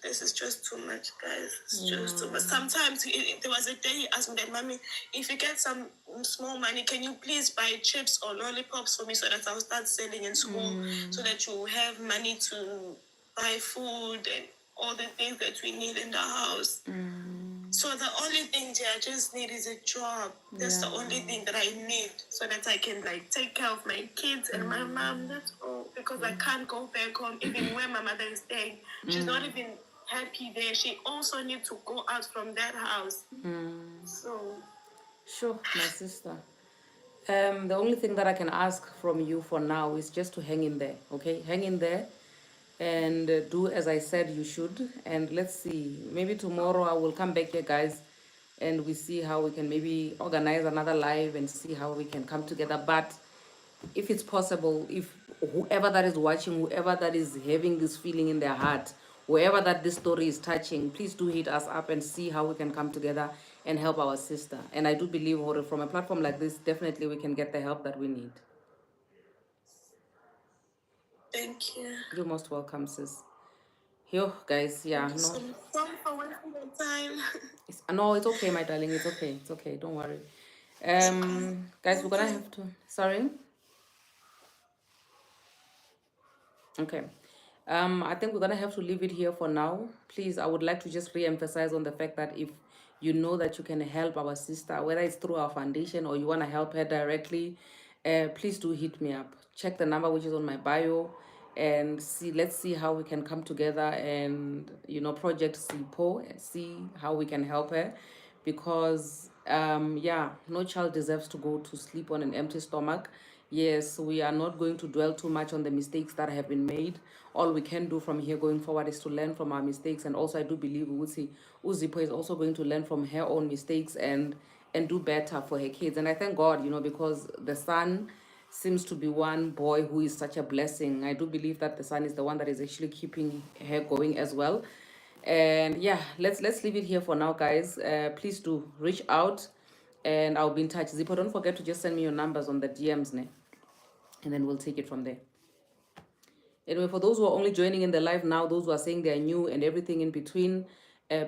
this is just too much, guys. It's just too much. Sometimes there was a day he asked me that, "Mommy, if you get some small money, can you please buy chips or lollipops for me so that I'll start selling in school, so that you have money to buy food and all the things that we need in the house." So the only thing that I just need is a job. That's the only thing that I need, so that I can take care of my kids and my mom. That's all. Because I can't go back home, even where my mother is staying. She's not even happy there. She also needs to go out from that house. So sure, my sister. The only thing that I can ask from you for now is just to hang in there, okay? Hang in there and do as I said you should. And let's see, maybe tomorrow I will come back here, guys, and we see how we can maybe organize another live and see how we can come together. But if it's possible, if whoever that is watching, whoever that is having this feeling in their heart, whoever that this story is touching, please do hit us up and see how we can come together and help our sister. And I do believe, Hore, from a platform like this, definitely we can get the help that we need. Thank you. You're most welcome, sis. Yo, guys, yeah, no. Sorry for wasting your time. No, it's okay, my darling. It's okay. It's okay. Don't worry. Guys, we're gonna have to. Sorry. Okay. I think we're gonna have to leave it here for now. Please, I would like to just re-emphasize on the fact that if you know that you can help our sister, whether it's through our foundation or you wanna help her directly, please do hit me up. Check the number which is on my bio, and see. Let's see how we can come together and project Sipo and see how we can help her, because yeah, no child deserves to go to sleep on an empty stomach. Yes, we are not going to dwell too much on the mistakes that have been made. All we can do from here going forward is to learn from our mistakes. And also I do believe Uzipo is also going to learn from her own mistakes and do better for her kids. And I thank God, because the son seems to be one boy who is such a blessing. I do believe that the son is the one that is actually keeping her going as well. And yeah, let's leave it here for now, guys. Please do reach out and I'll be in touch. Zippo, don't forget to just send me your numbers on the DMs, ne? And then we'll take it from there. Anyway, for those who are only joining in the live now, those who are saying they're new and everything in between,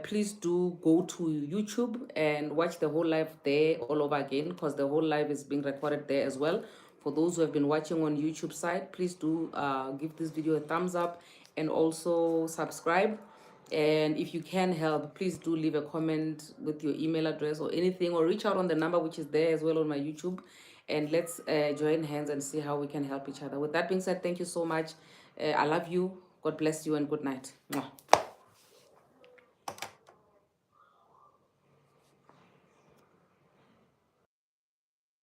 please do go to YouTube and watch the whole live there all over again, because the whole live is being recorded there as well. For those who have been watching on YouTube side, please do give this video a thumbs up and also subscribe. And if you can help, please do leave a comment with your email address or anything, or reach out on the number which is there as well on my YouTube. And let's join hands and see how we can help each other. With that being said, thank you so much. I love you. God bless you and good night. Mwah.